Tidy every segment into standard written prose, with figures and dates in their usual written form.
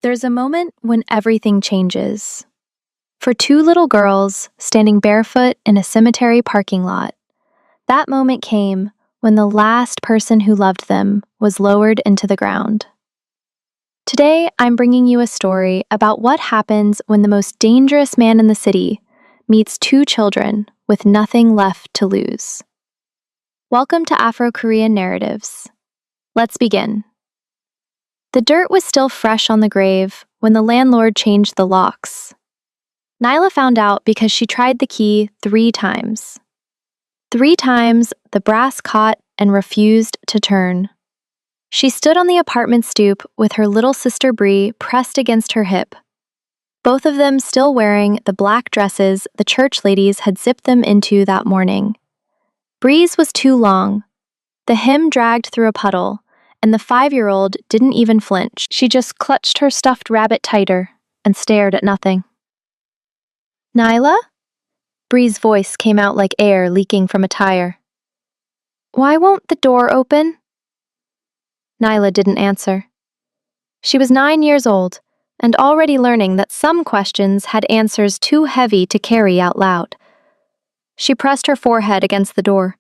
There's a moment when everything changes. For two little girls standing barefoot in a cemetery parking lot, that moment came when the last person who loved them was lowered into the ground. Today, I'm bringing you a story about what happens when the most dangerous man in the city meets two children with nothing left to lose. Welcome to Afro-Korean Narratives. Let's begin. The dirt was still fresh on the grave when the landlord changed the locks. Nyla found out because she tried the key 3 times. 3 times, the brass caught and refused to turn. She stood on the apartment stoop with her little sister Bree pressed against her hip, both of them still wearing the black dresses the church ladies had zipped them into that morning. Bree's was too long. The hem dragged through a puddle, and the 5-year-old didn't even flinch. She just clutched her stuffed rabbit tighter and stared at nothing. Nyla? Bree's voice came out like air leaking from a tire. Why won't the door open? Nyla didn't answer. She was 9 years old and already learning that some questions had answers too heavy to carry out loud. She pressed her forehead against the door.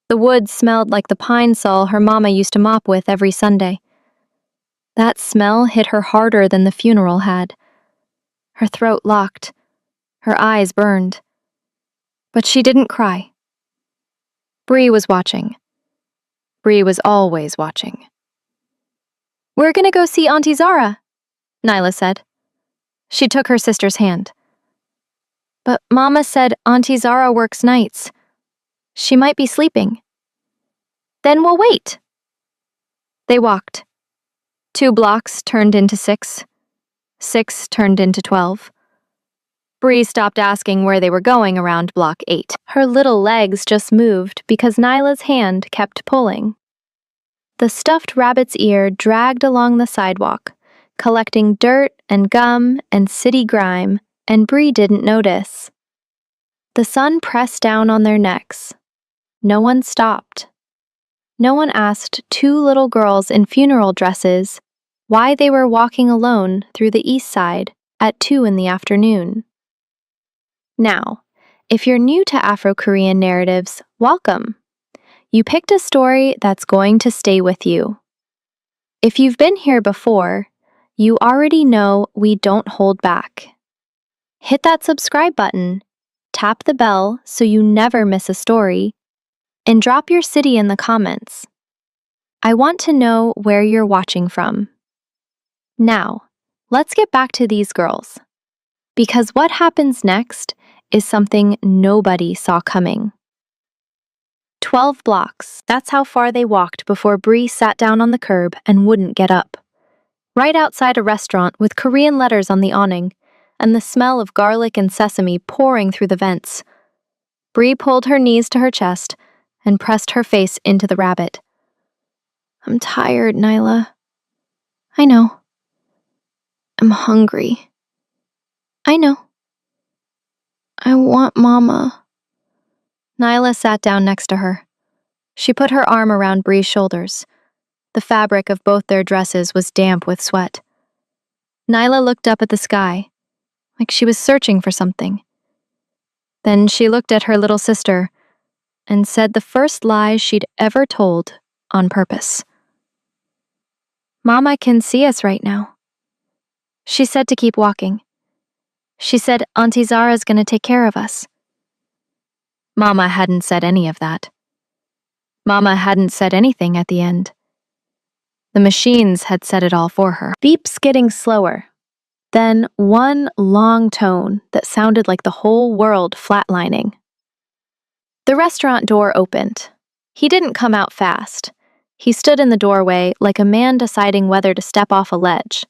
The wood smelled like the pine saw her mama used to mop with every Sunday. That smell hit her harder than the funeral had. Her throat locked. Her eyes burned. But she didn't cry. Bree was watching. Bree was always watching. We're gonna go see Auntie Zara, Nyla said. She took her sister's hand. But Mama said Auntie Zara works nights. She might be sleeping. Then we'll wait. They walked. 2 blocks turned into 6. 6 turned into 12. Bree stopped asking where they were going around block 8. Her little legs just moved because Nyla's hand kept pulling. The stuffed rabbit's ear dragged along the sidewalk, collecting dirt and gum and city grime, and Bree didn't notice. The sun pressed down on their necks. No one stopped. No one asked 2 little girls in funeral dresses why they were walking alone through the east side at 2 in the afternoon. Now, if you're new to Afro-Korean narratives, welcome. You picked a story that's going to stay with you. If you've been here before, you already know we don't hold back. Hit that subscribe button, tap the bell so you never miss a story, and drop your city in the comments. I want to know where you're watching from. Now, let's get back to these girls, because what happens next is something nobody saw coming. 12 blocks, that's how far they walked before Bree sat down on the curb and wouldn't get up. Right outside a restaurant with Korean letters on the awning, and the smell of garlic and sesame pouring through the vents. Bree pulled her knees to her chest and pressed her face into the rabbit. I'm tired, Nyla. I know. I'm hungry. I know. I want Mama. Nyla sat down next to her. She put her arm around Bree's shoulders. The fabric of both their dresses was damp with sweat. Nyla looked up at the sky, like she was searching for something. Then she looked at her little sister and said the first lie she'd ever told on purpose. Mama can see us right now. She said to keep walking. She said Auntie Zara's gonna take care of us. Mama hadn't said any of that. Mama hadn't said anything at the end. The machines had said it all for her. Beeps getting slower. Then one long tone that sounded like the whole world flatlining. The restaurant door opened. He didn't come out fast. He stood in the doorway like a man deciding whether to step off a ledge.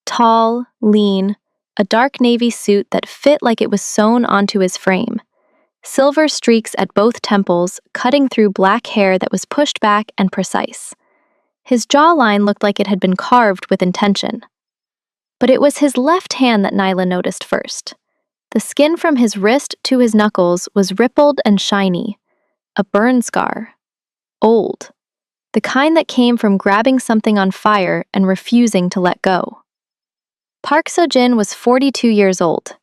Tall, lean, a dark navy suit that fit like it was sewn onto his frame. Silver streaks at both temples cutting through black hair that was pushed back and precise. His jawline looked like it had been carved with intention. But it was his left hand that Nyla noticed first. The skin from his wrist to his knuckles was rippled and shiny. A burn scar. Old. The kind that came from grabbing something on fire and refusing to let go. Park Seo-jin was 42 years old.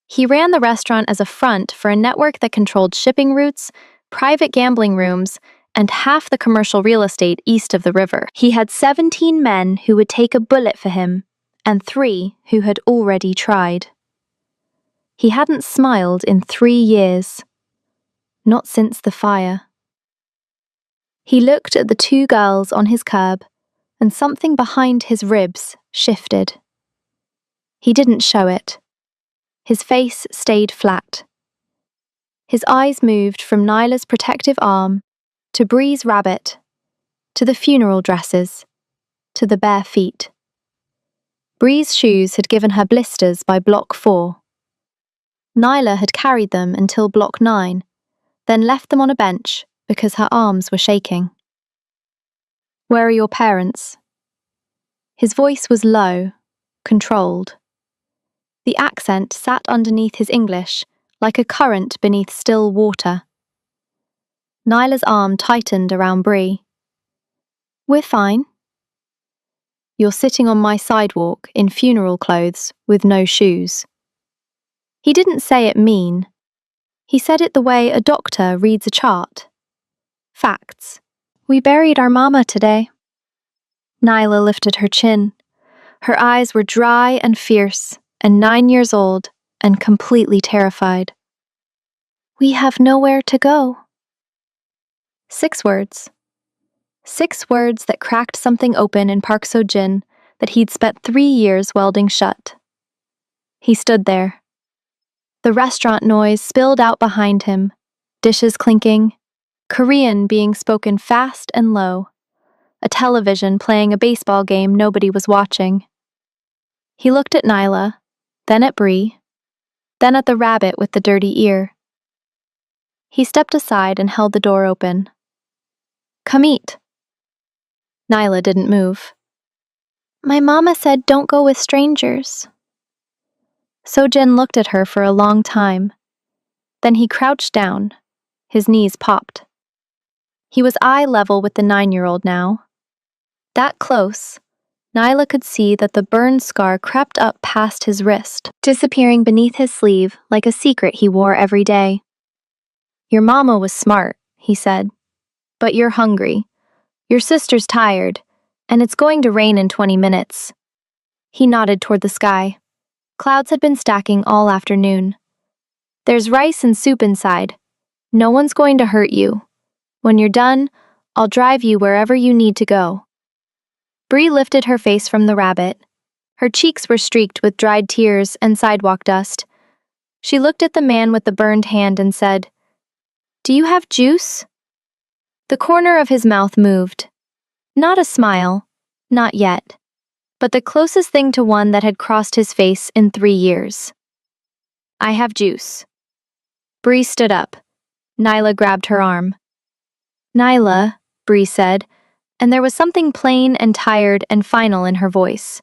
He ran the restaurant as a front for a network that controlled shipping routes, private gambling rooms, and half the commercial real estate east of the river. He had 17 men who would take a bullet for him, and 3 who had already tried. He hadn't smiled in 3 years. Not since the fire. He looked at the 2 girls on his curb, and something behind his ribs shifted. He didn't show it. His face stayed flat. His eyes moved from Nyla's protective arm to Bree's rabbit, to the funeral dresses, to the bare feet. Bree's shoes had given her blisters by block 4. Nyla had carried them until block 9, then left them on a bench because her arms were shaking. "Where are your parents?" His voice was low, controlled. The accent sat underneath his English like a current beneath still water. Nyla's arm tightened around Bree. "We're fine." "You're sitting on my sidewalk in funeral clothes with no shoes." He didn't say it mean. He said it the way a doctor reads a chart. Facts. "We buried our mama today." Nyla lifted her chin. Her eyes were dry and fierce, and 9 years old, and completely terrified. "We have nowhere to go." 6 words. 6 words that cracked something open in Park Seo-jin that he'd spent 3 years welding shut. He stood there. The restaurant noise spilled out behind him, dishes clinking, Korean being spoken fast and low, a television playing a baseball game nobody was watching. He looked at Nyla, then at Bree, then at the rabbit with the dirty ear. He stepped aside and held the door open. "Come eat." Nyla didn't move. "My mama said don't go with strangers." Seo-jin looked at her for a long time. Then he crouched down. His knees popped. He was eye level with the 9-year-old now. That close, Nyla could see that the burn scar crept up past his wrist, disappearing beneath his sleeve like a secret he wore every day. "Your mama was smart," he said. "But you're hungry. Your sister's tired, and it's going to rain in 20 minutes. He nodded toward the sky. Clouds had been stacking all afternoon. "There's rice and soup inside. No one's going to hurt you. When you're done, I'll drive you wherever you need to go." Bree lifted her face from the rabbit. Her cheeks were streaked with dried tears and sidewalk dust. She looked at the man with the burned hand and said, "Do you have juice?" The corner of his mouth moved. Not a smile, not yet, but the closest thing to one that had crossed his face in 3 years. "I have juice." Bree stood up. Nyla grabbed her arm. "Nyla," Bree said, and there was something plain and tired and final in her voice.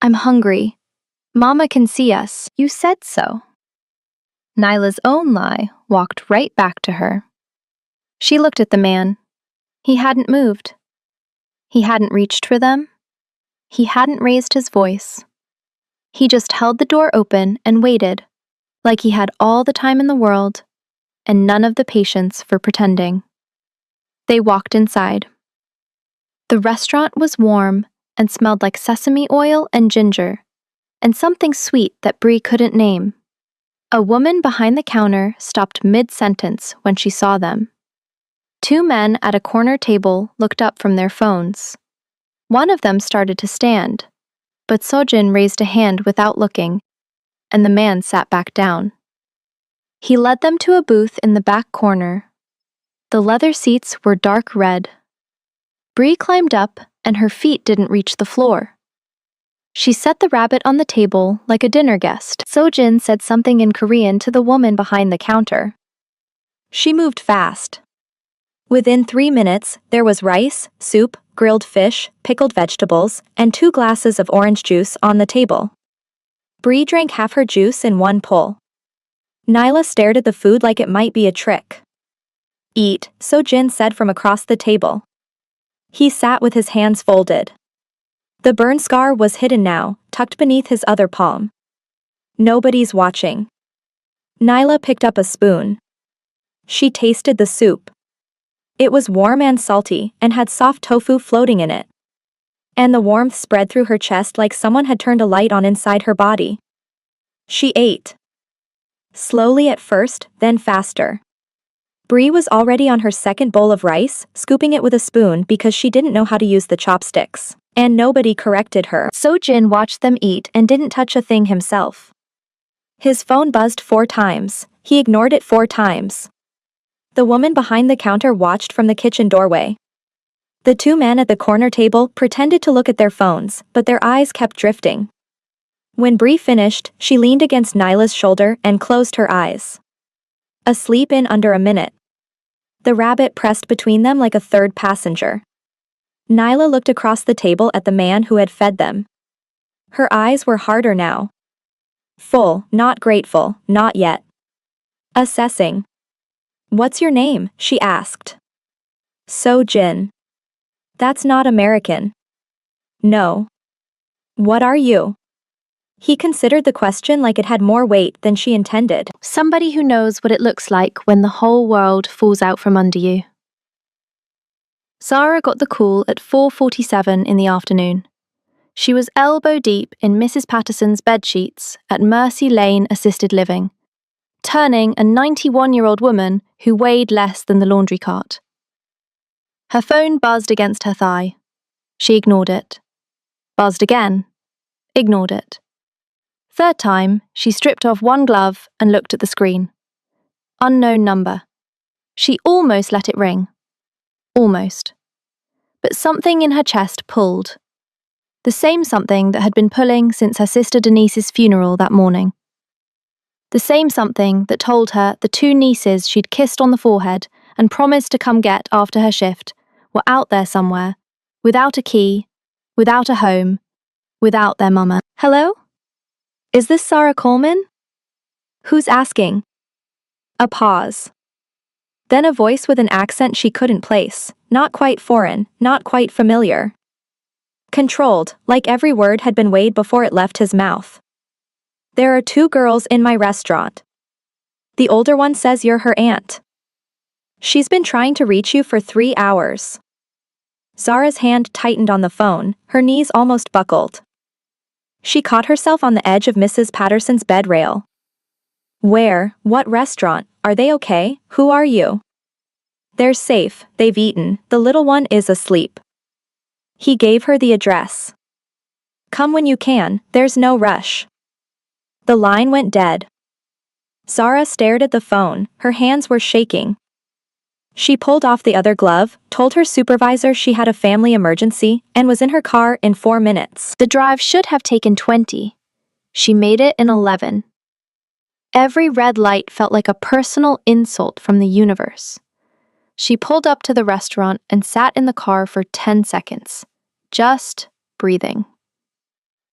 "I'm hungry. Mama can see us. You said so." Nyla's own lie walked right back to her. She looked at the man. He hadn't moved. He hadn't reached for them. He hadn't raised his voice. He just held the door open and waited, like he had all the time in the world and none of the patience for pretending. They walked inside. The restaurant was warm and smelled like sesame oil and ginger, and something sweet that Bree couldn't name. A woman behind the counter stopped mid-sentence when she saw them. 2 men at a corner table looked up from their phones. One of them started to stand, but Seo-jin raised a hand without looking, and the man sat back down. He led them to a booth in the back corner. The leather seats were dark red. Bree climbed up, and her feet didn't reach the floor. She set the rabbit on the table like a dinner guest. Seo-jin said something in Korean to the woman behind the counter. She moved fast. Within 3 minutes, there was rice, soup, grilled fish, pickled vegetables, and 2 glasses of orange juice on the table. Bree drank half her juice in one pull. Nyla stared at the food like it might be a trick. "Eat," Seo-jin said from across the table. He sat with his hands folded. The burn scar was hidden now, tucked beneath his other palm. Nobody's watching. Nyla picked up a spoon. She tasted the soup. It was warm and salty and had soft tofu floating in it. And the warmth spread through her chest like someone had turned a light on inside her body. She ate. Slowly at first, then faster. Bree was already on her second bowl of rice, scooping it with a spoon because she didn't know how to use the chopsticks. And nobody corrected her. So Jin watched them eat and didn't touch a thing himself. His phone buzzed 4 times. He ignored it 4 times. The woman behind the counter watched from the kitchen doorway. The 2 men at the corner table pretended to look at their phones, but their eyes kept drifting. When Bree finished, she leaned against Nyla's shoulder and closed her eyes. Asleep in under a minute. The rabbit pressed between them like a third passenger. Nyla looked across the table at the man who had fed them. Her eyes were harder now. Full, not grateful, not yet. Assessing. "What's your name?" she asked. "So Jin." "That's not American." "No." "What are you?" He considered the question like it had more weight than she intended. Somebody who knows what it looks like when the whole world falls out from under you. Zara got the call at 4:47 in the afternoon. She was elbow deep in Mrs. Patterson's bedsheets at Mercy Lane Assisted Living, turning a 91-year-old woman who weighed less than the laundry cart. Her phone buzzed against her thigh. She ignored it. Buzzed again. Ignored it. Third time, she stripped off one glove and looked at the screen. Unknown number. She almost let it ring. Almost. But something in her chest pulled. The same something that had been pulling since her sister Denise's funeral that morning. The same something that told her the 2 nieces she'd kissed on the forehead and promised to come get after her shift were out there somewhere, without a key, without a home, without their mama. "Hello? Is this Sarah Coleman?" "Who's asking?" A pause. Then a voice with an accent she couldn't place, not quite foreign, not quite familiar. Controlled, like every word had been weighed before it left his mouth. "There are 2 girls in my restaurant. The older one says you're her aunt. She's been trying to reach you for 3 hours." Zara's hand tightened on the phone, her knees almost buckled. She caught herself on the edge of Mrs. Patterson's bed rail. "Where? What restaurant? Are they okay? Who are you?" "They're safe, they've eaten, the little one is asleep." He gave her the address. "Come when you can, there's no rush." The line went dead. Zara stared at the phone, her hands were shaking. She pulled off the other glove, told her supervisor she had a family emergency, and was in her car in 4 minutes. The drive should have taken 20. She made it in 11. Every red light felt like a personal insult from the universe. She pulled up to the restaurant and sat in the car for 10 seconds, just breathing.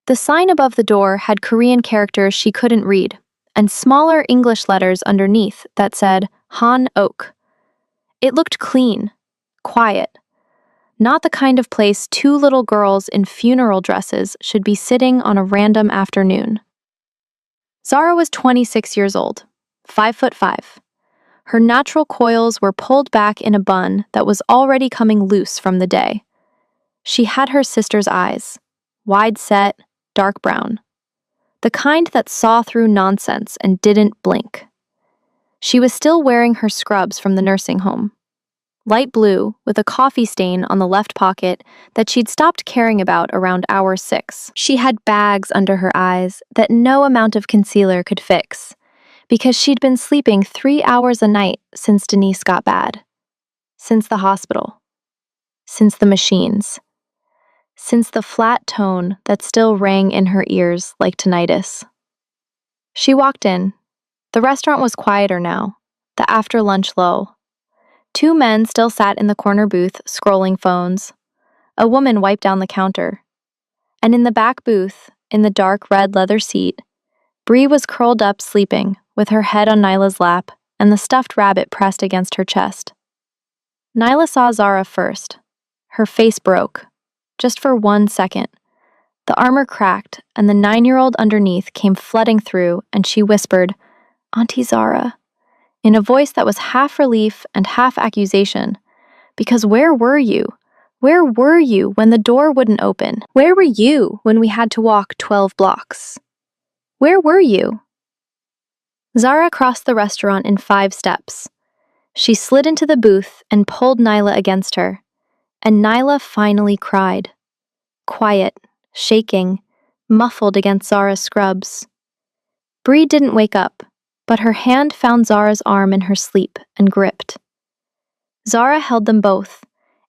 The sign above the door had Korean characters she couldn't read, and smaller English letters underneath that said Han Ok. It looked clean, quiet, not the kind of place 2 little girls in funeral dresses should be sitting on a random afternoon. Zara was 26 years old, 5'5". Her natural coils were pulled back in a bun that was already coming loose from the day. She had her sister's eyes, wide set, dark brown. The kind that saw through nonsense and didn't blink. She was still wearing her scrubs from the nursing home. Light blue, with a coffee stain on the left pocket that she'd stopped caring about around hour 6. She had bags under her eyes that no amount of concealer could fix, because she'd been sleeping 3 hours a night since Denise got bad. Since the hospital. Since the machines. Since the flat tone that still rang in her ears like tinnitus. She walked in. The restaurant was quieter now, the after-lunch lull. 2 men still sat in the corner booth, scrolling phones. A woman wiped down the counter. And in the back booth, in the dark red leather seat, Bree was curled up sleeping, with her head on Nyla's lap and the stuffed rabbit pressed against her chest. Nyla saw Zara first. Her face broke, just for 1 second. The armor cracked, and the 9-year-old underneath came flooding through, and she whispered, "Auntie Zara," in a voice that was half relief and half accusation. Because where were you? Where were you when the door wouldn't open? Where were you when we had to walk 12 blocks? Where were you? Zara crossed the restaurant in 5 steps. She slid into the booth and pulled Nyla against her. And Nyla finally cried. Quiet, shaking, muffled against Zara's scrubs. Bree didn't wake up, but her hand found Zara's arm in her sleep and gripped. Zara held them both,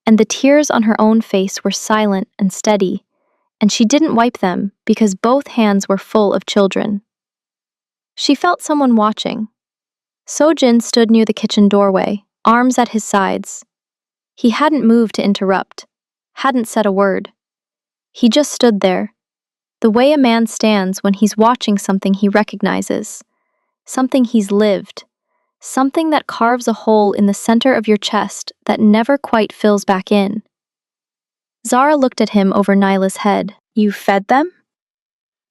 and the tears on her own face were silent and steady, and she didn't wipe them because both hands were full of children. She felt someone watching. Sojin stood near the kitchen doorway, arms at his sides. He hadn't moved to interrupt, hadn't said a word. He just stood there, the way a man stands when he's watching something he recognizes, something he's lived, something that carves a hole in the center of your chest that never quite fills back in. Zara looked at him over Nyla's head. "You fed them?"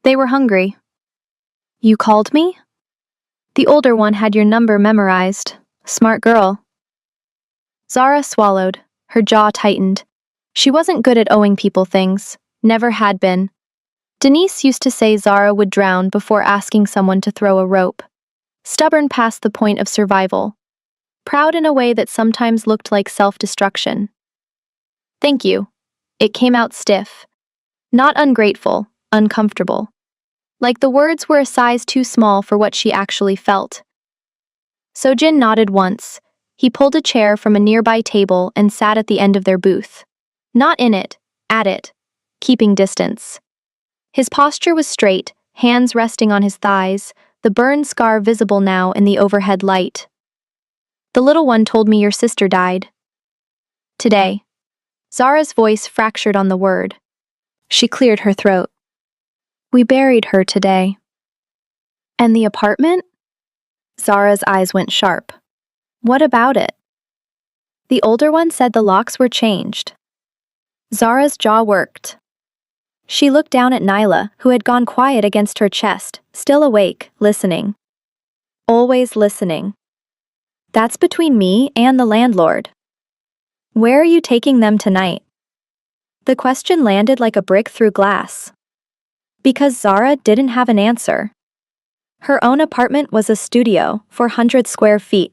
"They were hungry." "You called me?" "The older one had your number memorized. Smart girl." Zara swallowed, her jaw tightened. She wasn't good at owing people things, never had been. Denise used to say Zara would drown before asking someone to throw a rope. Stubborn past the point of survival. Proud in a way that sometimes looked like self-destruction. "Thank you." It came out stiff. Not ungrateful, uncomfortable. Like the words were a size too small for what she actually felt. Sojin nodded once. He pulled a chair from a nearby table and sat at the end of their booth. Not in it, at it, keeping distance. His posture was straight, hands resting on his thighs, the burn scar visible now in the overhead light. "The little one told me your sister died." "Today." Zara's voice fractured on the word. She cleared her throat. "We buried her today." "And the apartment?" Zara's eyes went sharp. "What about it?" "The older one said the locks were changed." Zara's jaw worked. She looked down at Nyla, who had gone quiet against her chest, still awake, listening. Always listening. "That's between me and the landlord." "Where are you taking them tonight?" The question landed like a brick through glass. Because Zara didn't have an answer. Her own apartment was a studio, 400 square feet.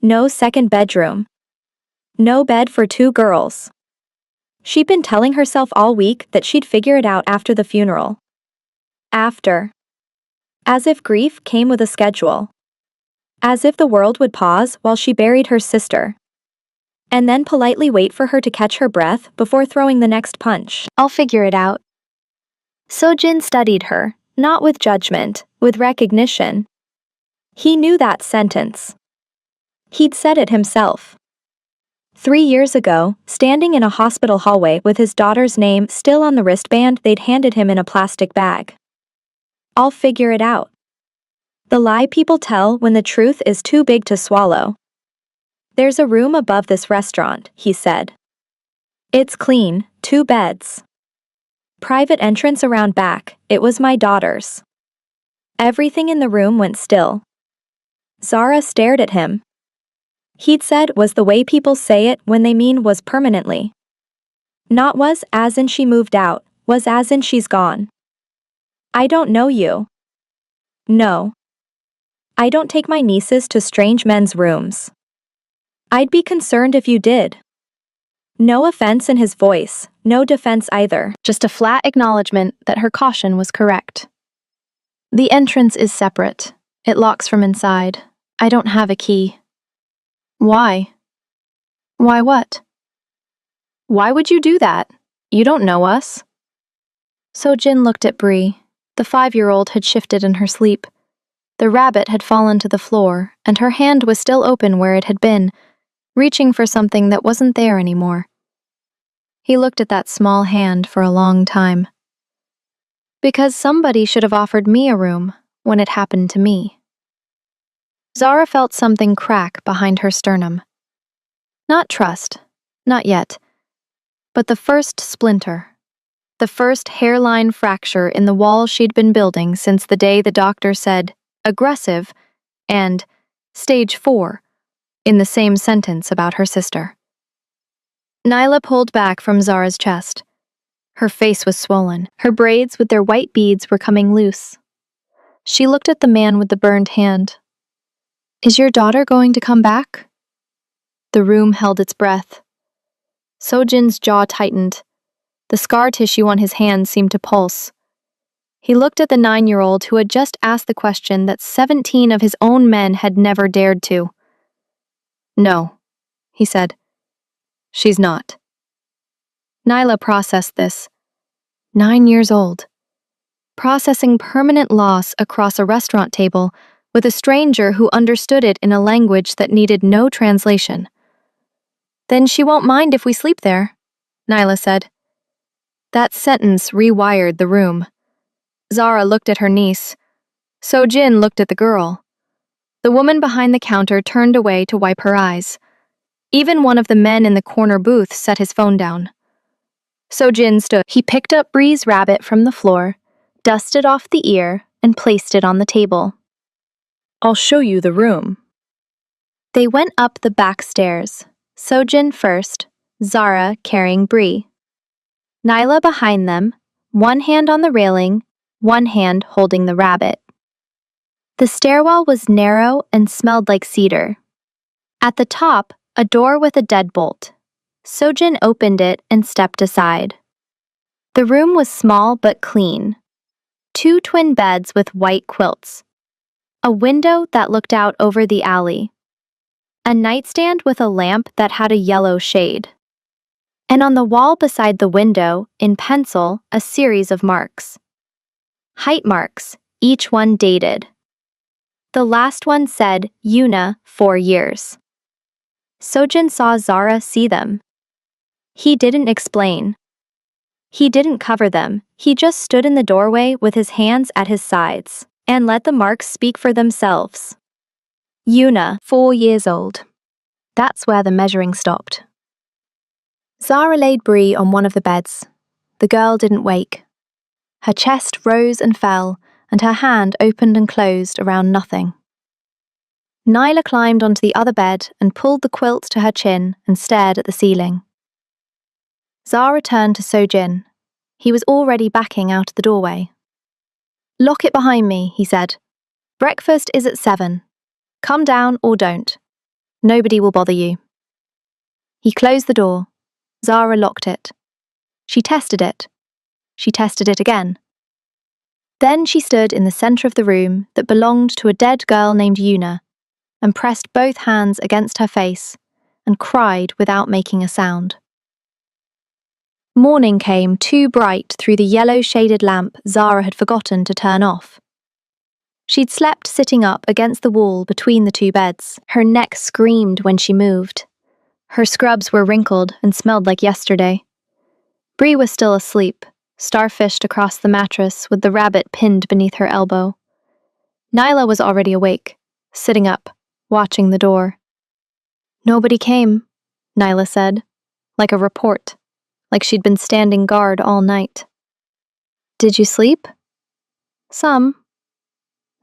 No second bedroom. No bed for 2 girls. She'd been telling herself all week that she'd figure it out after the funeral. After. As if grief came with a schedule. As if the world would pause while she buried her sister. And then politely wait for her to catch her breath before throwing the next punch. "I'll figure it out." Sojin studied her, not with judgment, with recognition. He knew that sentence. He'd said it himself. 3 years ago, standing in a hospital hallway with his daughter's name still on the wristband they'd handed him in a plastic bag. "I'll figure it out." The lie people tell when the truth is too big to swallow. "There's a room above this restaurant," he said. "It's clean, 2 beds. Private entrance around back, it was my daughter's." Everything in the room went still. Zara stared at him. He'd said was the way people say it when they mean was permanently. Not was as in she moved out, was as in she's gone. "I don't know you." "No. I don't take my nieces to strange men's rooms." "I'd be concerned if you did." No offense in his voice, no defense either. Just a flat acknowledgement that her caution was correct. "The entrance is separate. It locks from inside. I don't have a key." "Why?" "Why what?" "Why would you do that? You don't know us." Sojin looked at Bree. The 5-year-old had shifted in her sleep. The rabbit had fallen to the floor, and her hand was still open where it had been, reaching for something that wasn't there anymore. He looked at that small hand for a long time. "Because somebody should have offered me a room when it happened to me." Zara felt something crack behind her sternum. Not trust, not yet, but the first splinter. The first hairline fracture in the wall she'd been building since the day the doctor said, aggressive, and stage 4 in the same sentence about her sister. Nyla pulled back from Zara's chest. Her face was swollen. Her braids with their white beads were coming loose. She looked at the man with the burned hand. Is your daughter going to come back? The room held its breath. Sojin's jaw tightened. The scar tissue on his hand seemed to pulse. He looked at the 9-year-old who had just asked the question that 17 of his own men had never dared to. No, he said. She's not. Nyla processed this. 9 years old. Processing permanent loss across a restaurant table with a stranger who understood it in a language that needed no translation. Then she won't mind if we sleep there, Nyla said. That sentence rewired the room. Zara looked at her niece. Sojin looked at the girl. The woman behind the counter turned away to wipe her eyes. Even one of the men in the corner booth set his phone down. Sojin stood. He picked up Bree's rabbit from the floor, dusted off the ear, and placed it on the table. I'll show you the room. They went up the back stairs, Sojin first, Zara carrying Bree. Nyla behind them, one hand on the railing, one hand holding the rabbit. The stairwell was narrow and smelled like cedar. At the top, a door with a deadbolt. Sojin opened it and stepped aside. The room was small but clean. 2 twin beds with white quilts. A window that looked out over the alley. A nightstand with a lamp that had a yellow shade. And on the wall beside the window, in pencil, a series of marks. Height marks, each one dated. The last one said, Yuna, 4 years. Sojin saw Zara see them. He didn't explain. He didn't cover them, he just stood in the doorway with his hands at his sides, and let the marks speak for themselves. Yuna, 4 years old. That's where the measuring stopped. Zara laid Bree on one of the beds. The girl didn't wake. Her chest rose and fell, and her hand opened and closed around nothing. Nyla climbed onto the other bed and pulled the quilt to her chin and stared at the ceiling. Zara turned to Sojin. He was already backing out the doorway. Lock it behind me, he said. Breakfast is at 7. Come down or don't. Nobody will bother you. He closed the door. Zara locked it. She tested it. She tested it again. Then she stood in the center of the room that belonged to a dead girl named Yuna and pressed both hands against her face and cried without making a sound. Morning came too bright through the yellow-shaded lamp Zara had forgotten to turn off. She'd slept sitting up against the wall between the 2 beds. Her neck screamed when she moved. Her scrubs were wrinkled and smelled like yesterday. Bree was still asleep, starfished across the mattress with the rabbit pinned beneath her elbow. Nyla was already awake, sitting up, watching the door. Nobody came, Nyla said, like a report, like she'd been standing guard all night. Did you sleep? Some.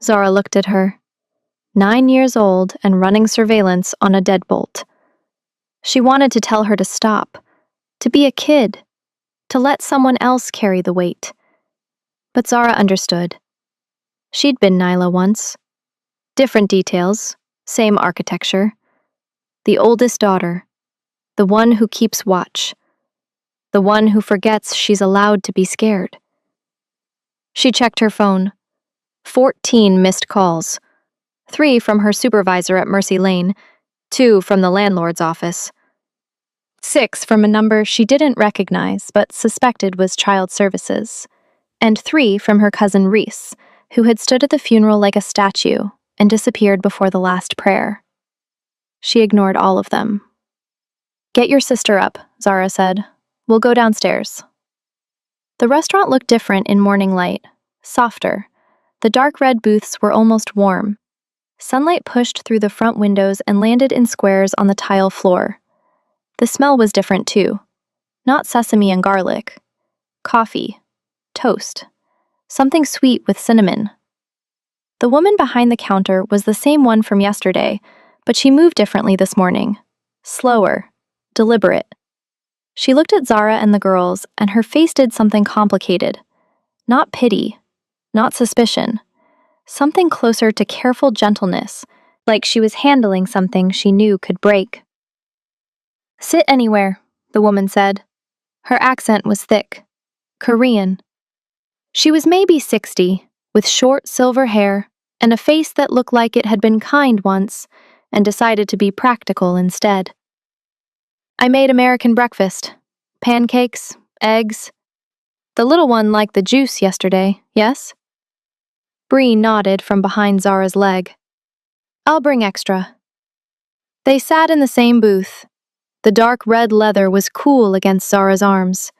Zara looked at her. 9 years old and running surveillance on a deadbolt. She wanted to tell her to stop, to be a kid, to let someone else carry the weight. But Zara understood. She'd been Nyla once. Different details, same architecture. The oldest daughter, the one who keeps watch, the one who forgets she's allowed to be scared. She checked her phone. 14 missed calls. 3 from her supervisor at Mercy Lane, 2 from the landlord's office. 6 from a number she didn't recognize but suspected was child services, and 3 from her cousin Reese, who had stood at the funeral like a statue and disappeared before the last prayer. She ignored all of them. Get your sister up, Zara said. We'll go downstairs. The restaurant looked different in morning light, softer. The dark red booths were almost warm. Sunlight pushed through the front windows and landed in squares on the tile floor. The smell was different too. Not sesame and garlic. coffee, toast, something sweet with cinnamon. The woman behind the counter was the same one from yesterday, but she moved differently this morning. Slower, deliberate. She looked at Zara and the girls, and her face did something complicated. Not pity, not suspicion. Something closer to careful gentleness, like she was handling something she knew could break. "Sit anywhere," the woman said. Her accent was thick. Korean. She was maybe 60, with short silver hair and a face that looked like it had been kind once and decided to be practical instead. "I made American breakfast. Pancakes, eggs. The little one liked the juice yesterday, yes?" Bree nodded from behind Zara's leg. "I'll bring extra." They sat in the same booth. The dark red leather was cool against Zara's arms.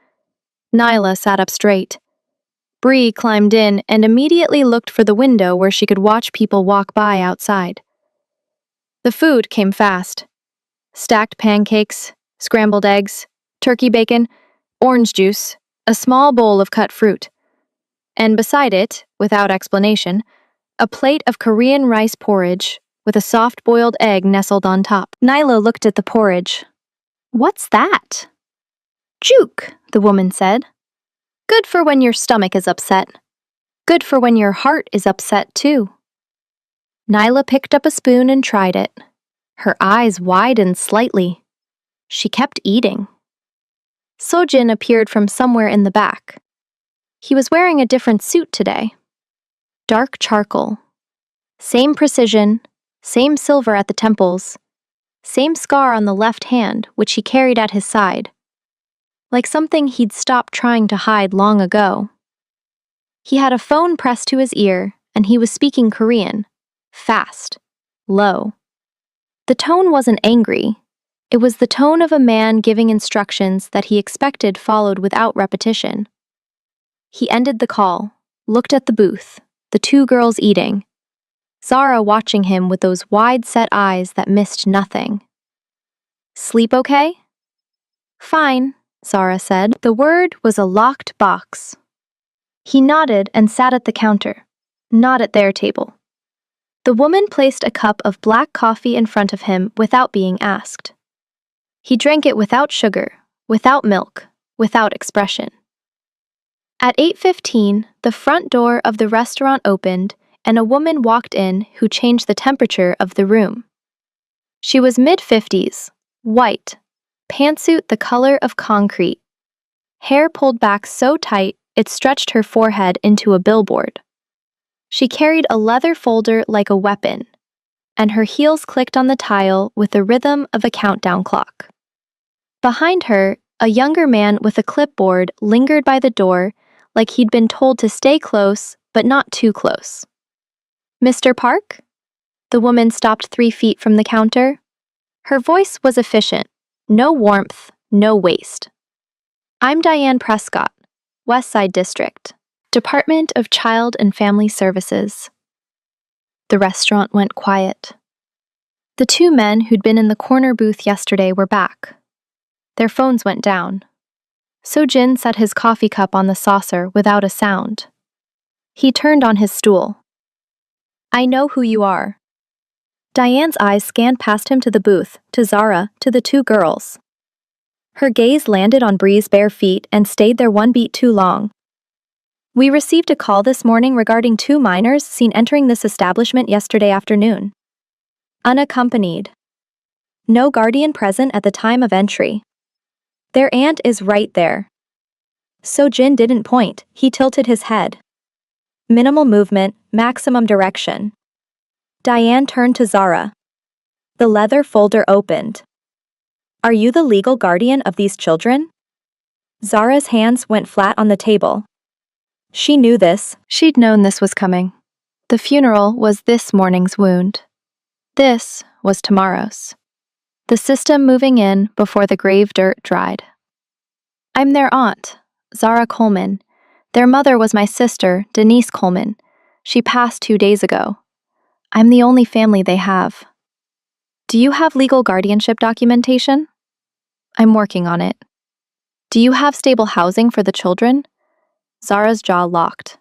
Nyla sat up straight. Bree climbed in and immediately looked for the window where she could watch people walk by outside. The food came fast. Stacked pancakes, scrambled eggs, turkey bacon, orange juice, a small bowl of cut fruit. And beside it, without explanation, a plate of Korean rice porridge with a soft-boiled egg nestled on top. Nyla looked at the porridge. "What's that?" "Juke," the woman said. "Good for when your stomach is upset. Good for when your heart is upset, too." Nyla picked up a spoon and tried it. Her eyes widened slightly. She kept eating. Sojin appeared from somewhere in the back. He was wearing a different suit today. Dark charcoal. Same precision, same silver at the temples, same scar on the left hand, which he carried at his side. Like something he'd stopped trying to hide long ago. He had a phone pressed to his ear, and he was speaking Korean. Fast. Low. The tone wasn't angry. It was the tone of a man giving instructions that he expected followed without repetition. He ended the call, looked at the booth, the two girls eating, Zara watching him with those wide-set eyes that missed nothing. "Sleep okay?" "Fine," Zara said. The word was a locked box. He nodded and sat at the counter, not at their table. The woman placed a cup of black coffee in front of him without being asked. He drank it without sugar, without milk, without expression. At 8:15, the front door of the restaurant opened and a woman walked in who changed the temperature of the room. She was mid-50s, white, pantsuit the color of concrete, hair pulled back so tight it stretched her forehead into a billboard. She carried a leather folder like a weapon, and her heels clicked on the tile with the rhythm of a countdown clock. Behind her, a younger man with a clipboard lingered by the door like he'd been told to stay close, but not too close. "Mr. Park?" The woman stopped 3 feet from the counter. Her voice was efficient, no warmth, no waste. "I'm Diane Prescott, West Side District, Department of Child and Family Services." The restaurant went quiet. The two men who'd been in the corner booth yesterday were back. Their phones went down. Sojin set his coffee cup on the saucer without a sound. He turned on his stool. "I know who you are." Diane's eyes scanned past him to the booth, to Zara, to the two girls. Her gaze landed on Bree's bare feet and stayed there one beat too long. "We received a call this morning regarding 2 minors seen entering this establishment yesterday afternoon. Unaccompanied. No guardian present at the time of entry. Their aunt is right there." Sojin didn't point, he tilted his head. Minimal movement, maximum direction. Diane turned to Zara. The leather folder opened. "Are you the legal guardian of these children?" Zara's hands went flat on the table. She knew this. She'd known this was coming. The funeral was this morning's wound. This was tomorrow's. The system moving in before the grave dirt dried. "I'm their aunt, Zara Coleman. Their mother was my sister, Denise Coleman. She passed 2 days ago. I'm the only family they have." "Do you have legal guardianship documentation?" "I'm working on it." "Do you have stable housing for the children? Zara's jaw locked.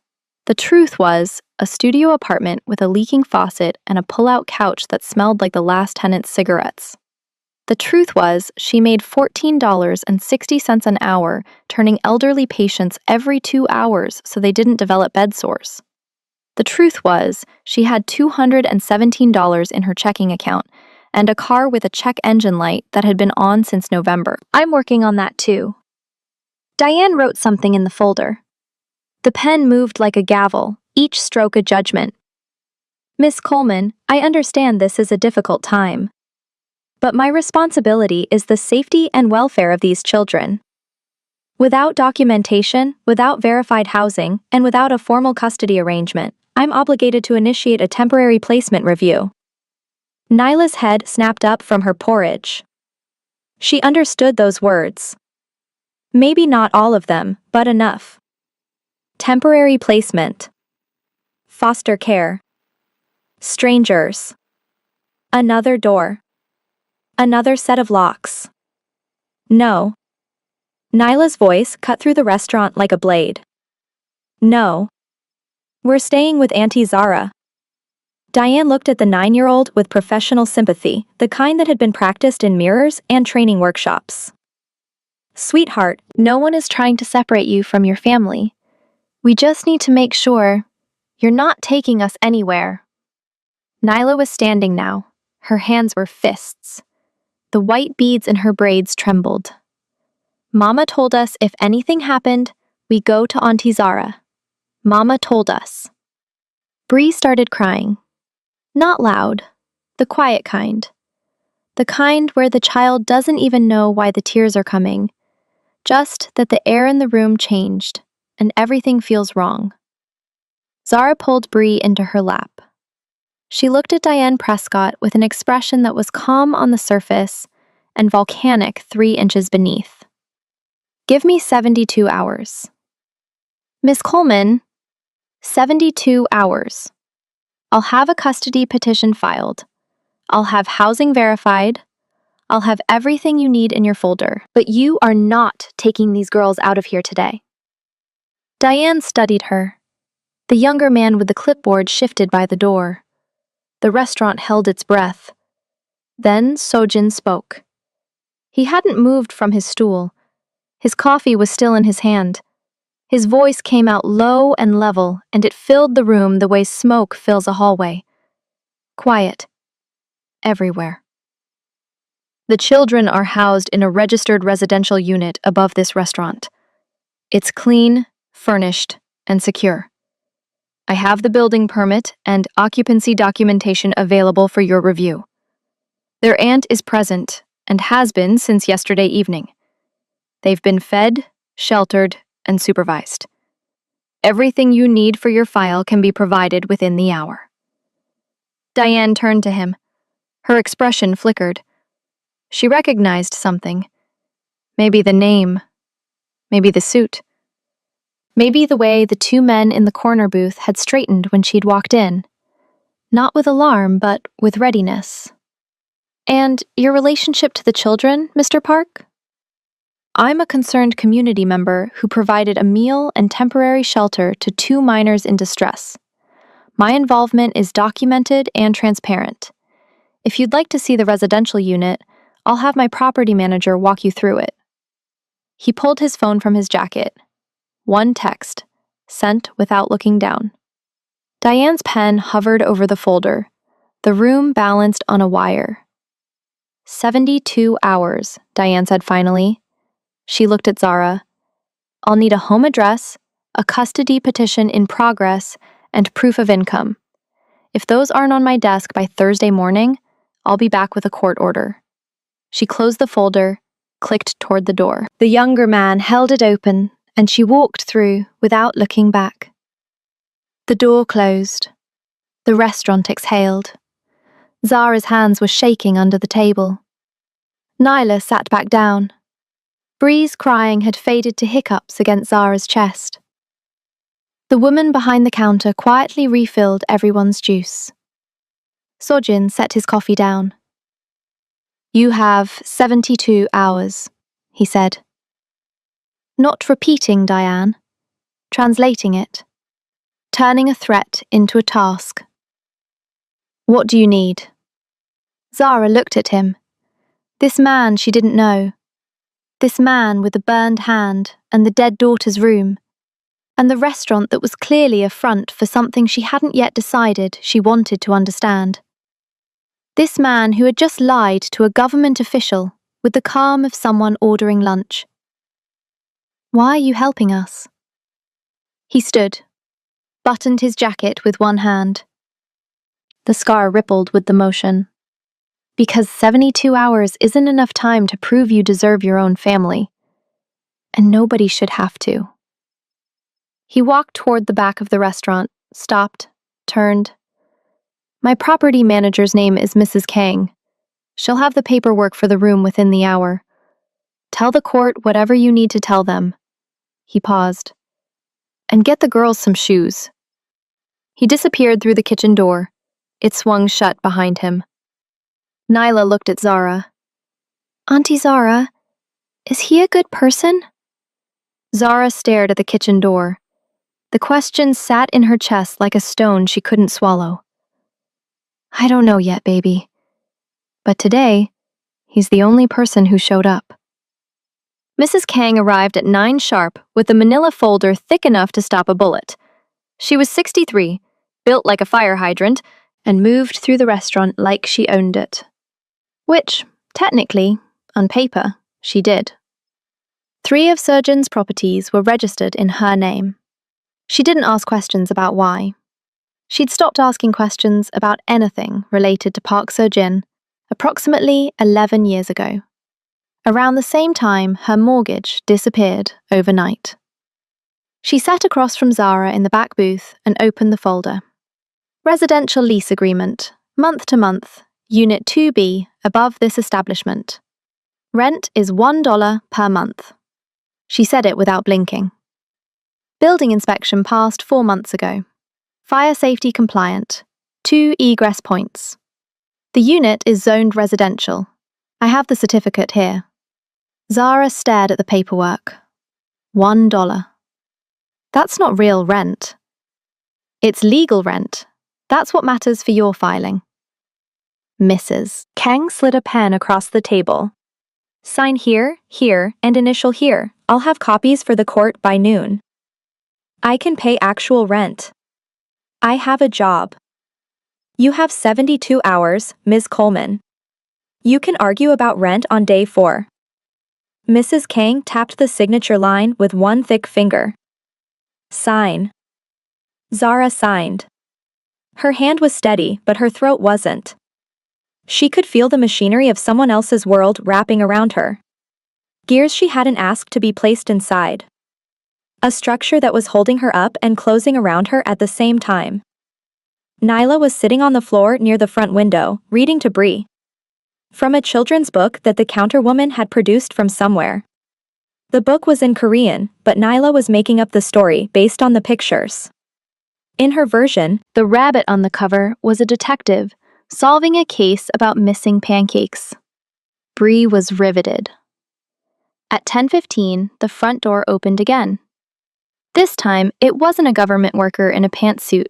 The truth was, a studio apartment with a leaking faucet and a pull-out couch that smelled like the last tenant's cigarettes. The truth was, she made $14.60 an hour, turning elderly patients every 2 hours so they didn't develop bed sores. The truth was, she had $217 in her checking account and a car with a check engine light that had been on since November. I'm working on that too. Diane wrote something in the folder. The pen moved like a gavel, each stroke a judgment. Miss Coleman, I understand this is a difficult time. But my responsibility is the safety and welfare of these children. Without documentation, without verified housing, and without a formal custody arrangement, I'm obligated to initiate a temporary placement review. Nyla's head snapped up from her porridge. She understood those words. Maybe not all of them, but enough. Temporary placement. Foster care. Strangers. Another door. Another set of locks. No. Nyla's voice cut through the restaurant like a blade. No. We're staying with Auntie Zara. Diane looked at the 9-year-old with professional sympathy, the kind that had been practiced in mirrors and training workshops. Sweetheart, no one is trying to separate you from your family. We just need to make sure you're not taking us anywhere. Nyla was standing now. Her hands were fists. The white beads in her braids trembled. Mama told us if anything happened, we go to Auntie Zara. Mama told us. Bree started crying. Not loud, the quiet kind. The kind where the child doesn't even know why the tears are coming, just that the air in the room changed, and everything feels wrong. Zara pulled Bree into her lap. She looked at Diane Prescott with an expression that was calm on the surface and volcanic 3 inches beneath. Give me 72 hours. Miss Coleman, 72 hours. I'll have a custody petition filed. I'll have housing verified. I'll have everything you need in your folder. But you are not taking these girls out of here today. Diane studied her. The younger man with the clipboard shifted by the door. The restaurant held its breath. Then Sojin spoke. He hadn't moved from his stool. His coffee was still in his hand. His voice came out low and level, and it filled the room the way smoke fills a hallway. Quiet. Everywhere. The children are housed in a registered residential unit above this restaurant. It's clean, furnished, and secure. I have the building permit and occupancy documentation available for your review. Their aunt is present and has been since yesterday evening. They've been fed, sheltered, and supervised. Everything you need for your file can be provided within the hour. Diane turned to him. Her expression flickered. She recognized something. Maybe the name. Maybe the suit. Maybe the way the 2 men in the corner booth had straightened when she'd walked in. Not with alarm, but with readiness. And your relationship to the children, Mr. Park? I'm a concerned community member who provided a meal and temporary shelter to 2 minors in distress. My involvement is documented and transparent. If you'd like to see the residential unit, I'll have my property manager walk you through it. He pulled his phone from his jacket. 1 text, sent without looking down. Diane's pen hovered over the folder, the room balanced on a wire. 72 hours, Diane said finally. She looked at Zara. I'll need a home address, a custody petition in progress, and proof of income. If those aren't on my desk by Thursday morning, I'll be back with a court order. She closed the folder, clicked toward the door. The younger man held it open, and she walked through without looking back. The door closed. The restaurant exhaled. Zara's hands were shaking under the table. Nyla sat back down. Bree's crying had faded to hiccups against Zara's chest. The woman behind the counter quietly refilled everyone's juice. Sojin set his coffee down. You have 72 hours, he said. Not repeating, Diane. translating it, turning a threat into a task. What do you need? Zara looked at him. This man she didn't know. This man with the burned hand and the dead daughter's room, and the restaurant that was clearly a front for something she hadn't yet decided she wanted to understand. This man who had just lied to a government official with the calm of someone ordering lunch. Why are you helping us? He stood, buttoned his jacket with one hand. The scar rippled with the motion. Because 72 hours isn't enough time to prove you deserve your own family. And nobody should have to. He walked toward the back of the restaurant, stopped, turned. My property manager's name is Mrs. Kang. She'll have the paperwork for the room within the hour. Tell the court whatever you need to tell them. He paused. And get the girls some shoes. He disappeared through the kitchen door. It swung shut behind him. Nyla looked at Zara. Auntie Zara, is he a good person? Zara stared at the kitchen door. The question sat in her chest like a stone she couldn't swallow. I don't know yet, baby. But today, he's the only person who showed up. Mrs. Kang arrived at 9 sharp with a manila folder thick enough to stop a bullet. She was 63, built like a fire hydrant, and moved through the restaurant like she owned it. Which, technically, on paper, she did. 3 of Surgeon's properties were registered in her name. She didn't ask questions about why. She'd stopped asking questions about anything related to Park Seo-jin approximately 11 years ago. Around the same time, her mortgage disappeared overnight. She sat across from Zara in the back booth and opened the folder. Residential lease agreement, month to month, Unit 2B, above this establishment. Rent is $1 per month. She said it without blinking. Building inspection passed 4 months ago. Fire safety compliant. 2 egress points. The unit is zoned residential. I have the certificate here. Zara stared at the paperwork. $1. That's not real rent. It's legal rent. That's what matters for your filing. Mrs. Kang slid a pen across the table. Sign here, here, and initial here. I'll have copies for the court by noon. I can pay actual rent. I have a job. You have 72 hours, Ms. Coleman. You can argue about rent on day 4. Mrs. Kang tapped the signature line with one thick finger. Sign. Zara signed. Her hand was steady, but her throat wasn't. She could feel the machinery of someone else's world wrapping around her. Gears she hadn't asked to be placed inside. A structure that was holding her up and closing around her at the same time. Nyla was sitting on the floor near the front window, reading to Bree. From a children's book that the counterwoman had produced from somewhere. The book was in Korean, but Nyla was making up the story based on the pictures. In her version, the rabbit on the cover was a detective solving a case about missing pancakes. Bree was riveted. At 10:15, the front door opened again. This time, it wasn't a government worker in a pantsuit.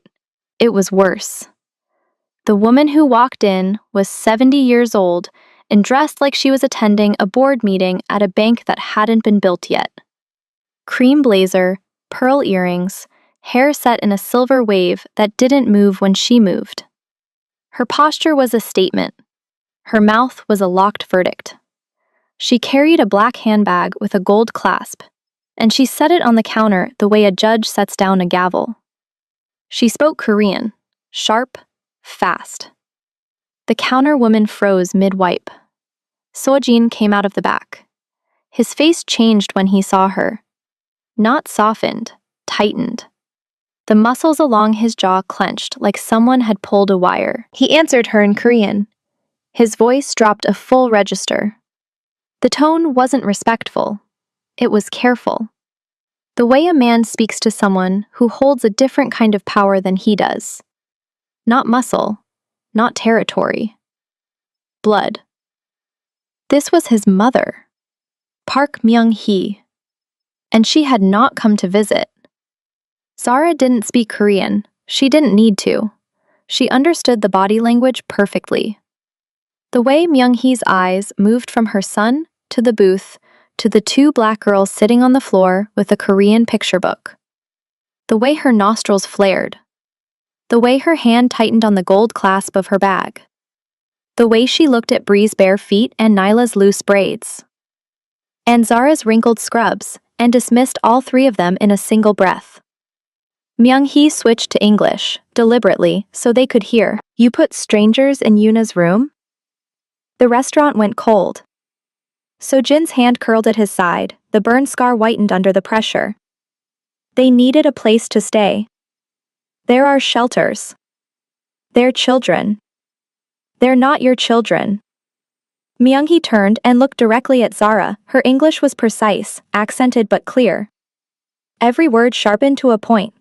It was worse. The woman who walked in was 70 years old and dressed like she was attending a board meeting at a bank that hadn't been built yet. Cream blazer, pearl earrings, hair set in a silver wave that didn't move when she moved. Her posture was a statement. Her mouth was a locked verdict. She carried a black handbag with a gold clasp, and she set it on the counter the way a judge sets down a gavel. She spoke Korean, sharp, fast. The counterwoman froze mid-wipe. Seo-jin came out of the back. His face changed when he saw her. Not softened, tightened. The muscles along his jaw clenched like someone had pulled a wire. He answered her in Korean. His voice dropped a full register. The tone wasn't respectful. It was careful. The way a man speaks to someone who holds a different kind of power than he does. Not muscle, not territory. Blood. This was his mother, Park Myung-hee, and she had not come to visit. Zara didn't speak Korean. She didn't need to. She understood the body language perfectly. The way Myung-hee's eyes moved from her son to the booth to the two black girls sitting on the floor with a Korean picture book. The way her nostrils flared. The way her hand tightened on the gold clasp of her bag. The way she looked at Bree's bare feet and Nyla's loose braids. And Zara's wrinkled scrubs, and dismissed all three of them in a single breath. Myung-hee switched to English, deliberately, so they could hear. "You put strangers in Yuna's room?" The restaurant went cold. Sojin's hand curled at his side, the burn scar whitened under the pressure. They needed a place to stay. There are shelters. They're children. They're not your children. Myung-hee turned and looked directly at Zara. Her English was precise, accented but clear. Every word sharpened to a point.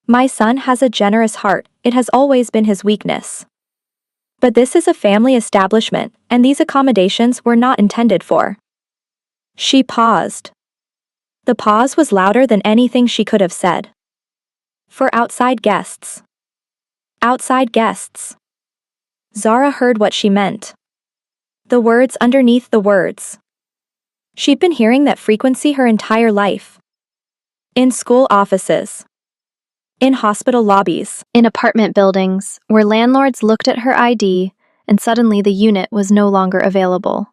"My son has a generous heart, it has always been his weakness. But this is a family establishment, and these accommodations were not intended for." She paused. The pause was louder than anything she could have said. "For outside guests." Outside guests. Zara heard what she meant. The words underneath the words. She'd been hearing that frequency her entire life. In school offices. In hospital lobbies. In apartment buildings, where landlords looked at her ID and suddenly the unit was no longer available.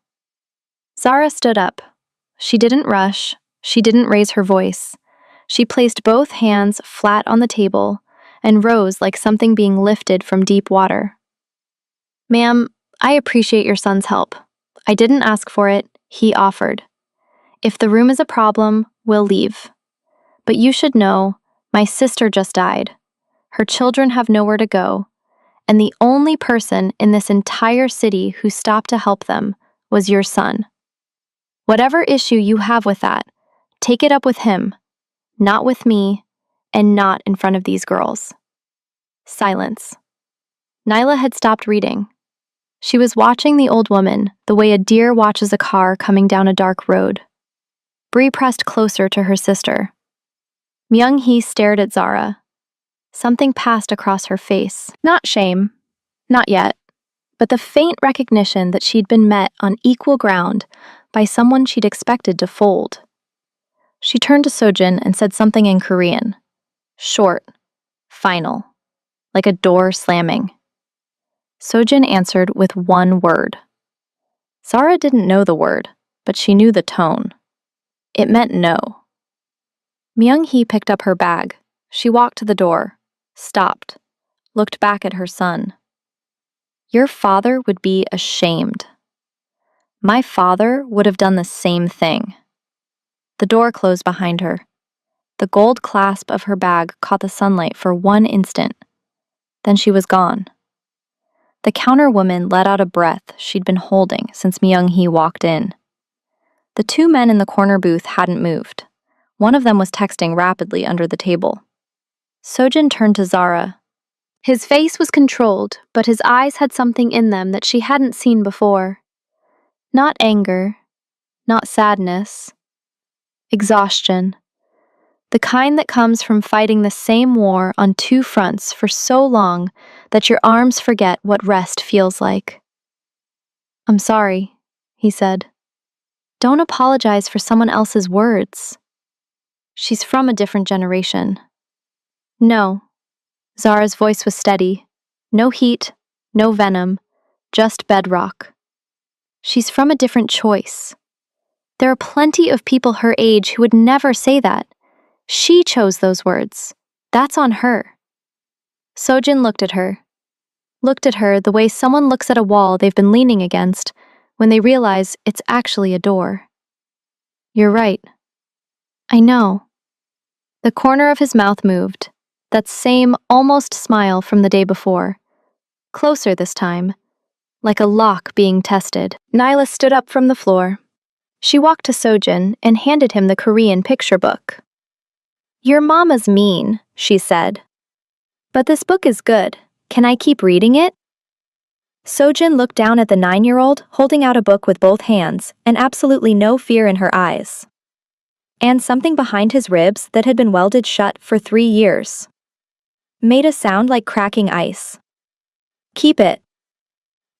Zara stood up. She didn't rush. She didn't raise her voice. She placed both hands flat on the table and rose like something being lifted from deep water. "Ma'am, I appreciate your son's help. I didn't ask for it, he offered. If the room is a problem, we'll leave. But you should know, my sister just died. Her children have nowhere to go, and the only person in this entire city who stopped to help them was your son. Whatever issue you have with that, take it up with him, not with me, and not in front of these girls." Silence. Nyla had stopped reading. She was watching the old woman the way a deer watches a car coming down a dark road. Bree pressed closer to her sister. Myung-hee stared at Zara. Something passed across her face. Not shame, not yet, but the faint recognition that she'd been met on equal ground by someone she'd expected to fold. She turned to Sojin and said something in Korean. Short, final, like a door slamming. Sojin answered with one word. Zara didn't know the word, but she knew the tone. It meant no. Myung-hee picked up her bag. She walked to the door, stopped, looked back at her son. "Your father would be ashamed. My father would have done the same thing." The door closed behind her. The gold clasp of her bag caught the sunlight for one instant. Then she was gone. The counter woman let out a breath she'd been holding since Myung-hee walked in. The two men in the corner booth hadn't moved. One of them was texting rapidly under the table. Sojin turned to Zara. His face was controlled, but his eyes had something in them that she hadn't seen before. Not anger, not sadness. Exhaustion. The kind that comes from fighting the same war on two fronts for so long that your arms forget what rest feels like. "I'm sorry," he said. "Don't apologize for someone else's words. She's from a different generation." "No." Zara's voice was steady. No heat, no venom, just bedrock. "She's from a different choice. There are plenty of people her age who would never say that. She chose those words. That's on her." Sojin looked at her. Looked at her the way someone looks at a wall they've been leaning against when they realize it's actually a door. "You're right." "I know." The corner of his mouth moved, that same almost smile from the day before. Closer this time, like a lock being tested. Nyla stood up from the floor. She walked to Sojin and handed him the Korean picture book. "Your mama's mean," she said. "But this book is good. Can I keep reading it?" Sojin looked down at the 9-year-old holding out a book with both hands and absolutely no fear in her eyes. and something behind his ribs that had been welded shut for 3 years made a sound like cracking ice. Keep it.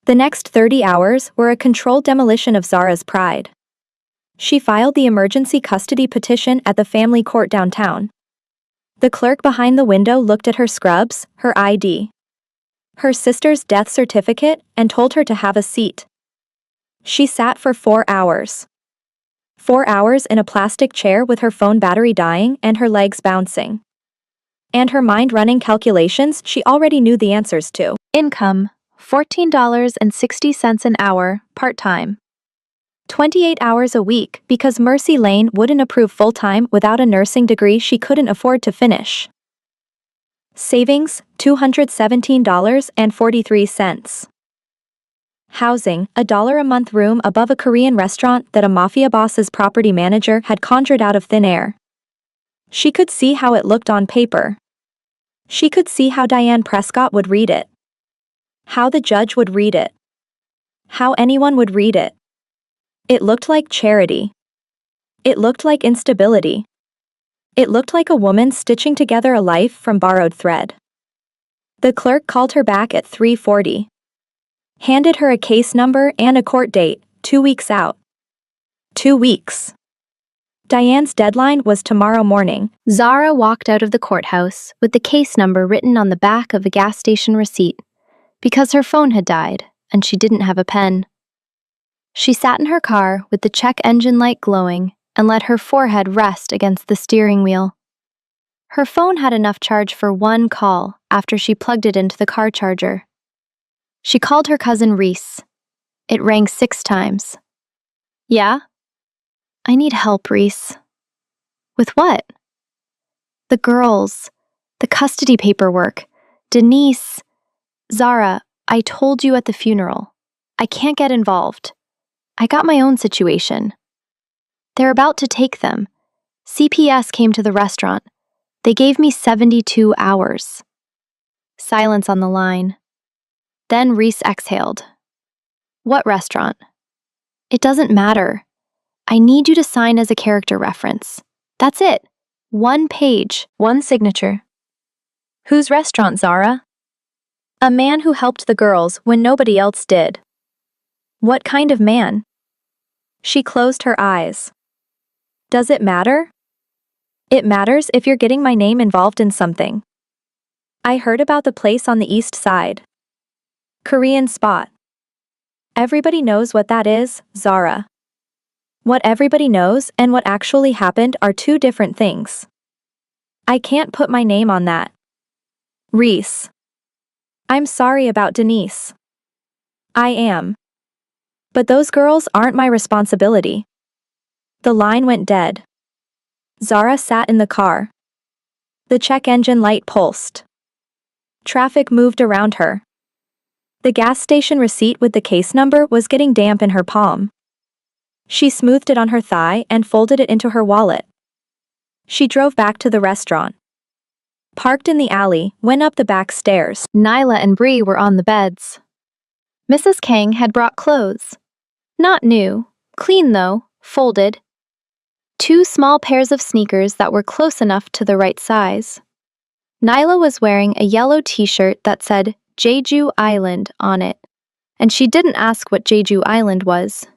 The next 30 hours were a controlled demolition of Zara's pride. She filed the emergency custody petition at the family court downtown. The clerk behind the window looked at her scrubs, her ID, her sister's death certificate, and told her to have a seat. She sat for 4 hours. 4 hours in a plastic chair with her phone battery dying and her legs bouncing. And her mind running calculations she already knew the answers to. Income, $14.60 an hour, part-time. 28 hours a week because Mercy Lane wouldn't approve full-time without a nursing degree she couldn't afford to finish. Savings, $217.43. Housing, $1 a month room above a Korean restaurant that a Mafia boss's property manager had conjured out of thin air. She could see how it looked on paper. She could see how Diane Prescott would read it. How the judge would read it. How anyone would read it. It looked like charity. It looked like instability. It looked like a woman stitching together a life from borrowed thread. The clerk called her back at 3:40. Handed her a case number and a court date, 2 weeks out. 2 weeks. Diane's deadline was tomorrow morning. Zara walked out of the courthouse with the case number written on the back of a gas station receipt because her phone had died and she didn't have a pen. She sat in her car with the check engine light glowing and let her forehead rest against the steering wheel. Her phone had enough charge for one call after she plugged it into the car charger. She called her cousin Reese. It rang 6 times. Yeah? I need help, Reese. With what? The girls. The custody paperwork. Denise. Zara, I told you at the funeral. I can't get involved. I got my own situation. They're about to take them. CPS came to the restaurant. They gave me 72 hours. Silence on the line. Then Reese exhaled. What restaurant? It doesn't matter. I need you to sign as a character reference. That's it. 1 page, 1 signature. Whose restaurant, Zara? A man who helped the girls when nobody else did. What kind of man? She closed her eyes. Does it matter? It matters if you're getting my name involved in something. I heard about the place on the east side. Korean spot. Everybody knows what that is, Zara. What everybody knows and what actually happened are 2 different things. I can't put my name on that. Reese. I'm sorry about Denise. I am. But those girls aren't my responsibility. The line went dead. Zara sat in the car. The check engine light pulsed. Traffic moved around her. The gas station receipt with the case number was getting damp in her palm. She smoothed it on her thigh and folded it into her wallet. She drove back to the restaurant. Parked in the alley, went up the back stairs. Nyla and Bree were on the beds. Mrs. Kang had brought clothes. Not new, clean though, folded. 2 small pairs of sneakers that were close enough to the right size. Nyla was wearing a yellow t-shirt that said Jeju Island on it, and she didn't ask what Jeju Island was.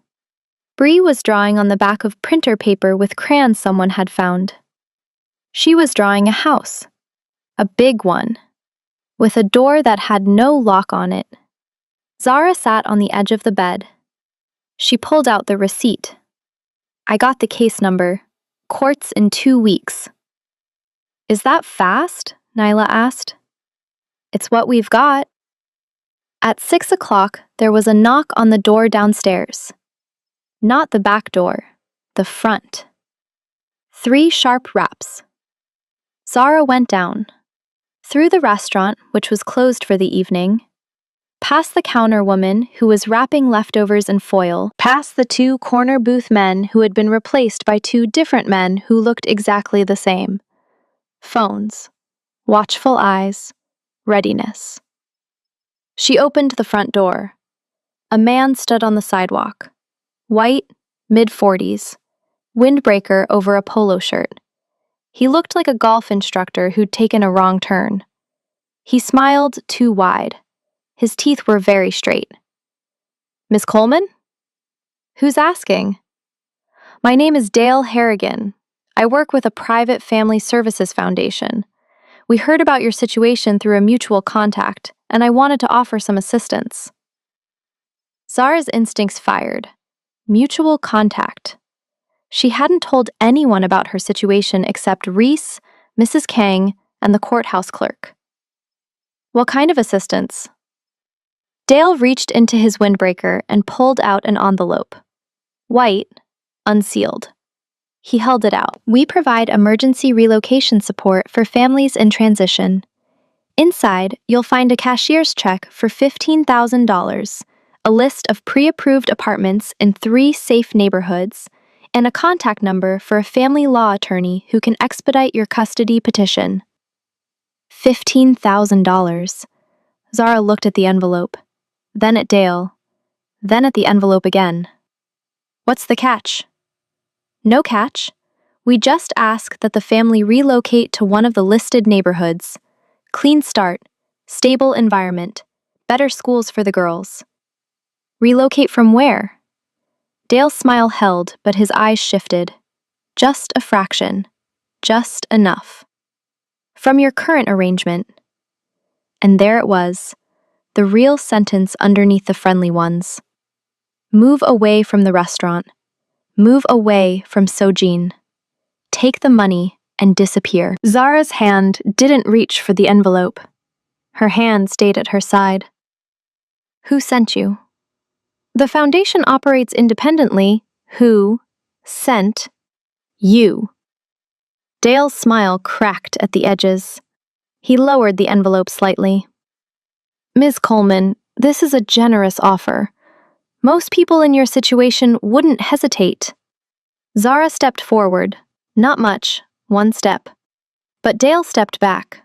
Bree was drawing on the back of printer paper with crayons someone had found. She was drawing a house. A big one. With a door that had no lock on it. Zara sat on the edge of the bed. She pulled out the receipt. I got the case number. Courts in 2 weeks. Is that fast? Nyla asked. It's what we've got. At 6 o'clock, there was a knock on the door downstairs. Not the back door, the front. 3 sharp raps. Zara went down. Through the restaurant, which was closed for the evening. Past the counter woman who was wrapping leftovers in foil. Past the 2 corner booth men who had been replaced by 2 different men who looked exactly the same. Phones. Watchful eyes. Readiness. She opened the front door. A man stood on the sidewalk. White, mid-40s. windbreaker over a polo shirt. He looked like a golf instructor who'd taken a wrong turn. He smiled too wide. His teeth were very straight. Miss Coleman? Who's asking? My name is Dale Harrigan. I work with a private family services foundation. We heard about your situation through a mutual contact, and I wanted to offer some assistance. Zara's instincts fired. Mutual contact. She hadn't told anyone about her situation except Reese, Mrs. Kang, and the courthouse clerk. What kind of assistance? Dale reached into his windbreaker and pulled out an envelope. White, unsealed. He held it out. We provide emergency relocation support for families in transition. Inside, you'll find a cashier's check for $15,000, a list of pre-approved apartments in 3 safe neighborhoods, and a contact number for a family law attorney who can expedite your custody petition. $15,000. Zara looked at the envelope, then at Dale, then at the envelope again. What's the catch? No catch. We just ask that the family relocate to one of the listed neighborhoods. Clean start, stable environment, better schools for the girls. Relocate from where? Dale's smile held, but his eyes shifted. Just a fraction. Just enough. From your current arrangement. And there it was, the real sentence underneath the friendly ones. Move away from the restaurant. Move away from Sojin. Take the money and disappear. Zara's hand didn't reach for the envelope. Her hand stayed at her side. Who sent you? The foundation operates independently. Who sent you? Dale's smile cracked at the edges. He lowered the envelope slightly. Ms. Coleman, this is a generous offer. Most people in your situation wouldn't hesitate. Zara stepped forward. Not much, 1 step. But Dale stepped back.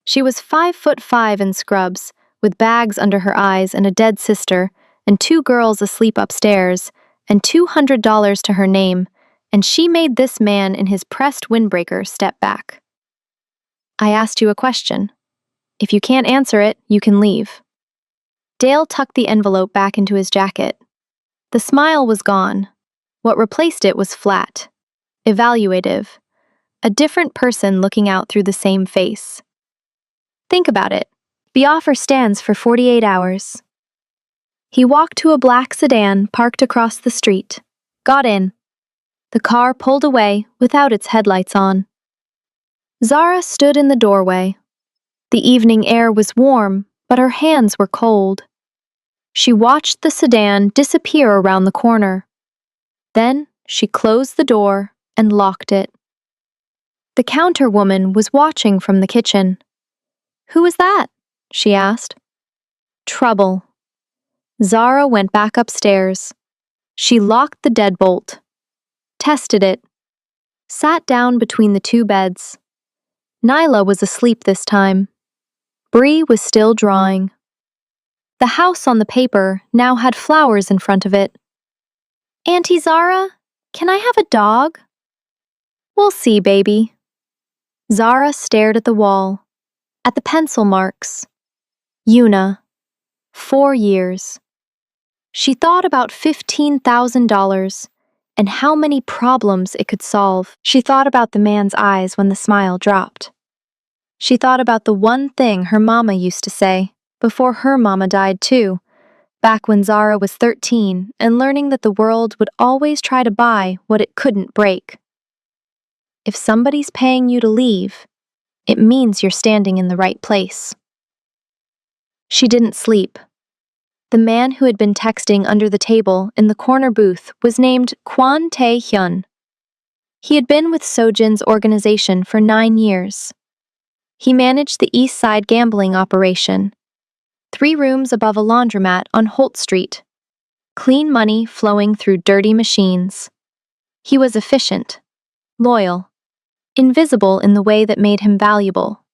She was 5'5" in scrubs, with bags under her eyes and a dead sister, and 2 girls asleep upstairs, and $200 to her name, and she made this man in his pressed windbreaker step back. I asked you a question. If you can't answer it, you can leave. Dale tucked the envelope back into his jacket. The smile was gone. What replaced it was flat, evaluative, a different person looking out through the same face. Think about it. The offer stands for 48 hours. He walked to a black sedan parked across the street, got in. The car pulled away without its headlights on. Zara stood in the doorway. The evening air was warm, but her hands were cold. She watched the sedan disappear around the corner. Then she closed the door and locked it. The counter woman was watching from the kitchen. Who was that? She asked. Trouble. Zara went back upstairs. She locked the deadbolt, tested it, sat down between the 2 beds. Nyla was asleep this time. Bree was still drawing. The house on the paper now had flowers in front of it. Auntie Zara, can I have a dog? We'll see, baby. Zara stared at the wall, at the pencil marks. Yuna, 4 years. She thought about $15,000 and how many problems it could solve. She thought about the man's eyes when the smile dropped. She thought about the one thing her mama used to say, before her mama died too, back when Zara was 13 and learning that the world would always try to buy what it couldn't break. If somebody's paying you to leave, it means you're standing in the right place. She didn't sleep. The man who had been texting under the table in the corner booth was named Kwon Tae-hyun. He had been with Sojin's organization for 9 years. He managed the East Side gambling operation, 3 rooms above a laundromat on Holt Street. Clean money flowing through dirty machines. He was efficient, loyal, invisible in the way that made him valuable.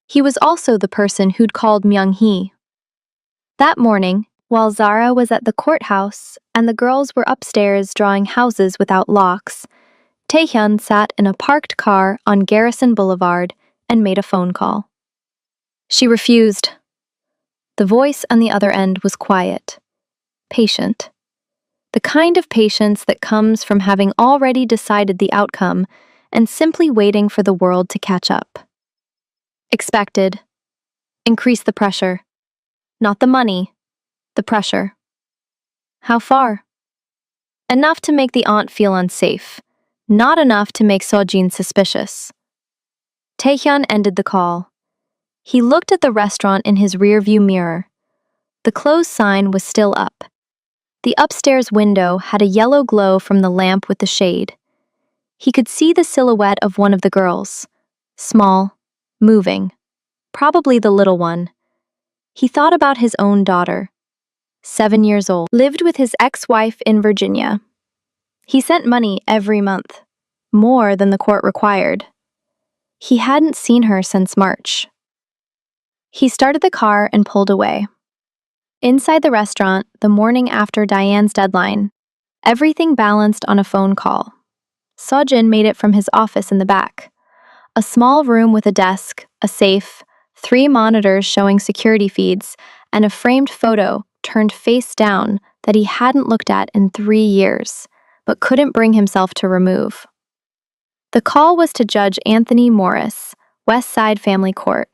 He was also the person who'd called Myung-hee. That morning, while Zara was at the courthouse and the girls were upstairs drawing houses without locks, Taehyun sat in a parked car on Garrison Boulevard and made a phone call. She refused. The voice on the other end was quiet, patient. The kind of patience that comes from having already decided the outcome and simply waiting for the world to catch up. Expected. Increase the pressure. Not the money, the pressure. How far? Enough to make the aunt feel unsafe, not enough to make Sojin suspicious. Taehyun ended the call. He looked at the restaurant in his rearview mirror. The close sign was still up. The upstairs window had a yellow glow from the lamp with the shade. He could see the silhouette of one of the girls. Small, moving. Probably the little one. He thought about his own daughter. 7 years old. Lived with his ex-wife in Virginia. He sent money every month. More than the court required. He hadn't seen her since March. He started the car and pulled away. Inside the restaurant, the morning after Diane's deadline, everything balanced on a phone call. Sojin made it from his office in the back. A small room with a desk, a safe, 3 monitors showing security feeds, and a framed photo turned face down that he hadn't looked at in 3 years, but couldn't bring himself to remove. The call was to Judge Anthony Morris, West Side Family Court.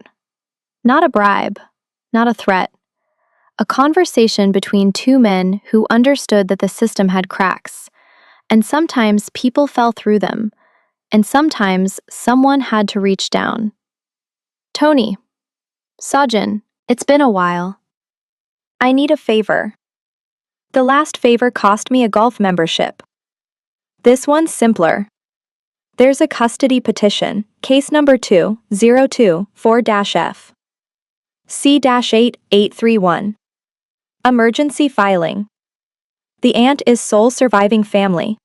Not a bribe, not a threat. A conversation between 2 men who understood that the system had cracks, and sometimes people fell through them, and sometimes someone had to reach down. Tony. Sojin, it's been a while. I need a favor. The last favor cost me a golf membership. This one's simpler. There's a custody petition, case number 2024-F. C-8831. Emergency filing. The aunt is sole surviving family.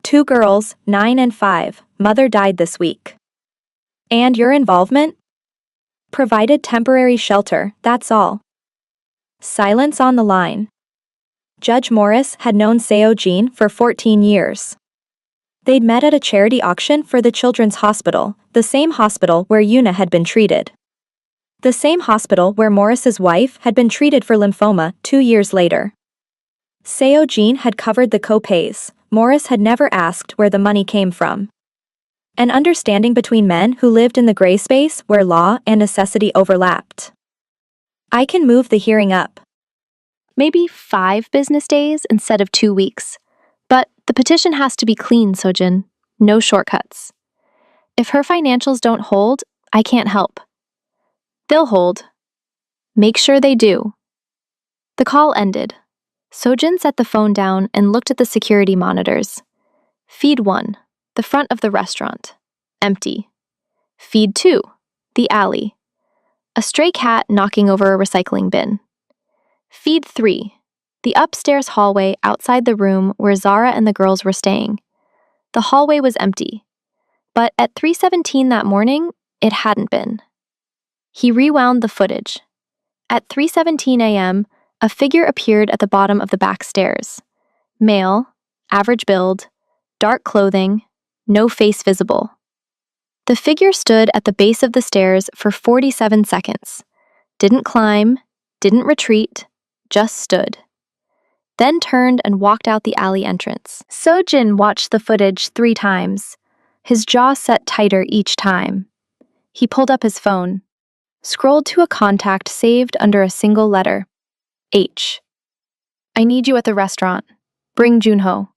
2 girls, 9 and 5, mother died this week. And your involvement? Provided temporary shelter, that's all. Silence on the line. Judge Morris had known Seo-jin for 14 years. They'd met at a charity auction for the Children's Hospital, the same hospital where Yuna had been treated. The same hospital where Morris's wife had been treated for lymphoma 2 years later. Seo-jin had covered the co-pays. Morris had never asked where the money came from. An understanding between men who lived in the gray space where law and necessity overlapped. I can move the hearing up. Maybe 5 business days instead of 2 weeks. But the petition has to be clean, Sojin. No shortcuts. If her financials don't hold, I can't help. They'll hold. Make sure they do. The call ended. Sojin set the phone down and looked at the security monitors. Feed 1, the front of the restaurant. Empty. Feed 2, the alley. A stray cat knocking over a recycling bin. Feed 3, the upstairs hallway outside the room where Zara and the girls were staying. The hallway was empty. But at 3:17 that morning, it hadn't been. He rewound the footage. At 3:17 a.m., a figure appeared at the bottom of the back stairs. Male, average build, dark clothing, no face visible. The figure stood at the base of the stairs for 47 seconds. Didn't climb, didn't retreat, just stood. Then turned and walked out the alley entrance. Sojin watched the footage 3 times, his jaw set tighter each time. He pulled up his phone, scrolled to a contact saved under a single letter. H. I need you at the restaurant. Bring Junho.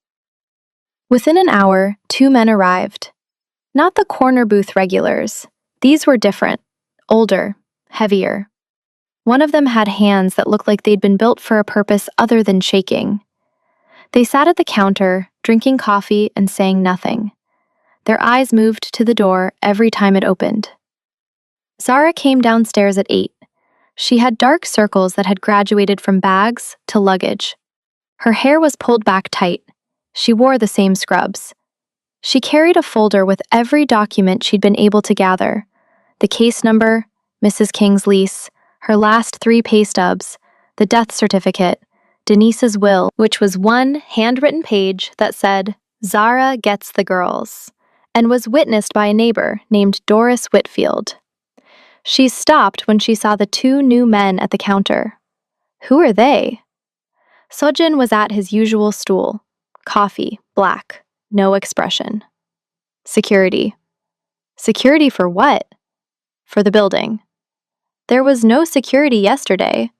Within an hour, 2 men arrived. Not the corner booth regulars. These were different, older, heavier. One of them had hands that looked like they'd been built for a purpose other than shaking. They sat at the counter, drinking coffee and saying nothing. Their eyes moved to the door every time it opened. Zara came downstairs at 8. She had dark circles that had graduated from bags to luggage. Her hair was pulled back tight. She wore the same scrubs. She carried a folder with every document she'd been able to gather. The case number, Mrs. King's lease, her last 3 pay stubs, the death certificate, Denise's will, which was one handwritten page that said, Zara Gets the Girls, and was witnessed by a neighbor named Doris Whitfield. She stopped when she saw the two new men at the counter. Who are they? Sojin was at his usual stool. Coffee, black, no expression. Security. Security for what? For the building. There was no security yesterday.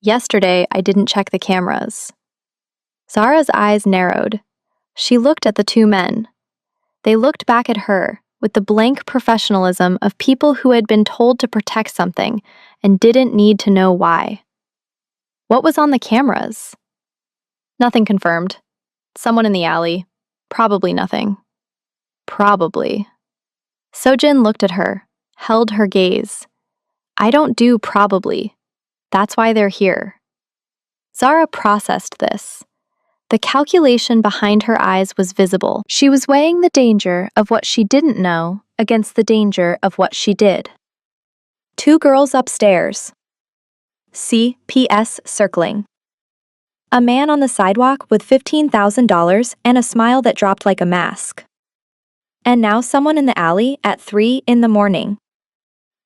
Yesterday, I didn't check the cameras. Zara's eyes narrowed. She looked at the two men. They looked back at her with the blank professionalism of people who had been told to protect something and didn't need to know why. What was on the cameras? Nothing confirmed. Someone in the alley. Probably nothing. Probably. Sojin looked at her, held her gaze. I don't do probably. That's why they're here. Zara processed this. The calculation behind her eyes was visible. She was weighing the danger of what she didn't know against the danger of what she did. Two girls upstairs. CPS circling. A man on the sidewalk with $15,000 and a smile that dropped like a mask. And now someone in the alley at 3 in the morning.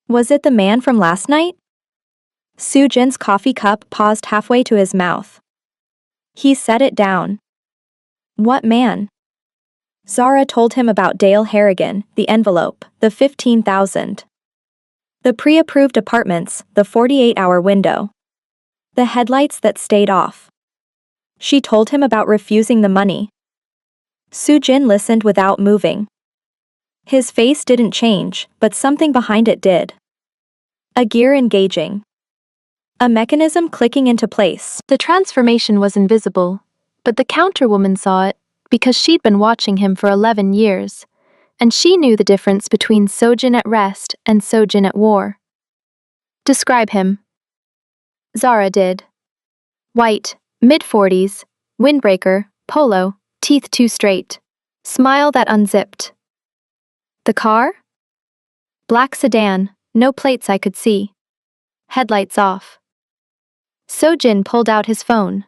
Was it the man from last night? Soo-jin's coffee cup paused halfway to his mouth. He set it down. What man? Zara told him about Dale Harrigan, the envelope, the $15,000. The pre-approved apartments, the 48-hour window. The headlights that stayed off. She told him about refusing the money. Soo-jin listened without moving. His face didn't change, but something behind it did. A gear engaging. A mechanism clicking into place. The transformation was invisible, but the counterwoman saw it because she'd been watching him for 11 years, and she knew the difference between Sojin at rest and Sojin at war. Describe him. Zara did. White, mid-40s, windbreaker, polo, teeth too straight, smile that unzipped. The car? Black sedan, no plates I could see. Headlights off. Sojin pulled out his phone.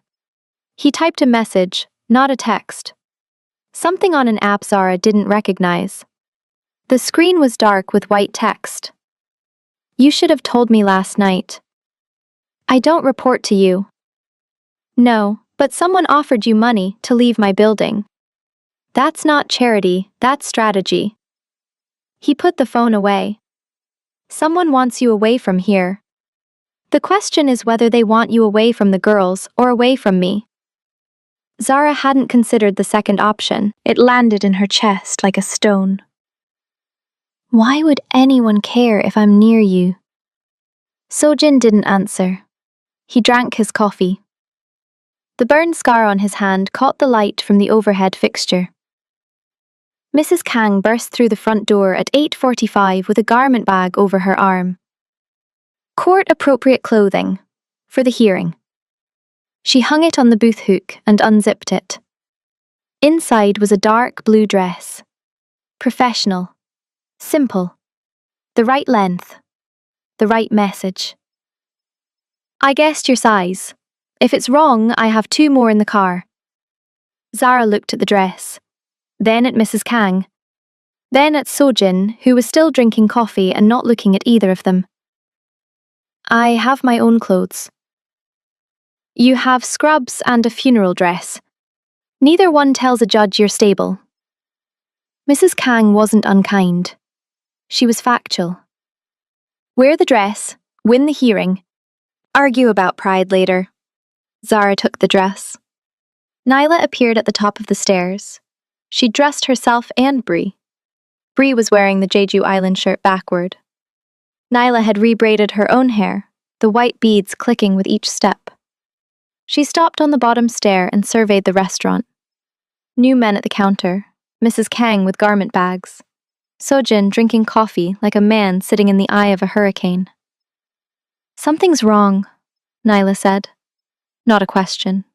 He typed a message, not a text. Something on an app Zara didn't recognize. The screen was dark with white text. You should have told me last night. I don't report to you. No, but someone offered you money to leave my building. That's not charity, that's strategy. He put the phone away. Someone wants you away from here. The question is whether they want you away from the girls or away from me. Zara hadn't considered the second option. It landed in her chest like a stone. Why would anyone care if I'm near you? Sojin didn't answer. He drank his coffee. The burn scar on his hand caught the light from the overhead fixture. Mrs. Kang burst through the front door at 8:45 with a garment bag over her arm. Court-appropriate clothing. For the hearing. She hung it on the booth hook and unzipped it. Inside was a dark blue dress. Professional. Simple. The right length. The right message. I guessed your size. If it's wrong, I have 2 more in the car. Zara looked at the dress. Then at Mrs. Kang. Then at Sojin, who was still drinking coffee and not looking at either of them. I have my own clothes. You have scrubs and a funeral dress. Neither one tells a judge you're stable. Mrs. Kang wasn't unkind. She was factual. Wear the dress, win the hearing. Argue about pride later. Zara took the dress. Nyla appeared at the top of the stairs. She dressed herself and Bree. Bree was wearing the Jeju Island shirt backward. Nyla had rebraided her own hair, the white beads clicking with each step. She stopped on the bottom stair and surveyed the restaurant. New men at the counter, Mrs. Kang with garment bags, Sojin drinking coffee like a man sitting in the eye of a hurricane. Something's wrong, Nyla said. Not a question.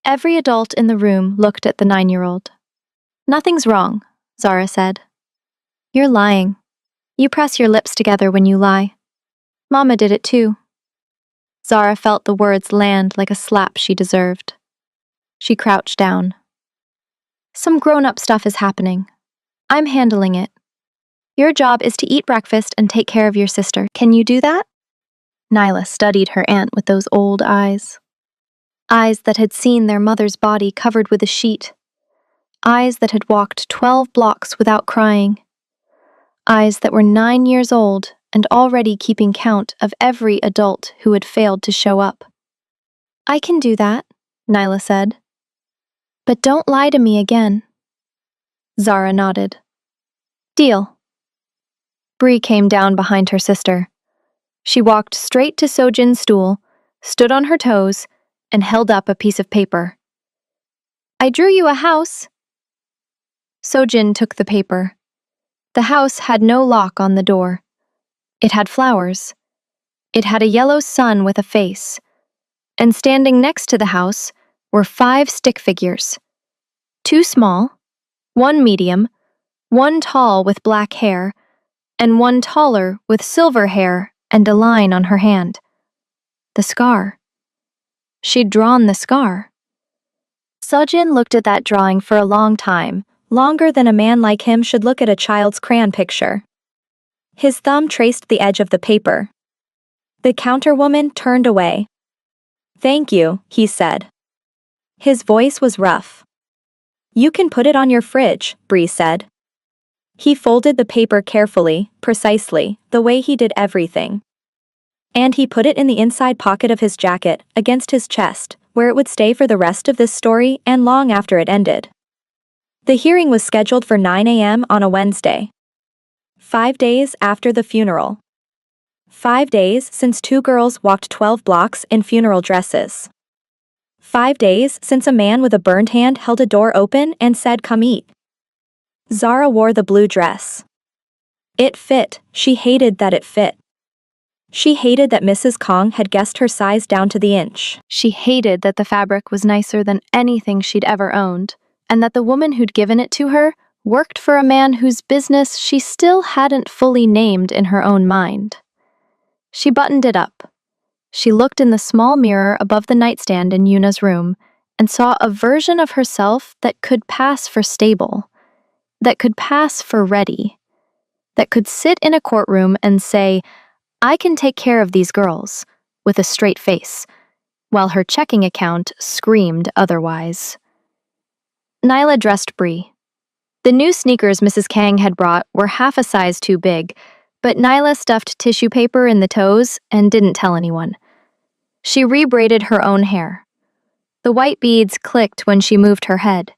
Every adult in the room looked at the 9-year-old. Nothing's wrong, Zara said. You're lying. You press your lips together when you lie. Mama did it too. Zara felt the words land like a slap she deserved. She crouched down. Some grown-up stuff is happening. I'm handling it. Your job is to eat breakfast and take care of your sister. Can you do that? Nyla studied her aunt with those old eyes. Eyes that had seen their mother's body covered with a sheet. Eyes that had walked 12 blocks without crying. Eyes that were 9 years old and already keeping count of every adult who had failed to show up. I can do that, Nyla said. But don't lie to me again. Zara nodded. Deal. Bree came down behind her sister. She walked straight to Sojin's stool, stood on her toes, and held up a piece of paper. I drew you a house. Sojin took the paper. The house had no lock on the door. It had flowers. It had a yellow sun with a face. And standing next to the house were 5 stick figures. 2 small, 1 medium, 1 tall with black hair, and 1 taller with silver hair and a line on her hand. The scar. She'd drawn the scar. Sojin looked at that drawing for a long time, longer than a man like him should look at a child's crayon picture. His thumb traced the edge of the paper. The counterwoman turned away. Thank you, he said. His voice was rough. You can put it on your fridge, Bree said. He folded the paper carefully, precisely, the way he did everything. And he put it in the inside pocket of his jacket, against his chest, where it would stay for the rest of this story and long after it ended. The hearing was scheduled for 9 a.m. on a Wednesday. 5 days after the funeral. 5 days since 2 girls walked 12 blocks in funeral dresses. 5 days since a man with a burned hand held a door open and said, "Come eat." Zara wore the blue dress. It fit. She hated that it fit. She hated that Mrs. Kong had guessed her size down to the inch. She hated that the fabric was nicer than anything she'd ever owned, and that the woman who'd given it to her worked for a man whose business she still hadn't fully named in her own mind. She buttoned it up. She looked in the small mirror above the nightstand in Yuna's room and saw a version of herself that could pass for stable, that could pass for ready, that could sit in a courtroom and say, I can take care of these girls, with a straight face, while her checking account screamed otherwise. Nyla dressed Bree. The new sneakers Mrs. Kang had brought were half a size too big, but Nyla stuffed tissue paper in the toes and didn't tell anyone. She rebraided her own hair. The white beads clicked when she moved her head.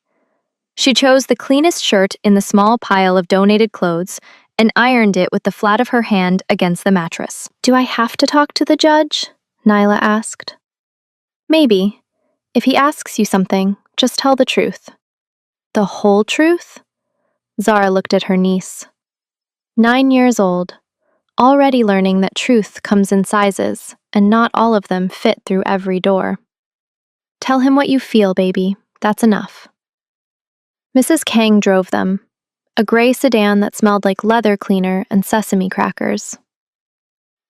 She chose the cleanest shirt in the small pile of donated clothes and ironed it with the flat of her hand against the mattress. Do I have to talk to the judge? Nyla asked. Maybe. If he asks you something, just tell the truth. The whole truth? Zara looked at her niece. 9 years old, already learning that truth comes in sizes, and not all of them fit through every door. Tell him what you feel, baby. That's enough. Mrs. Kang drove them, a gray sedan that smelled like leather cleaner and sesame crackers.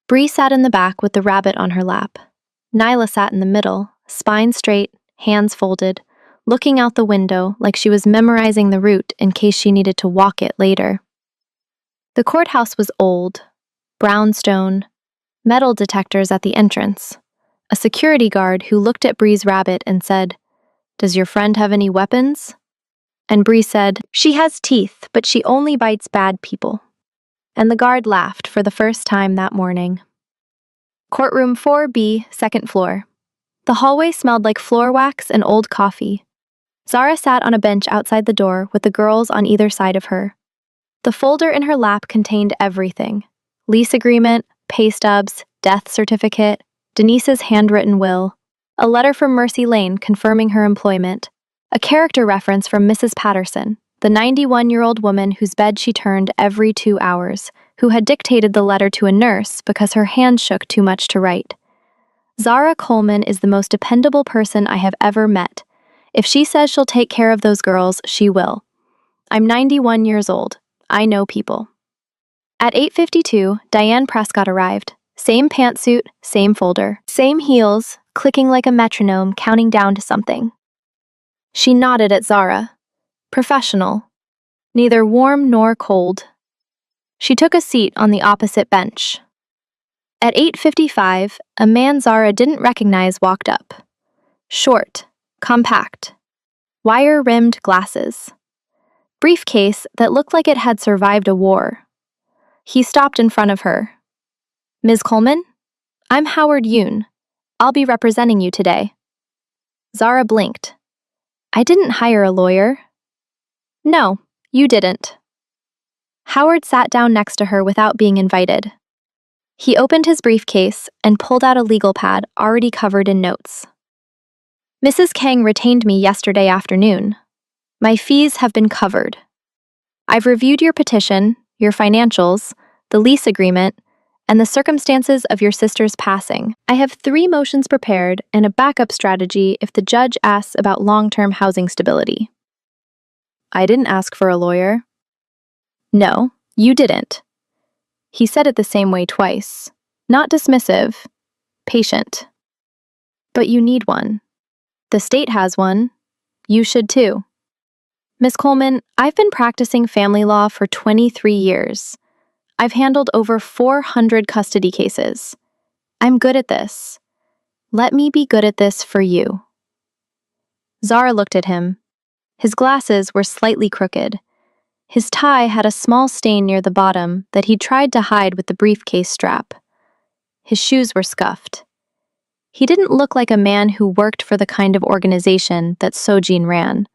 Bree sat in the back with the rabbit on her lap. Nyla sat in the middle, spine straight, hands folded, looking out the window like she was memorizing the route in case she needed to walk it later. The courthouse was old, brownstone, metal detectors at the entrance, a security guard who looked at Bree's rabbit and said, Does your friend have any weapons? And Bree said, She has teeth, but she only bites bad people. And the guard laughed for the first time that morning. Courtroom 4B, second floor. The hallway smelled like floor wax and old coffee. Zara sat on a bench outside the door with the girls on either side of her. The folder in her lap contained everything: lease agreement, pay stubs, death certificate, Denise's handwritten will, a letter from Mercy Lane confirming her employment, a character reference from Mrs. Patterson, the 91-year-old woman whose bed she turned every 2 hours, who had dictated the letter to a nurse because her hand shook too much to write. Zara Coleman is the most dependable person I have ever met. If she says she'll take care of those girls, she will. I'm 91 years old. I know people. At 8:52, Diane Prescott arrived. Same pantsuit, same folder, same heels, clicking like a metronome, counting down to something. She nodded at Zara. Professional. Neither warm nor cold. She took a seat on the opposite bench. At 8:55, a man Zara didn't recognize walked up. Short, compact, wire-rimmed glasses. Briefcase that looked like it had survived a war. He stopped in front of her. Ms. Coleman? I'm Howard Yoon. I'll be representing you today. Zara blinked. I didn't hire a lawyer. No, you didn't. Howard sat down next to her without being invited. He opened his briefcase and pulled out a legal pad already covered in notes. Mrs. Kang retained me yesterday afternoon. My fees have been covered. I've reviewed your petition, your financials, the lease agreement, and the circumstances of your sister's passing. I have 3 motions prepared and a backup strategy if the judge asks about long-term housing stability. I didn't ask for a lawyer. No, you didn't. He said it the same way twice. Not dismissive, patient. But you need one. The state has one. You should too. Miss Coleman, I've been practicing family law for 23 years. I've handled over 400 custody cases. I'm good at this. Let me be good at this for you. Zara looked at him. His glasses were slightly crooked. His tie had a small stain near the bottom that he tried to hide with the briefcase strap. His shoes were scuffed. He didn't look like a man who worked for the kind of organization that Sojin ran.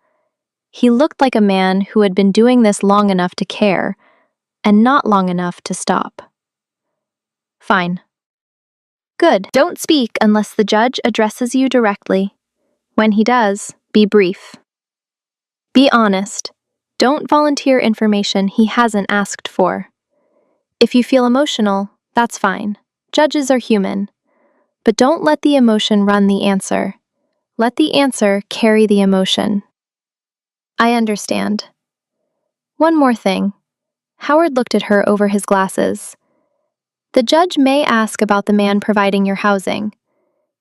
He looked like a man who had been doing this long enough to care, and not long enough to stop. Fine. Good. Don't speak unless the judge addresses you directly. When he does, be brief. Be honest. Don't volunteer information he hasn't asked for. If you feel emotional, that's fine. Judges are human. But don't let the emotion run the answer. Let the answer carry the emotion. I understand. One more thing. Howard looked at her over his glasses. The judge may ask about the man providing your housing.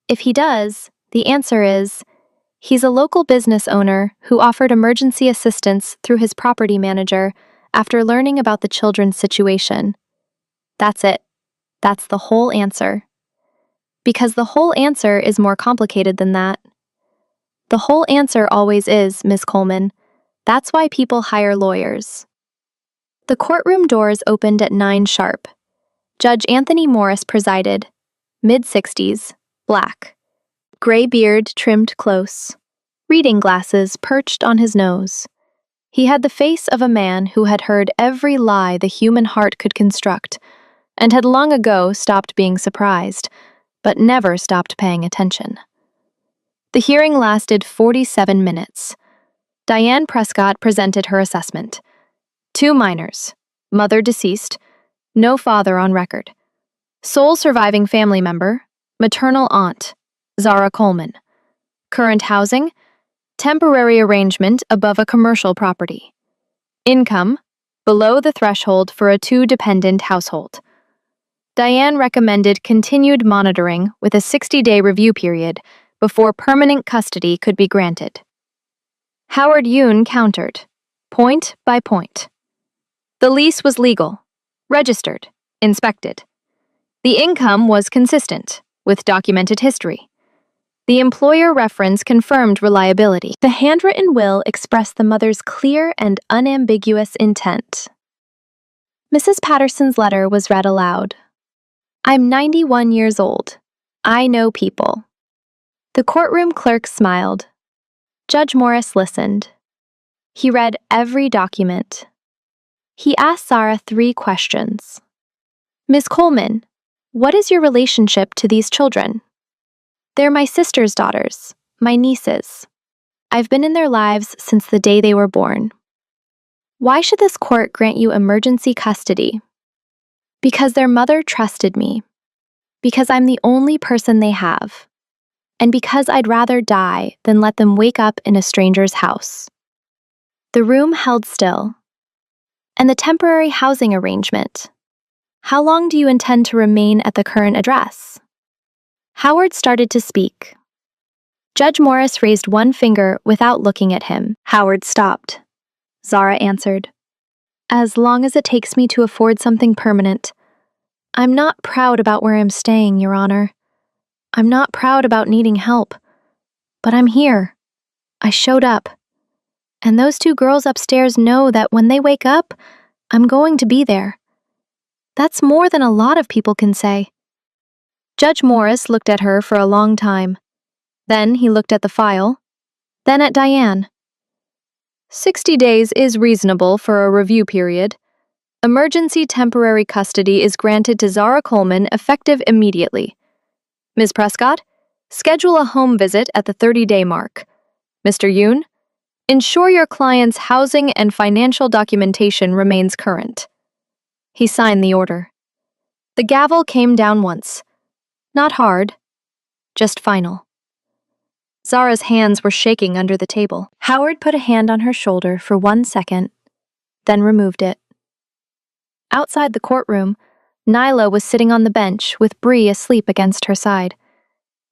If he does, the answer is, he's a local business owner who offered emergency assistance through his property manager after learning about the children's situation. That's it. That's the whole answer. Because the whole answer is more complicated than that. The whole answer always is, Ms. Coleman. That's why people hire lawyers. The courtroom doors opened at 9 sharp. Judge Anthony Morris presided, mid-60s, black. Gray beard trimmed close. Reading glasses perched on his nose. He had the face of a man who had heard every lie the human heart could construct, and had long ago stopped being surprised, but never stopped paying attention. The hearing lasted 47 minutes. Diane Prescott presented her assessment. 2 minors, mother deceased, no father on record. Sole surviving family member, maternal aunt, Zara Coleman. Current housing, temporary arrangement above a commercial property. Income, below the threshold for a 2-dependent household. Diane recommended continued monitoring with a 60-day review period before permanent custody could be granted. Howard Yoon countered, point by point. The lease was legal, registered, inspected. The income was consistent, with documented history. The employer reference confirmed reliability. The handwritten will expressed the mother's clear and unambiguous intent. Mrs. Patterson's letter was read aloud. I'm 91 years old. I know people. The courtroom clerk smiled. Judge Morris listened. He read every document. He asked Zara 3 questions. Ms. Coleman, what is your relationship to these children? They're my sister's daughters, my nieces. I've been in their lives since the day they were born. Why should this court grant you emergency custody? Because their mother trusted me. Because I'm the only person they have. And because I'd rather die than let them wake up in a stranger's house. The room held still. And the temporary housing arrangement. How long do you intend to remain at the current address? Howard started to speak. Judge Morris raised one finger without looking at him. Howard stopped. Zara answered. As long as it takes me to afford something permanent. I'm not proud about where I'm staying, Your Honor. I'm not proud about needing help. But I'm here. I showed up. And those two girls upstairs know that when they wake up, I'm going to be there. That's more than a lot of people can say. Judge Morris looked at her for a long time. Then he looked at the file. Then at Diane. 60 days is reasonable for a review period. Emergency temporary custody is granted to Zara Coleman effective immediately. Ms. Prescott, schedule a home visit at the 30-day mark. Mr. Yoon, ensure your client's housing and financial documentation remains current. He signed the order. The gavel came down once. Not hard, just final. Zara's hands were shaking under the table. Howard put a hand on her shoulder for 1 second, then removed it. Outside the courtroom, Nyla was sitting on the bench with Bree asleep against her side.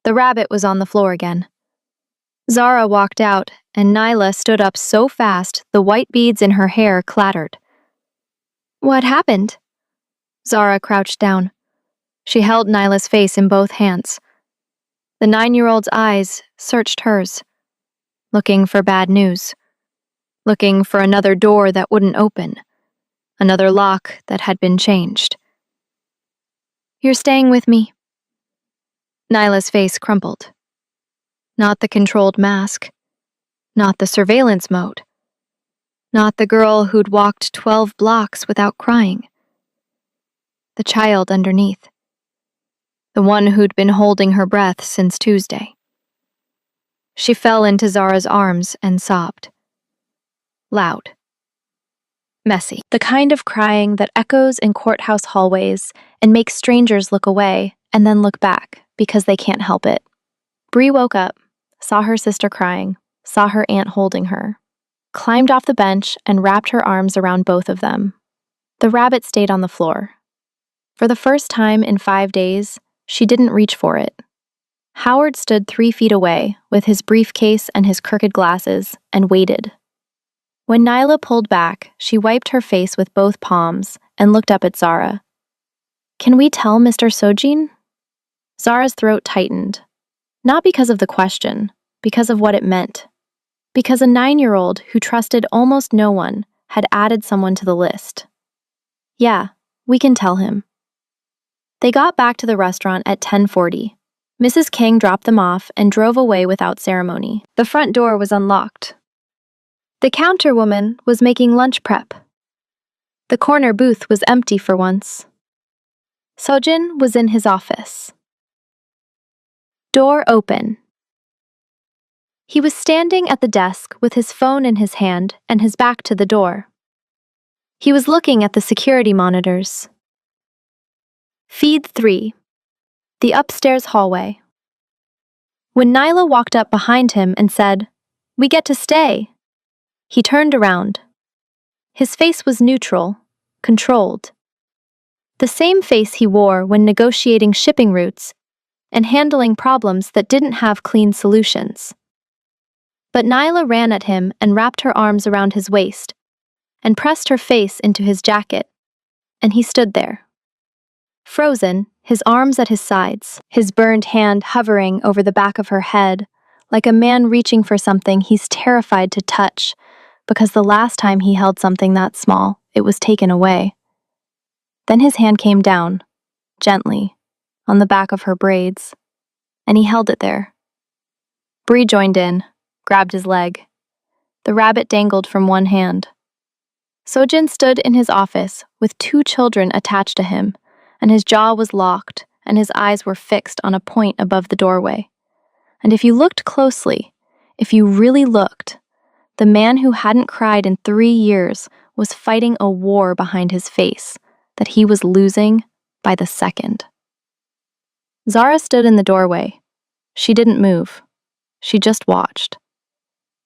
The rabbit was on the floor again. Zara walked out, and Nyla stood up so fast the white beads in her hair clattered. What happened? Zara crouched down. She held Nyla's face in both hands. The 9-year-old's eyes searched hers, looking for bad news, looking for another door that wouldn't open, another lock that had been changed. You're staying with me. Nyla's face crumpled. Not the controlled mask, not the surveillance mode, not the girl who'd walked 12 blocks without crying. The child underneath. The one who'd been holding her breath since Tuesday. She fell into Zara's arms and sobbed. Loud. Messy. The kind of crying that echoes in courthouse hallways and makes strangers look away and then look back because they can't help it. Bree woke up, saw her sister crying, saw her aunt holding her, climbed off the bench and wrapped her arms around both of them. The rabbit stayed on the floor. For the first time in 5 days, she didn't reach for it. Howard stood 3 feet away with his briefcase and his crooked glasses and waited. When Nyla pulled back, she wiped her face with both palms and looked up at Zara. Can we tell Mr. Sojin? Zara's throat tightened. Not because of the question, because of what it meant. Because a 9-year-old who trusted almost no one had added someone to the list. Yeah, we can tell him. They got back to the restaurant at 10:40. Mrs. King dropped them off and drove away without ceremony. The front door was unlocked. The counter woman was making lunch prep. The corner booth was empty for once. Sojin was in his office. Door open. He was standing at the desk with his phone in his hand and his back to the door. He was looking at the security monitors. Feed 3. The upstairs hallway. When Nyla walked up behind him and said, "We get to stay," he turned around. His face was neutral, controlled. The same face he wore when negotiating shipping routes and handling problems that didn't have clean solutions. But Nyla ran at him and wrapped her arms around his waist and pressed her face into his jacket, and he stood there. Frozen, his arms at his sides, his burned hand hovering over the back of her head, like a man reaching for something he's terrified to touch, because the last time he held something that small, it was taken away. Then his hand came down, gently, on the back of her braids, and he held it there. Bree joined in, grabbed his leg. The rabbit dangled from one hand. Sojin stood in his office with 2 children attached to him, and his jaw was locked, and his eyes were fixed on a point above the doorway. And if you looked closely, if you really looked, the man who hadn't cried in 3 years was fighting a war behind his face that he was losing by the second. Zara stood in the doorway. She didn't move. She just watched.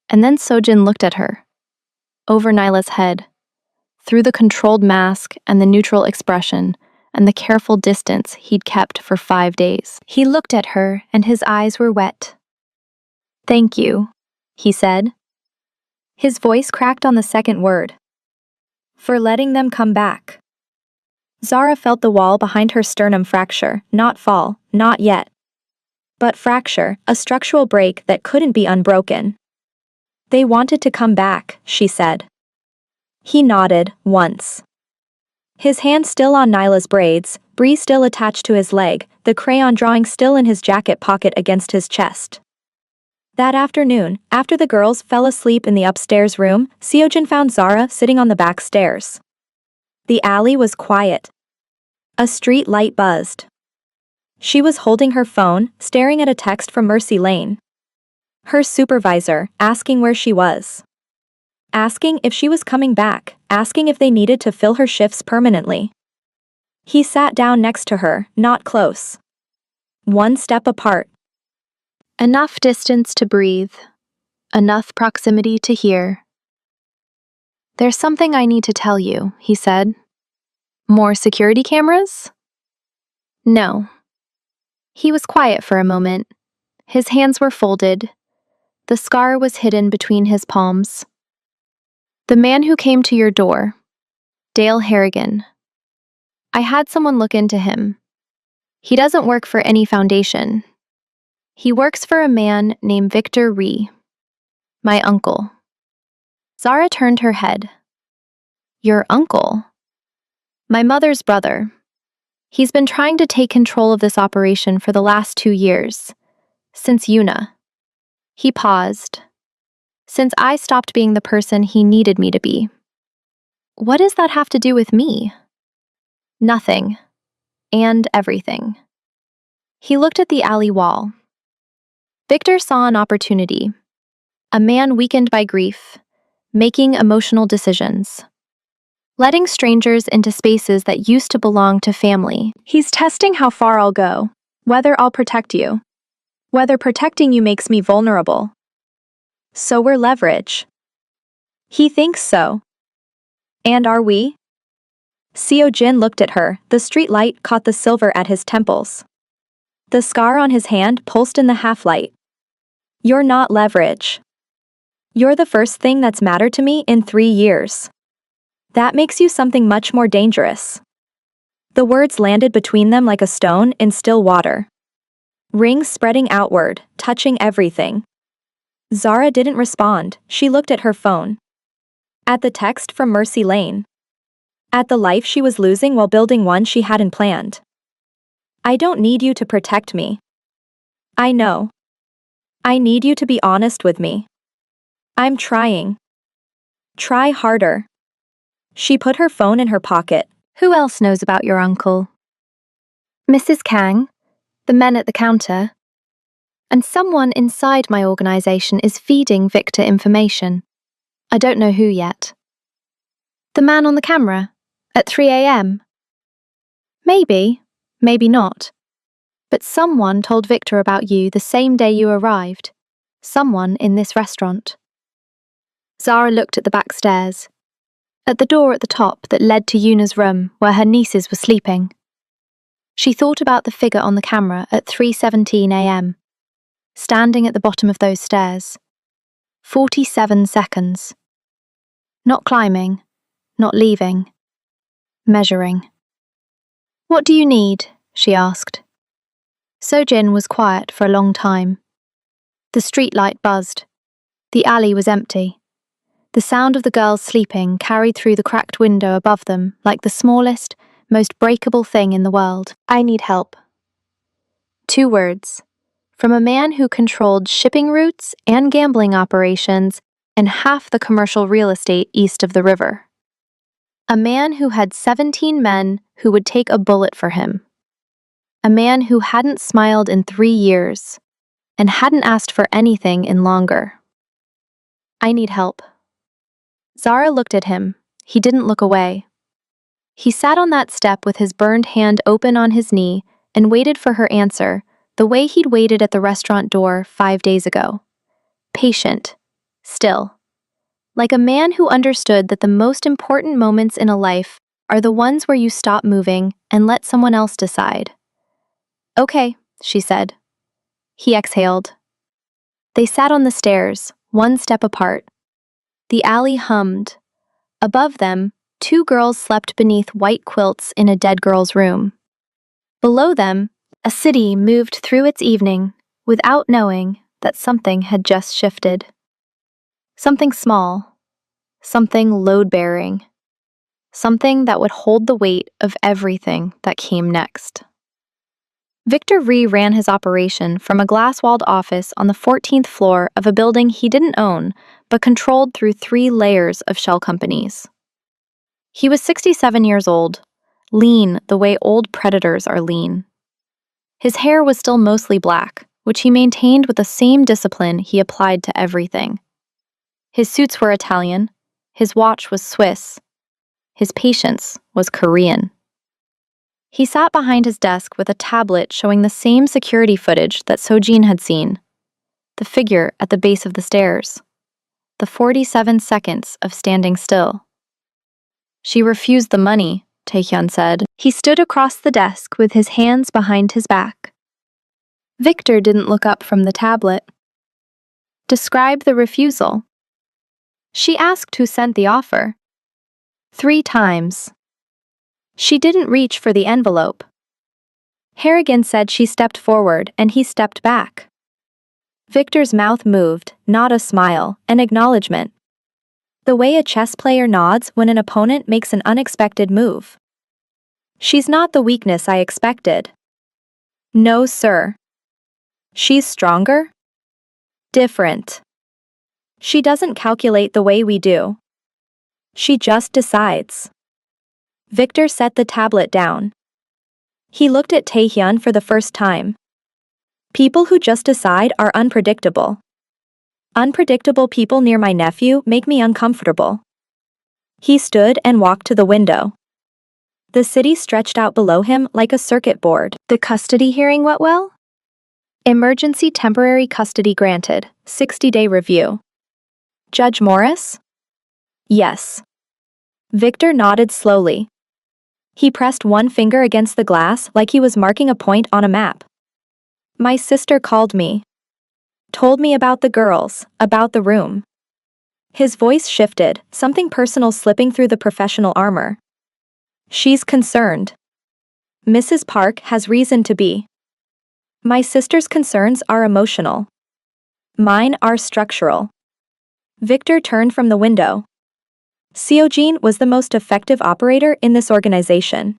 And then Sojin looked at her, over Nyla's head, through the controlled mask and the neutral expression and the careful distance he'd kept for 5 days. He looked at her and his eyes were wet. "Thank you," he said. His voice cracked on the second word. For letting them come back. Zara felt the wall behind her sternum fracture, not fall, not yet. But fracture, a structural break that couldn't be unbroken. They wanted to come back, she said. He nodded, once. His hand still on Nyla's braids, Bree still attached to his leg, the crayon drawing still in his jacket pocket against his chest. That afternoon, after the girls fell asleep in the upstairs room, Seojin found Zara sitting on the back stairs. The alley was quiet. A street light buzzed. She was holding her phone, staring at a text from Mercy Lane. Her supervisor, asking where she was. Asking if she was coming back, asking if they needed to fill her shifts permanently. He sat down next to her, not close. One step apart. Enough distance to breathe. Enough proximity to hear. There's something I need to tell you, he said. More security cameras? No. He was quiet for a moment. His hands were folded. The scar was hidden between his palms. The man who came to your door, Dale Harrigan. I had someone look into him. He doesn't work for any foundation. He works for a man named Victor Ree, my uncle. Zara turned her head. Your uncle? My mother's brother. He's been trying to take control of this operation for the last 2 years, since Yuna. He paused. Since I stopped being the person he needed me to be. What does that have to do with me? Nothing. And everything. He looked at the alley wall. Victor saw an opportunity. A man weakened by grief, making emotional decisions. Letting strangers into spaces that used to belong to family. He's testing how far I'll go, whether I'll protect you, whether protecting you makes me vulnerable. So we're leverage. He thinks so. And are we? Seojin looked at her, the street light caught the silver at his temples. The scar on his hand pulsed in the half-light. You're not leverage. You're the first thing that's mattered to me in 3 years. That makes you something much more dangerous. The words landed between them like a stone in still water. Rings spreading outward, touching everything. Zara didn't respond, she looked at her phone. At the text from Mercy Lane. At the life she was losing while building one she hadn't planned. I don't need you to protect me. I know. I need you to be honest with me. I'm trying. Try harder. She put her phone in her pocket. Who else knows about your uncle? Mrs. Kang, the men at the counter. And someone inside my organization is feeding Victor information. I don't know who yet. The man on the camera, at 3 a.m. Maybe, maybe not. But someone told Victor about you the same day you arrived. Someone in this restaurant. Zara looked at the back stairs. At the door at the top that led to Yuna's room where her nieces were sleeping. She thought about the figure on the camera at 3:17 a.m. Standing at the bottom of those stairs. 47 seconds. Not climbing, not leaving. Measuring. What do you need? She asked. Sojin was quiet for a long time. The streetlight buzzed. The alley was empty. The sound of the girls sleeping carried through the cracked window above them like the smallest, most breakable thing in the world. I need help. 2 words. From a man who controlled shipping routes and gambling operations and half the commercial real estate east of the river. A man who had 17 men who would take a bullet for him. A man who hadn't smiled in 3 years and hadn't asked for anything in longer. I need help. Zara looked at him. He didn't look away. He sat on that step with his burned hand open on his knee and waited for her answer, the way he'd waited at the restaurant door 5 days ago. Patient. Still. Like a man who understood that the most important moments in a life are the ones where you stop moving and let someone else decide. Okay, she said. He exhaled. They sat on the stairs, 1 step apart. The alley hummed. Above them, two girls slept beneath white quilts in a dead girl's room. Below them, a city moved through its evening without knowing that something had just shifted. Something small, something load-bearing, something that would hold the weight of everything that came next. Victor ran his operation from a glass-walled office on the 14th floor of a building he didn't own but controlled through 3 layers of shell companies. He was 67 years old, lean the way old predators are lean. His hair was still mostly black, which he maintained with the same discipline he applied to everything. His suits were Italian, his watch was Swiss, his patience was Korean. He sat behind his desk with a tablet showing the same security footage that Sojin had seen. The figure at the base of the stairs. The 47 seconds of standing still. She refused the money, Taehyun said. He stood across the desk with his hands behind his back. Victor didn't look up from the tablet. Describe the refusal. She asked who sent the offer. 3 times. She didn't reach for the envelope. Harrigan said she stepped forward and he stepped back. Victor's mouth moved, not a smile, an acknowledgement. The way a chess player nods when an opponent makes an unexpected move. She's not the weakness I expected. No, sir. She's stronger? Different. She doesn't calculate the way we do. She just decides. Victor set the tablet down. He looked at Taehyun for the first time. People who just decide are unpredictable. Unpredictable people near my nephew make me uncomfortable. He stood and walked to the window. The city stretched out below him like a circuit board. The custody hearing went well? Emergency temporary custody granted, 60-day review. Judge Morris? Yes. Victor nodded slowly. He pressed one finger against the glass like he was marking a point on a map. My sister called me. Told me about the girls, about the room. His voice shifted, something personal slipping through the professional armor. She's concerned. Mrs. Park has reason to be. My sister's concerns are emotional. Mine are structural. Victor turned from the window. Seojin was the most effective operator in this organization.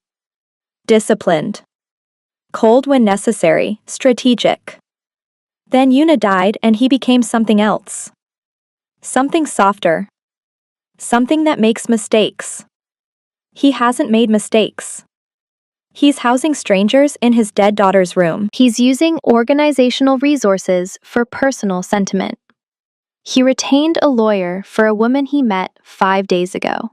Disciplined. Cold when necessary, strategic. Then Yuna died and he became something else. Something softer. Something that makes mistakes. He hasn't made mistakes. He's housing strangers in his dead daughter's room. He's using organizational resources for personal sentiment. He retained a lawyer for a woman he met 5 days ago.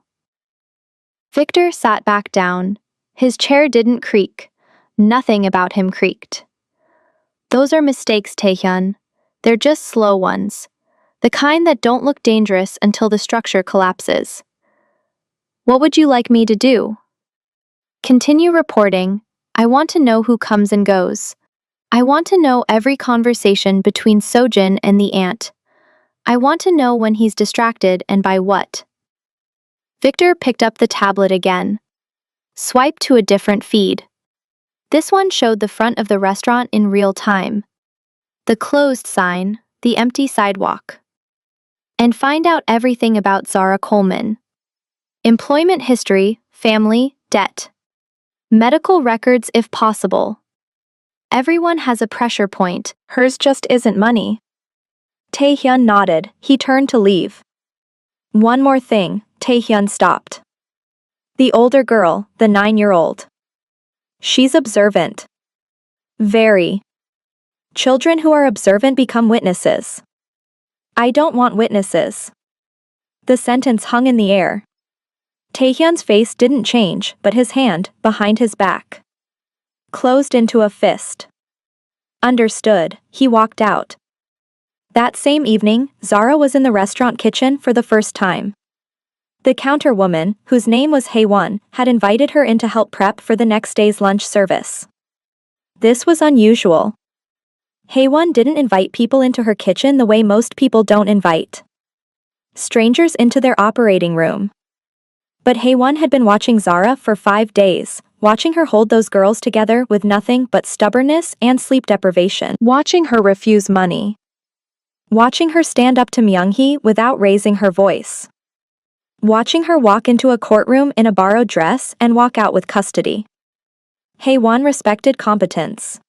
Victor sat back down. His chair didn't creak. Nothing about him creaked. Those are mistakes, Taehyun. They're just slow ones. The kind that don't look dangerous until the structure collapses. What would you like me to do? Continue reporting. I want to know who comes and goes. I want to know every conversation between Sojin and the aunt. I want to know when he's distracted and by what. Victor picked up the tablet again. Swipe to a different feed. This one showed the front of the restaurant in real time. The closed sign, the empty sidewalk. And find out everything about Zara Coleman. Employment history, family, debt. Medical records if possible. Everyone has a pressure point, hers just isn't money. Taehyun nodded, he turned to leave. One more thing, Taehyun stopped. The older girl, the 9-year-old. She's observant. Very. Children who are observant become witnesses. I don't want witnesses. The sentence hung in the air. Taehyun's face didn't change, but his hand, behind his back, closed into a fist. Understood, he walked out. That same evening, Zara was in the restaurant kitchen for the first time. The counter woman, whose name was Haewon, had invited her in to help prep for the next day's lunch service. This was unusual. Haewon didn't invite people into her kitchen the way most people don't invite. strangers into their operating room. But Haewon had been watching Zara for 5 days, watching her hold those girls together with nothing but stubbornness and sleep deprivation. Watching her refuse money. Watching her stand up to Myung-hee without raising her voice. Watching her walk into a courtroom in a borrowed dress and walk out with custody. Haewon respected competence.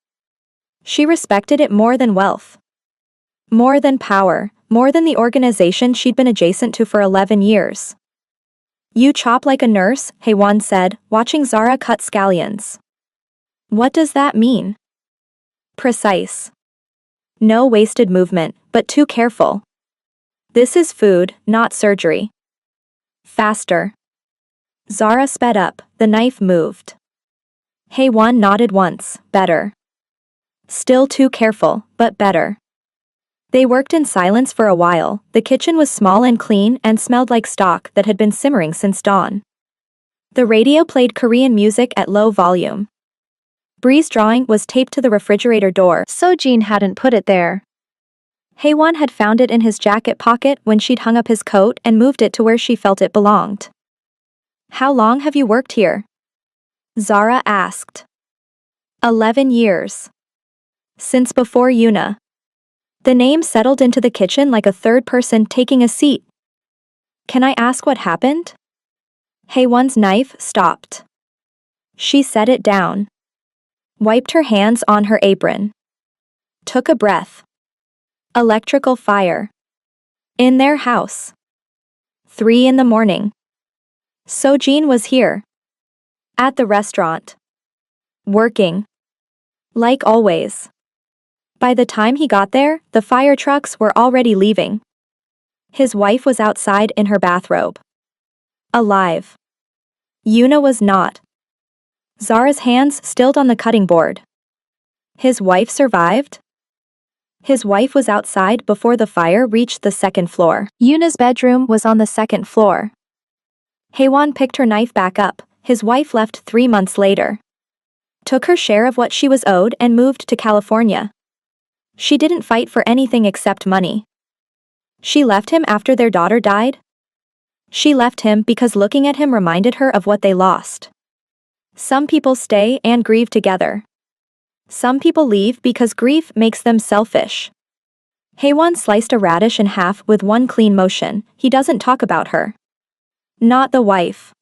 She respected it more than wealth. More than power, more than the organization she'd been adjacent to for 11 years. You chop like a nurse, Haewon said, watching Zara cut scallions. What does that mean? Precise. No wasted movement, but too careful. This is food, not surgery. Faster. Zara sped up, the knife moved. Haewon nodded once, better. Still too careful, but better. They worked in silence for a while. The kitchen was small and clean and smelled like stock that had been simmering since dawn. The radio played Korean music at low volume. Bree's drawing was taped to the refrigerator door. Sojin hadn't put it there. Haewon had found it in his jacket pocket when she'd hung up his coat and moved it to where she felt it belonged. How long have you worked here? Zara asked. 11 years. Since before Yuna. The name settled into the kitchen like a third person taking a seat. Can I ask what happened? Haewon's knife stopped. She set it down. Wiped her hands on her apron. Took a breath. Electrical fire. In their house. 3 in the morning. Sojin was here. At the restaurant. Working. Like always. By the time he got there, the fire trucks were already leaving. His wife was outside in her bathrobe. Alive. Yuna was not. Zara's hands stilled on the cutting board. His wife survived? His wife was outside before the fire reached the second floor. Yuna's bedroom was on the second floor. Haewon picked her knife back up. His wife left 3 months later. Took her share of what she was owed and moved to California. She didn't fight for anything except money. She left him after their daughter died? She left him because looking at him reminded her of what they lost. Some people stay and grieve together. Some people leave because grief makes them selfish. Haewon sliced a radish in half with one clean motion. He doesn't talk about her. Not the wife.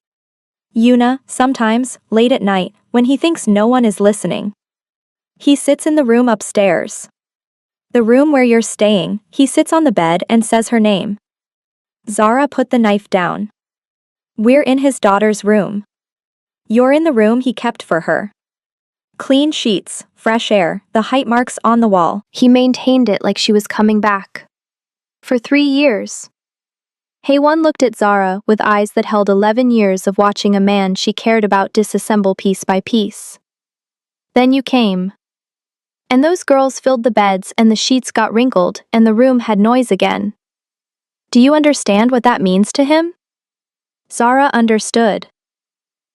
Yuna, sometimes, late at night, when he thinks no one is listening. He sits in the room upstairs. The room where you're staying. He sits on the bed and says her name. Zara put the knife down. We're in his daughter's room. You're in the room he kept for her. Clean sheets, fresh air, the height marks on the wall. He maintained it like she was coming back. For 3 years. Haewon looked at Zara with eyes that held 11 years of watching a man she cared about disassemble piece by piece. Then you came. And those girls filled the beds and the sheets got wrinkled and the room had noise again. Do you understand what that means to him? Zara understood.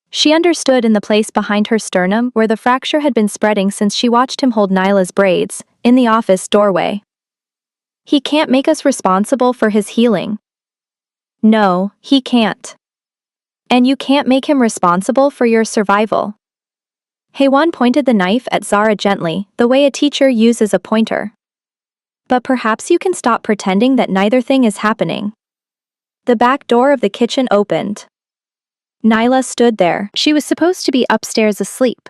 She understood in the place behind her sternum where the fracture had been spreading since she watched him hold Nyla's braids, in the office doorway. He can't make us responsible for his healing. No, he can't. And you can't make him responsible for your survival. Haewon pointed the knife at Zara gently, the way a teacher uses a pointer. But perhaps you can stop pretending that neither thing is happening. The back door of the kitchen opened. Nyla stood there. She was supposed to be upstairs asleep.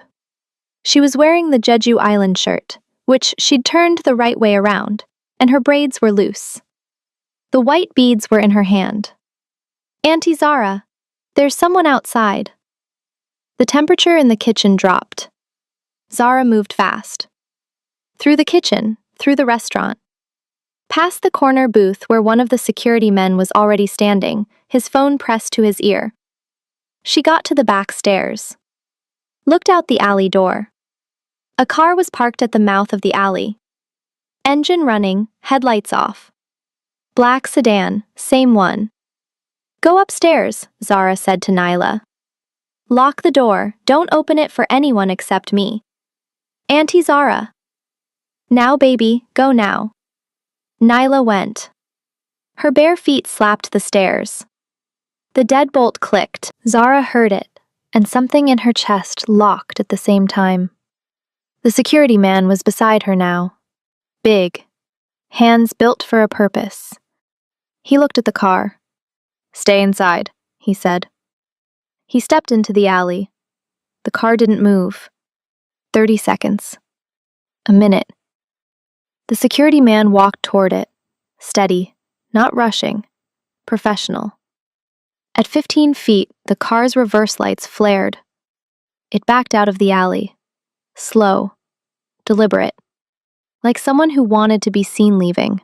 She was wearing the Jeju Island shirt, which she'd turned the right way around, and her braids were loose. The white beads were in her hand. Auntie Zara, there's someone outside. The temperature in the kitchen dropped. Zara moved fast. Through the kitchen, through the restaurant. Past the corner booth where one of the security men was already standing, his phone pressed to his ear. She got to the back stairs. Looked out the alley door. A car was parked at the mouth of the alley. Engine running, headlights off. Black sedan, same one. Go upstairs, Zara said to Nyla. Lock the door, don't open it for anyone except me. Auntie Zara. Now baby, go now. Nyla went. Her bare feet slapped the stairs. The deadbolt clicked. Zara heard it, and something in her chest locked at the same time. The security man was beside her now. Big. Hands built for a purpose. He looked at the car. "Stay inside," he said. He stepped into the alley. The car didn't move. 30 seconds. A minute. The security man walked toward it. Steady, not rushing. Professional. At 15 feet, the car's reverse lights flared. It backed out of the alley. Slow. Deliberate. Like someone who wanted to be seen leaving.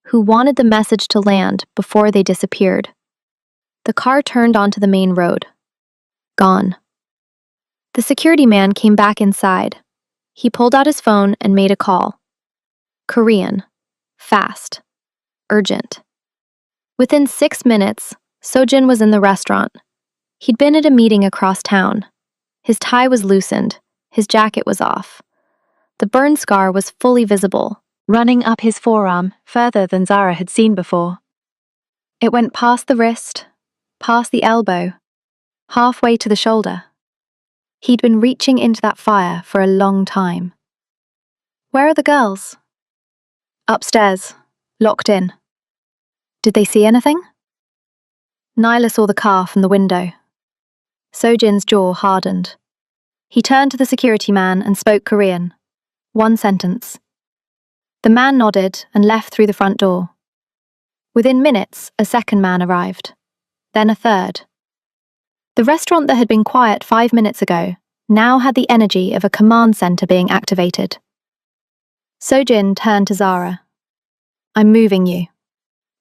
Who wanted the message to land before they disappeared. The car turned onto the main road. Gone. The security man came back inside. He pulled out his phone and made a call. Korean. Fast. Urgent. Within 6 minutes, Sojin was in the restaurant. He'd been at a meeting across town. His tie was loosened. His jacket was off. The burn scar was fully visible, running up his forearm further than Zara had seen before. It went past the wrist, past the elbow, halfway to the shoulder. He'd been reaching into that fire for a long time. "Where are the girls?" "Upstairs, locked in." "Did they see anything?" Nyla saw the car from the window. Sojin's jaw hardened. He turned to the security man and spoke Korean. 1 sentence. The man nodded and left through the front door. Within minutes, a second man arrived. Then a third. The restaurant that had been quiet 5 minutes ago now had the energy of a command center being activated. Sojin turned to Zara. "I'm moving you."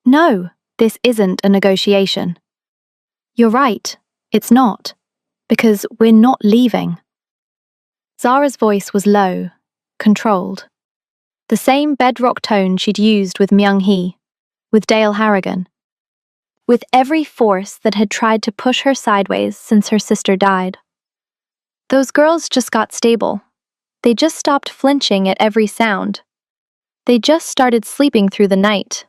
"No, this isn't a negotiation." "You're right, it's not. Because we're not leaving." Zara's voice was low, controlled. The same bedrock tone she'd used with Myung-hee, with Dale Harrigan. With every force that had tried to push her sideways since her sister died. Those girls just got stable. They just stopped flinching at every sound. They just started sleeping through the night.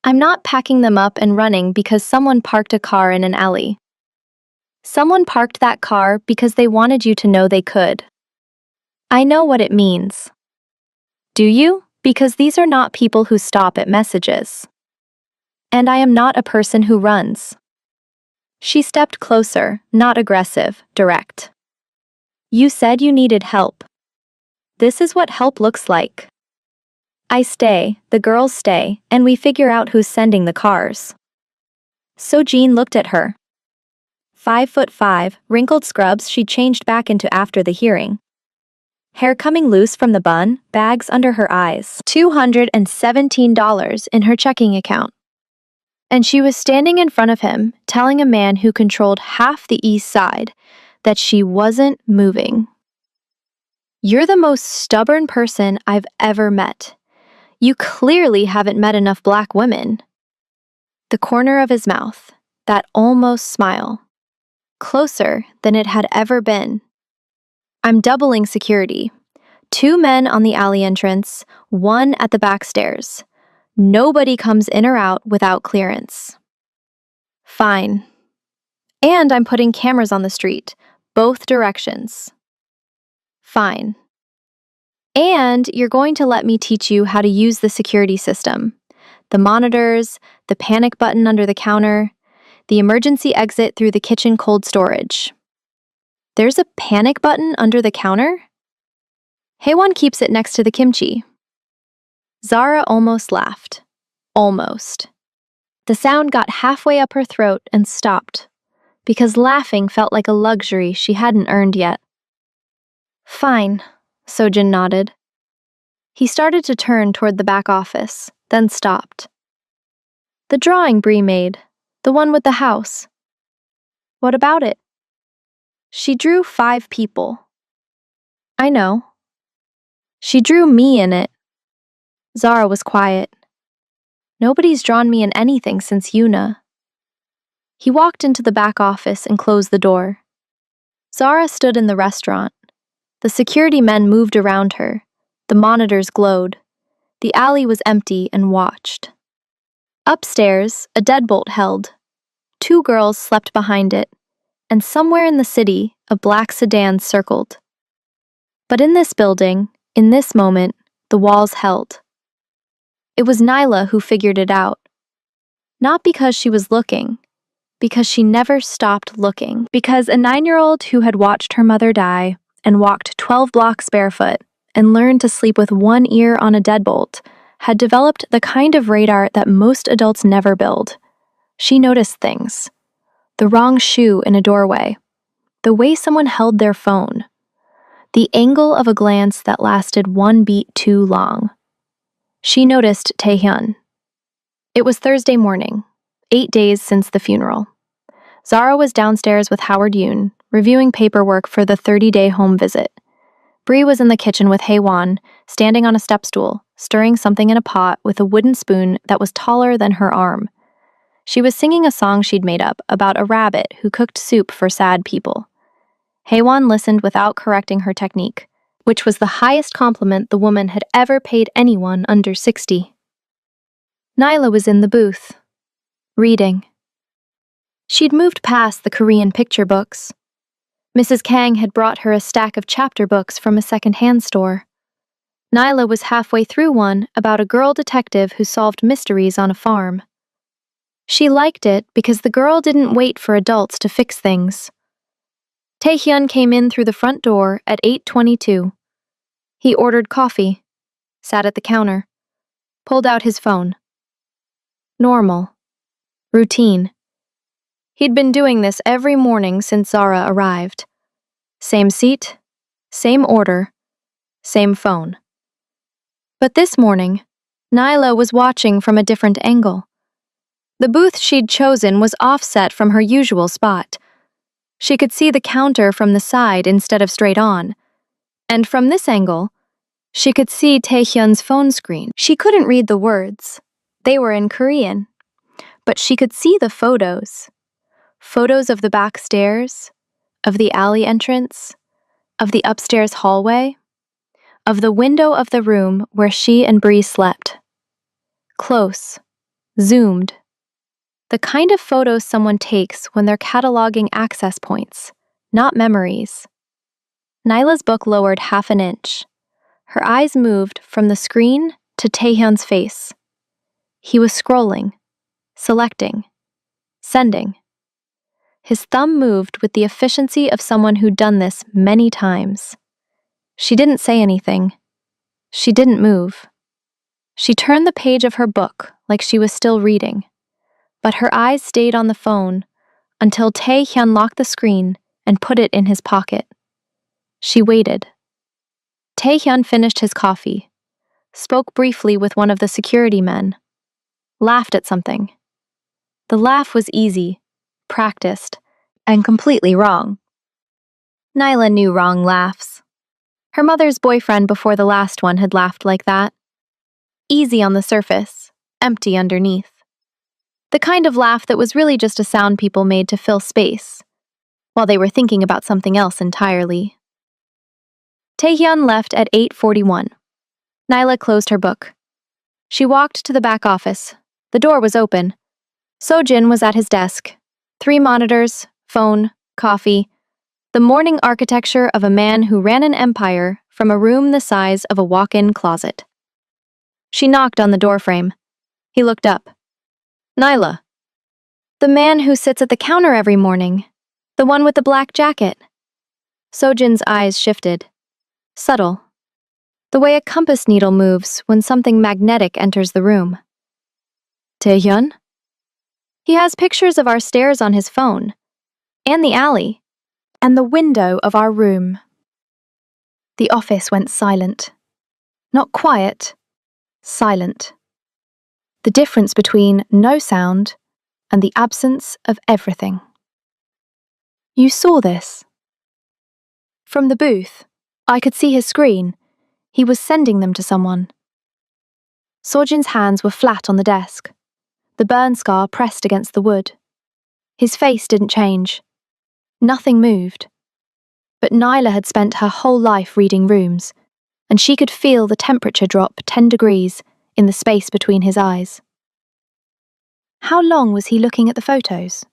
I'm not packing them up and running because someone parked a car in an alley. Someone parked that car because they wanted you to know they could. I know what it means. Do you? Because these are not people who stop at messages. And I am not a person who runs. She stepped closer, not aggressive, direct. You said you needed help. This is what help looks like. I stay, the girls stay, and we figure out who's sending the cars. Sojin looked at her. 5'5", wrinkled scrubs she'd changed back into after the hearing. Hair coming loose from the bun, bags under her eyes. $217 in her checking account. And she was standing in front of him, telling a man who controlled half the East Side that she wasn't moving. You're the most stubborn person I've ever met. You clearly haven't met enough black women. The corner of his mouth, that almost smile. Closer than it had ever been. I'm doubling security. 2 men on the alley entrance, 1 at the back stairs. Nobody comes in or out without clearance. Fine. And I'm putting cameras on the street, both directions. Fine. And you're going to let me teach you how to use the security system. The monitors, the panic button under the counter, the emergency exit through the kitchen cold storage. There's a panic button under the counter? Haewon keeps it next to the kimchi. Zara almost laughed. Almost. The sound got halfway up her throat and stopped, because laughing felt like a luxury she hadn't earned yet. Fine, Sojin nodded. He started to turn toward the back office, then stopped. The drawing Bree made, the one with the house. What about it? She drew 5 people. I know. She drew me in it. Zara was quiet. Nobody's drawn me in anything since Yuna. He walked into the back office and closed the door. Zara stood in the restaurant. The security men moved around her. The monitors glowed. The alley was empty and watched. Upstairs, a deadbolt held. 2 girls slept behind it, and somewhere in the city, a black sedan circled. But in this building, in this moment, the walls held. It was Nyla who figured it out. Not because she was looking, because she never stopped looking. Because a 9-year-old who had watched her mother die and walked 12 blocks barefoot and learned to sleep with one ear on a deadbolt had developed the kind of radar that most adults never build. She noticed things. The wrong shoe in a doorway. The way someone held their phone. The angle of a glance that lasted 1 beat too long. She noticed Taehyun. It was Thursday morning, 8 days since the funeral. Zara was downstairs with Howard Yoon, reviewing paperwork for the 30-day home visit. Bree was in the kitchen with Haewon, standing on a step stool, stirring something in a pot with a wooden spoon that was taller than her arm. She was singing a song she'd made up about a rabbit who cooked soup for sad people. Haewon listened without correcting her technique, which was the highest compliment the woman had ever paid anyone under 60. Nyla was in the booth, reading. She'd moved past the Korean picture books. Mrs. Kang had brought her a stack of chapter books from a second-hand store. Nyla was halfway through one about a girl detective who solved mysteries on a farm. She liked it because the girl didn't wait for adults to fix things. Taehyun came in through the front door at 8:22. He ordered coffee, sat at the counter, pulled out his phone. Normal. Routine. He'd been doing this every morning since Zara arrived. Same seat, same order, same phone. But this morning, Nyla was watching from a different angle. The booth she'd chosen was offset from her usual spot. She could see the counter from the side instead of straight on. And from this angle, she could see Taehyun's phone screen. She couldn't read the words. They were in Korean. But she could see the photos. Photos of the back stairs, of the alley entrance, of the upstairs hallway, of the window of the room where she and Bree slept. Close, zoomed. The kind of photos someone takes when they're cataloging access points, not memories. Nyla's book lowered half an inch. Her eyes moved from the screen to Taehyun's face. He was scrolling, selecting, sending. His thumb moved with the efficiency of someone who'd done this many times. She didn't say anything. She didn't move. She turned the page of her book like she was still reading. But her eyes stayed on the phone until Taehyun locked the screen and put it in his pocket. She waited. Taehyun finished his coffee, spoke briefly with one of the security men, laughed at something. The laugh was easy, practiced, and completely wrong. Nyla knew wrong laughs. Her mother's boyfriend before the last one had laughed like that. Easy on the surface, empty underneath. The kind of laugh that was really just a sound people made to fill space, while they were thinking about something else entirely. Taehyun left at 8:41. Nyla closed her book. She walked to the back office. The door was open. Sojin was at his desk. 3 monitors, phone, coffee. The morning architecture of a man who ran an empire from a room the size of a walk-in closet. She knocked on the doorframe. He looked up. Nyla. The man who sits at the counter every morning. The one with the black jacket. Sojin's eyes shifted. Subtle. The way a compass needle moves when something magnetic enters the room. Taehyun? He has pictures of our stairs on his phone. And the alley. And the window of our room. The office went silent. Not quiet. Silent. The difference between no sound and the absence of everything. You saw this. From the booth, I could see his screen. He was sending them to someone. Sojin's hands were flat on the desk, the burn scar pressed against the wood. His face didn't change. Nothing moved. But Nyla had spent her whole life reading rooms, and she could feel the temperature drop 10 degrees in the space between his eyes. How long was he looking at the photos?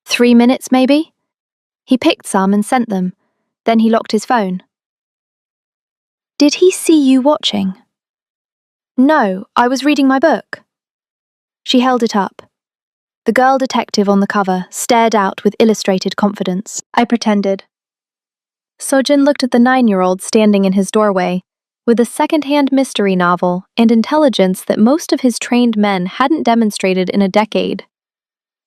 3 minutes, maybe? He picked some and sent them. Then he locked his phone. Did he see you watching? No, I was reading my book. She held it up. The girl detective on the cover stared out with illustrated confidence. I pretended. Sojin looked at the 9-year-old standing in his doorway, with a second-hand mystery novel and intelligence that most of his trained men hadn't demonstrated in a decade.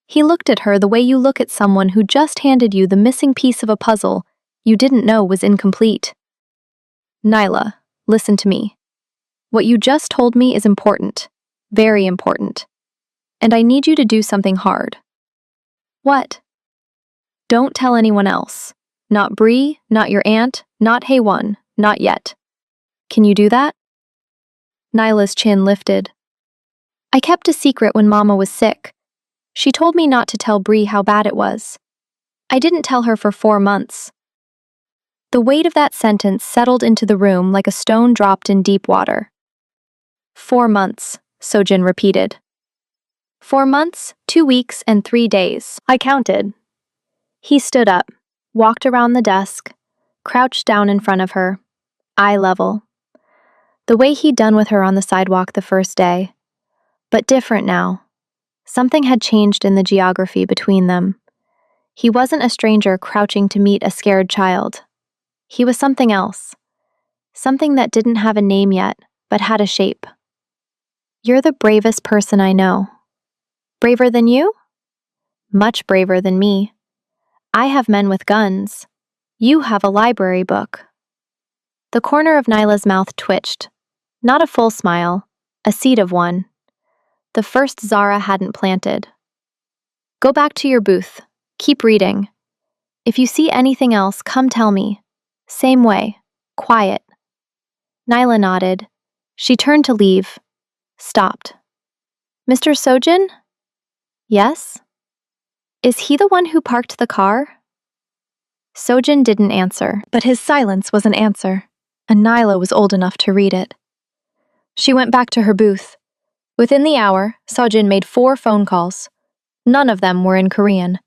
He looked at her the way you look at someone who just handed you the missing piece of a puzzle you didn't know was incomplete. Nyla, listen to me. What you just told me is important, very important, and I need you to do something hard. What? Don't tell anyone else. Not Bree, not your aunt, not Haewon, not yet. Can you do that? Nyla's chin lifted. I kept a secret when Mama was sick. She told me not to tell Bree how bad it was. I didn't tell her for 4 months. The weight of that sentence settled into the room like a stone dropped in deep water. 4 months, Sojin repeated. 4 months, 2 weeks, and 3 days. I counted. He stood up, walked around the desk, crouched down in front of her, eye level. The way he'd done with her on the sidewalk the first day. But different now. Something had changed in the geography between them. He wasn't a stranger crouching to meet a scared child. He was something else. Something that didn't have a name yet, but had a shape. You're the bravest person I know. Braver than you? Much braver than me. I have men with guns. You have a library book. The corner of Nyla's mouth twitched. Not a full smile, a seed of one. The first Zara hadn't planted. Go back to your booth. Keep reading. If you see anything else, come tell me. Same way. Quiet. Nyla nodded. She turned to leave. Stopped. Mr. Sojin? Yes? Is he the one who parked the car? Sojin didn't answer, but his silence was an answer, and Nyla was old enough to read it. She went back to her booth. Within the hour, Sojin made 4 phone calls. None of them were in Korean.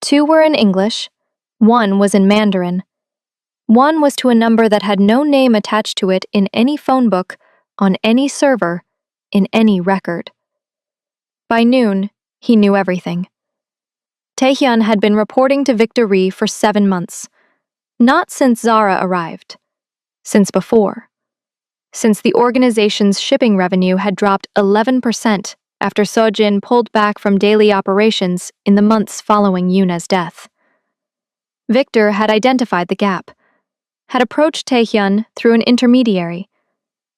2 were in English. 1 was in Mandarin. 1 was to a number that had no name attached to it in any phone book, on any server, in any record. By noon, he knew everything. Taehyun had been reporting to Victor Ri for 7 months. Not since Zara arrived. Since before. Since the organization's shipping revenue had dropped 11% after Sojin pulled back from daily operations in the months following Yuna's death. Victor had identified the gap, had approached Taehyun through an intermediary,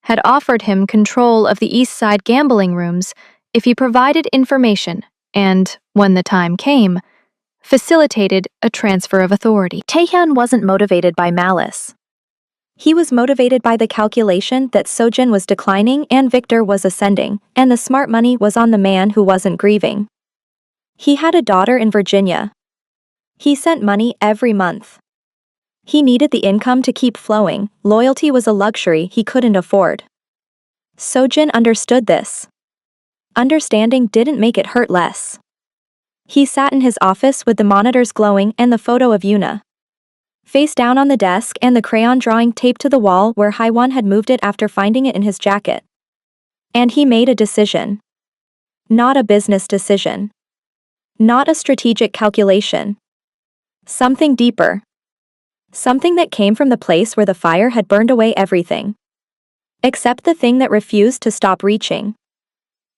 had offered him control of the East Side gambling rooms if he provided information and, when the time came, facilitated a transfer of authority. Taehyun wasn't motivated by malice. He was motivated by the calculation that Sojin was declining and Victor was ascending, and the smart money was on the man who wasn't grieving. He had a daughter in Virginia. He sent money every month. He needed the income to keep flowing. Loyalty was a luxury he couldn't afford. Sojin understood this. Understanding didn't make it hurt less. He sat in his office with the monitors glowing and the photo of Yuna. Face down on the desk and the crayon drawing taped to the wall where Haewon had moved it after finding it in his jacket. And he made a decision. Not a business decision. Not a strategic calculation. Something deeper. Something that came from the place where the fire had burned away everything. Except the thing that refused to stop reaching.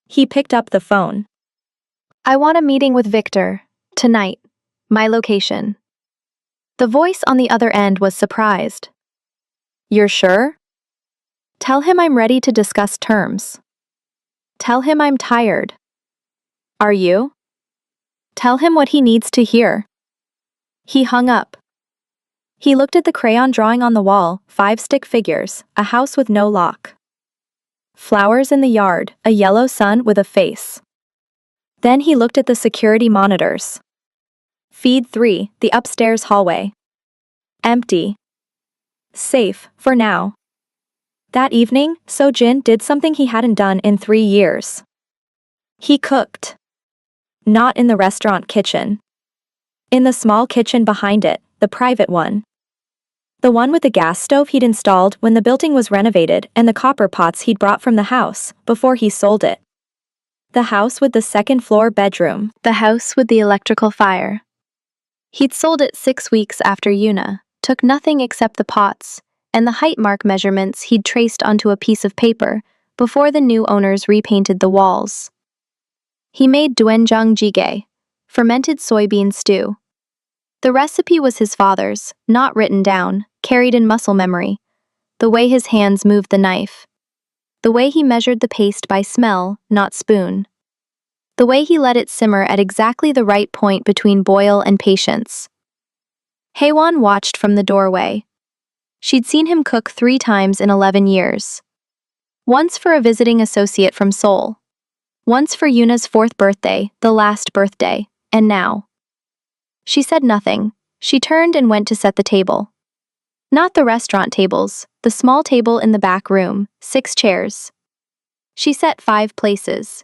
He picked up the phone. I want a meeting with Victor. Tonight. My location. The voice on the other end was surprised. You're sure? Tell him I'm ready to discuss terms. Tell him I'm tired. Are you? Tell him what he needs to hear. He hung up. He looked at the crayon drawing on the wall, 5 stick figures, a house with no lock. Flowers in the yard, a yellow sun with a face. Then he looked at the security monitors. Feed 3, the upstairs hallway. Empty. Safe, for now. That evening, Sojin did something he hadn't done in 3 years. He cooked. Not in the restaurant kitchen. In the small kitchen behind it, the private one. The one with the gas stove he'd installed when the building was renovated and the copper pots he'd brought from the house before he sold it. The house with the second-floor bedroom. The house with the electrical fire. He'd sold it 6 weeks after Una took nothing except the pots and the height mark measurements he'd traced onto a piece of paper before the new owners repainted the walls. He made doenjang jjigae, fermented soybean stew. The recipe was his father's, not written down, carried in muscle memory. The way his hands moved the knife. The way he measured the paste by smell, not spoon. The way he let it simmer at exactly the right point between boil and patience. Haewon watched from the doorway. She'd seen him cook 3 times in 11 years. Once for a visiting associate from Seoul. Once for Yuna's 4th birthday, the last birthday, and now. She said nothing. She turned and went to set the table. Not the restaurant tables, the small table in the back room, 6 chairs. She set 5 places.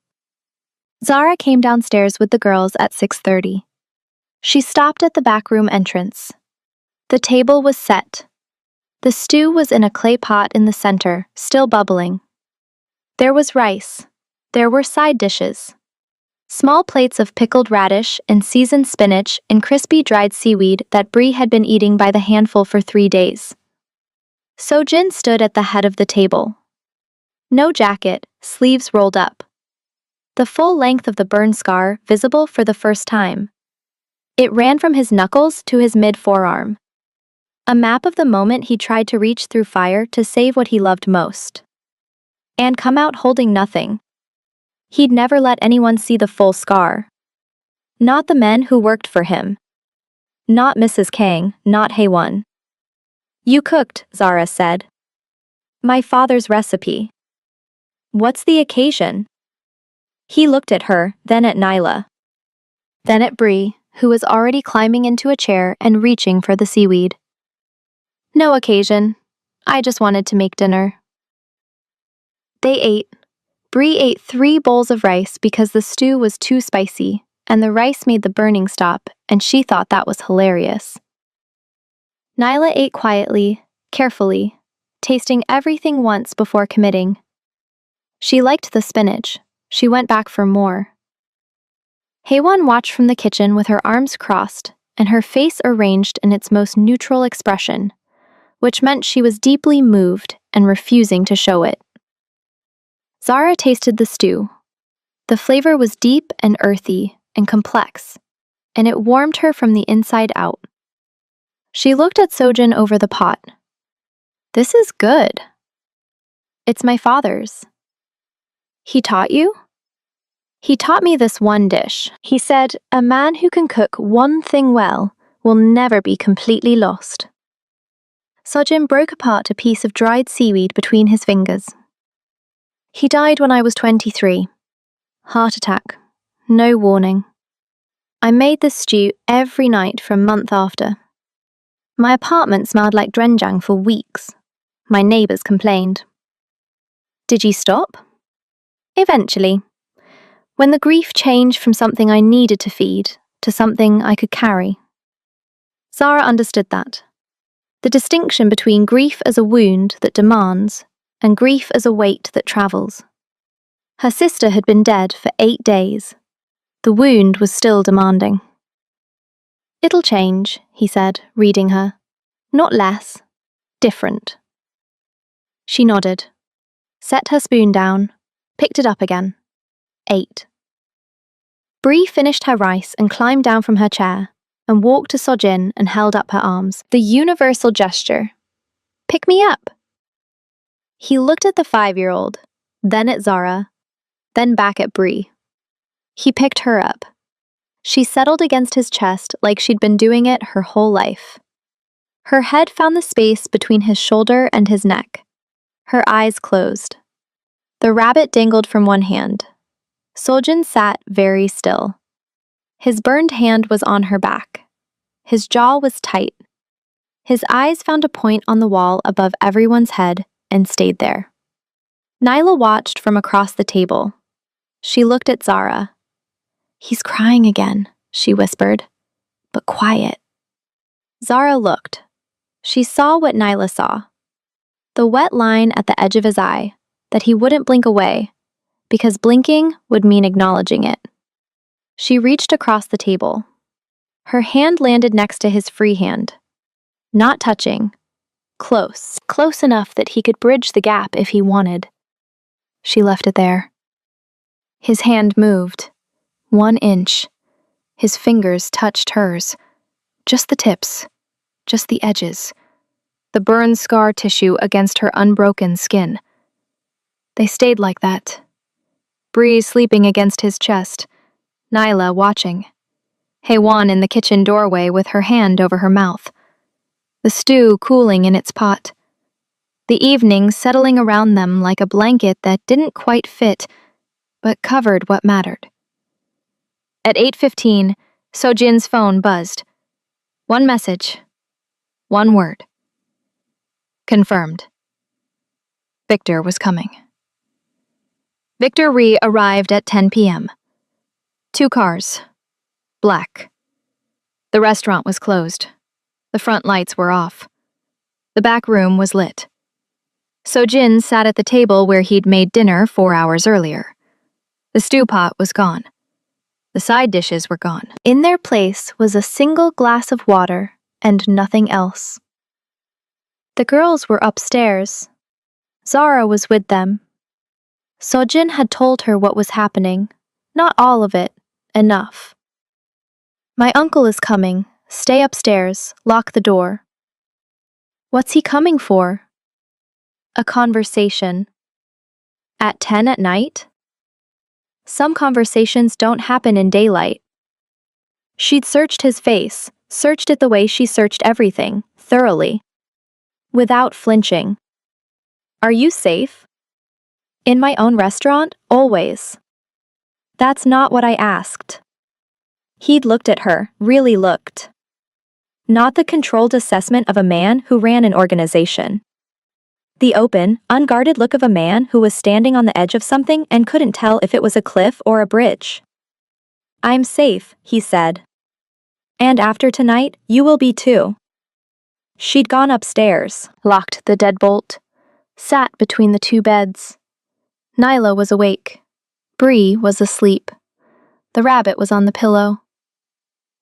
Zara came downstairs with the girls at 6:30. She stopped at the back room entrance. The table was set. The stew was in a clay pot in the center, still bubbling. There was rice. There were side dishes. Small plates of pickled radish and seasoned spinach and crispy dried seaweed that Brie had been eating by the handful for 3 days. Sojin stood at the head of the table. No jacket, sleeves rolled up. The full length of the burn scar visible for the first time. It ran from his knuckles to his mid-forearm. A map of the moment he tried to reach through fire to save what he loved most. And come out holding nothing. He'd never let anyone see the full scar. Not the men who worked for him. Not Mrs. Kang, not Haewon. You cooked, Zara said. My father's recipe. What's the occasion? He looked at her, then at Nyla. Then at Brie, who was already climbing into a chair and reaching for the seaweed. No occasion. I just wanted to make dinner. They ate. Brie ate 3 bowls of rice because the stew was too spicy, and the rice made the burning stop, and she thought that was hilarious. Nyla ate quietly, carefully, tasting everything once before committing. She liked the spinach. She went back for more. Haewon watched from the kitchen with her arms crossed and her face arranged in its most neutral expression, which meant she was deeply moved and refusing to show it. Zara tasted the stew. The flavor was deep and earthy and complex, and it warmed her from the inside out. She looked at Sojin over the pot. This is good. It's my father's. He taught you? He taught me this one dish. He said, a man who can cook one thing well will never be completely lost. Sojin broke apart a piece of dried seaweed between his fingers. He died when I was 23. Heart attack. No warning. I made this stew every night for a month after. My apartment smelled like doenjang for weeks. My neighbors complained. Did you stop? Eventually. When the grief changed from something I needed to feed to something I could carry. Zara understood that. The distinction between grief as a wound that demands and grief as a weight that travels. Her sister had been dead for 8 days. The wound was still demanding. It'll change, he said, reading her. Not less. Different. She nodded, set her spoon down, picked it up again. 8. Brie finished her rice and climbed down from her chair and walked to Sojin and held up her arms. The universal gesture. Pick me up. He looked at the 5-year-old, then at Zara, then back at Brie. He picked her up. She settled against his chest like she'd been doing it her whole life. Her head found the space between his shoulder and his neck. Her eyes closed. The rabbit dangled from one hand. Sojin sat very still. His burned hand was on her back. His jaw was tight. His eyes found a point on the wall above everyone's head and stayed there. Nyla watched from across the table. She looked at Zara. "He's crying again," she whispered, "but quiet." Zara looked. She saw what Nyla saw. The wet line at the edge of his eye, that he wouldn't blink away, because blinking would mean acknowledging it. She reached across the table. Her hand landed next to his free hand. Not touching. Close enough that he could bridge the gap if he wanted. She left it there. His hand moved. 1 inch. His fingers touched hers. Just the tips. Just the edges. The burn scar tissue against her unbroken skin. They stayed like that. Bree sleeping against his chest. Nyla watching. Heywan in the kitchen doorway with her hand over her mouth. The stew cooling in its pot. The evening settling around them like a blanket that didn't quite fit, but covered what mattered. At 8:15, Sojin's phone buzzed. 1 message. 1 word. Confirmed. Victor was coming. Victor Rhee arrived at 10 p.m. 2 cars. Black. The restaurant was closed. The front lights were off. The back room was lit. Sojin sat at the table where he'd made dinner 4 hours earlier. The stew pot was gone. The side dishes were gone. In their place was a single glass of water and nothing else. The girls were upstairs. Zara was with them. Sojin had told her what was happening. Not all of it. Enough. "My uncle is coming. Stay upstairs. Lock the door." What's he coming for? A conversation. At 10 at night? Some conversations don't happen in daylight. She'd searched his face, searched it the way she searched everything, thoroughly. Without flinching. "Are you safe?" "In my own restaurant, always." "That's not what I asked." He'd looked at her, really looked. Not the controlled assessment of a man who ran an organization. The open, unguarded look of a man who was standing on the edge of something and couldn't tell if it was a cliff or a bridge. "I'm safe," he said. "And after tonight, you will be too." She'd gone upstairs, locked the deadbolt, sat between the 2 beds. Nyla was awake. Bree was asleep. The rabbit was on the pillow.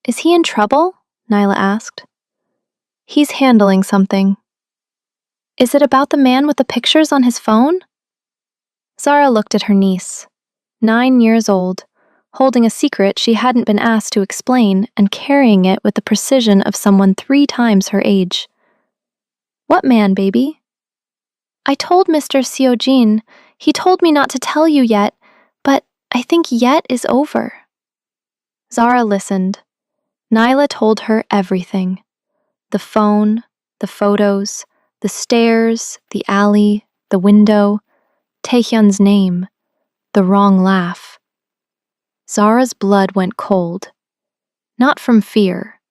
"Is he in trouble?" Nyla asked. "He's handling something." "Is it about the man with the pictures on his phone?" Zara looked at her niece, 9 years old, holding a secret she hadn't been asked to explain and carrying it with the precision of someone 3 times her age. "What man, baby?" "I told Mr. Sojin. He told me not to tell you yet, but I think yet is over." Zara listened. Nyla told her everything. The phone, the photos, the stairs, the alley, the window, Taehyun's name, the wrong laugh. Zara's blood went cold. Not from fear.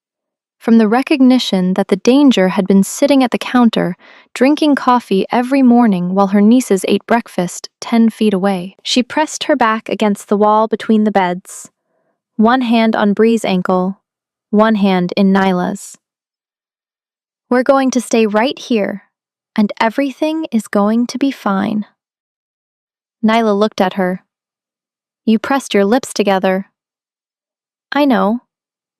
From the recognition that the danger had been sitting at the counter, drinking coffee every morning while her nieces ate breakfast 10 feet away. She pressed her back against the wall between the beds. 1 hand on Bree's ankle, 1 hand in Nyla's. "We're going to stay right here, and everything is going to be fine." Nyla looked at her. "You pressed your lips together." "I know.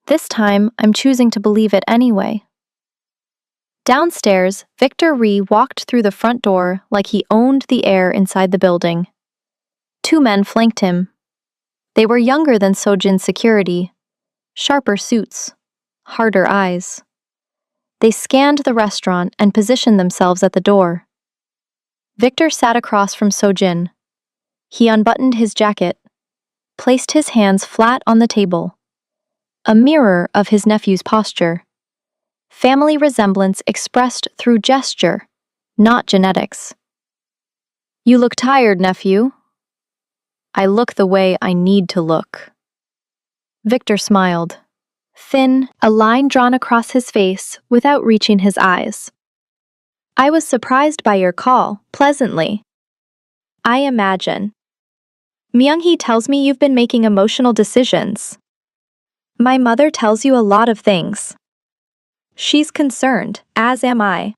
This time, I'm choosing to believe it anyway." Downstairs, Victor Rhee walked through the front door like he owned the air inside the building. 2 men flanked him. They were younger than Sojin's security. Sharper suits. Harder eyes. They scanned the restaurant and positioned themselves at the door. Victor sat across from Sojin. He unbuttoned his jacket, placed his hands flat on the table. A mirror of his nephew's posture. Family resemblance expressed through gesture, not genetics. "You look tired, nephew." "I look the way I need to look." Victor smiled. Thin, a line drawn across his face without reaching his eyes. "I was surprised by your call, pleasantly." "I imagine." Myung-hee tells me you've been making emotional decisions. My mother tells you a lot of things. She's concerned, as am I.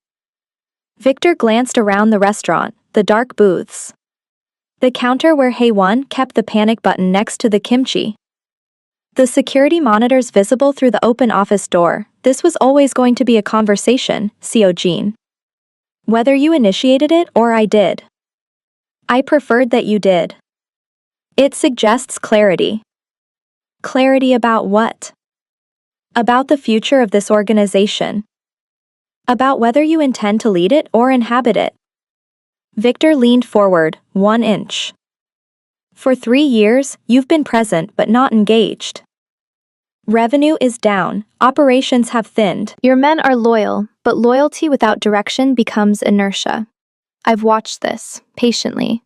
Victor glanced around the restaurant, the dark booths. The counter where Hae-won kept the panic button next to the kimchi. The security monitors visible through the open office door. This was always going to be a conversation, Seo-jin. Whether you initiated it or I did. I preferred that you did. It suggests clarity. Clarity about what? About the future of this organization. About whether you intend to lead it or inhabit it. Victor leaned forward, 1 inch. For 3 years, you've been present but not engaged. Revenue is down, operations have thinned. Your men are loyal, but loyalty without direction becomes inertia. I've watched this, patiently.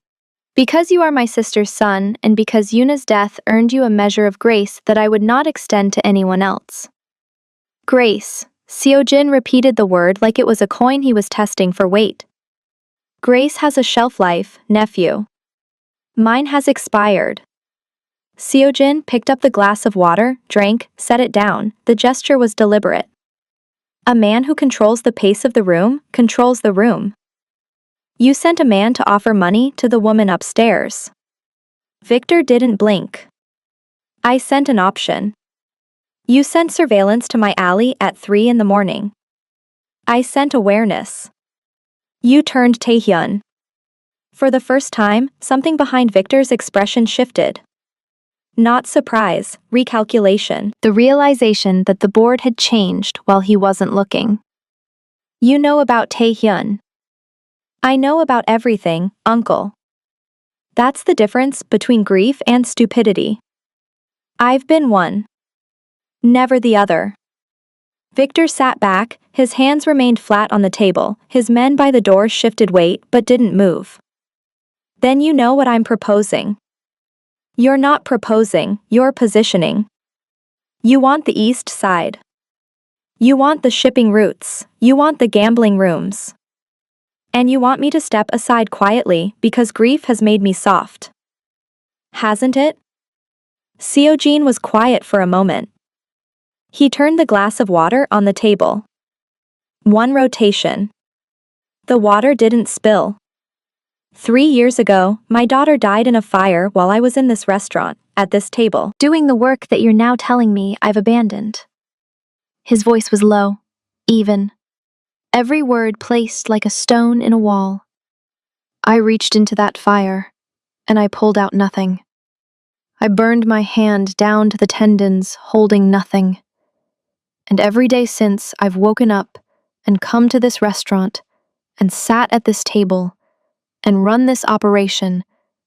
Because you are my sister's son, and because Yuna's death earned you a measure of grace that I would not extend to anyone else. Grace. Seo-jin repeated the word like it was a coin he was testing for weight. Grace has a shelf life, nephew. Mine has expired. Seo-jin picked up the glass of water, drank, set it down. The gesture was deliberate. A man who controls the pace of the room, controls the room. You sent a man to offer money to the woman upstairs. Victor didn't blink. I sent an option. You sent surveillance to my alley at 3 in the morning. I sent awareness. You turned Taehyun. For the first time, something behind Victor's expression shifted. Not surprise, recalculation. The realization that the board had changed while he wasn't looking. You know about Taehyun. I know about everything, uncle. That's the difference between grief and stupidity. I've been one. Never the other. Victor sat back, his hands remained flat on the table, his men by the door shifted weight but didn't move. Then you know what I'm proposing. You're not proposing, you're positioning. You want the east side. You want the shipping routes, you want the gambling rooms. And you want me to step aside quietly because grief has made me soft. Hasn't it? Seo-jin was quiet for a moment. He turned the glass of water on the table. 1 rotation. The water didn't spill. 3 years ago, my daughter died in a fire while I was in this restaurant, at this table, doing the work that you're now telling me I've abandoned. His voice was low, even. Every word placed like a stone in a wall. I reached into that fire, and I pulled out nothing. I burned my hand down to the tendons, holding nothing. And every day since, I've woken up and come to this restaurant and sat at this table and run this operation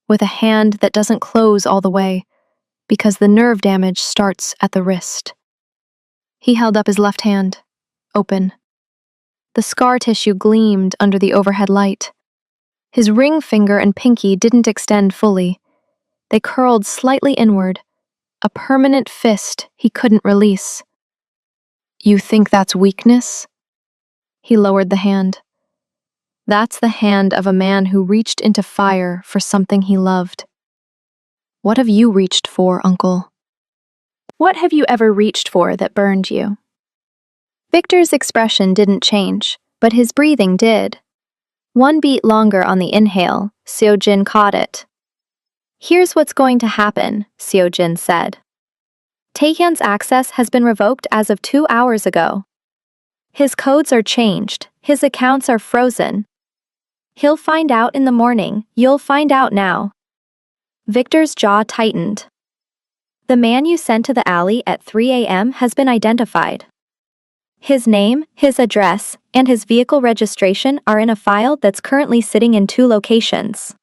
with a hand that doesn't close all the way because the nerve damage starts at the wrist. He held up his left hand, open. The scar tissue gleamed under the overhead light. His ring finger and pinky didn't extend fully. They curled slightly inward, a permanent fist he couldn't release. You think that's weakness? He lowered the hand. That's the hand of a man who reached into fire for something he loved. What have you reached for, Uncle? What have you ever reached for that burned you? Victor's expression didn't change, but his breathing did. 1 beat longer on the inhale, Seo-jin caught it. Here's what's going to happen, Seo-jin said. Taehyun's access has been revoked as of 2 hours ago. His codes are changed, his accounts are frozen. He'll find out in the morning, you'll find out now. Victor's jaw tightened. The man you sent to the alley at 3 a.m. has been identified. His name, his address, and his vehicle registration are in a file that's currently sitting in 2 locations.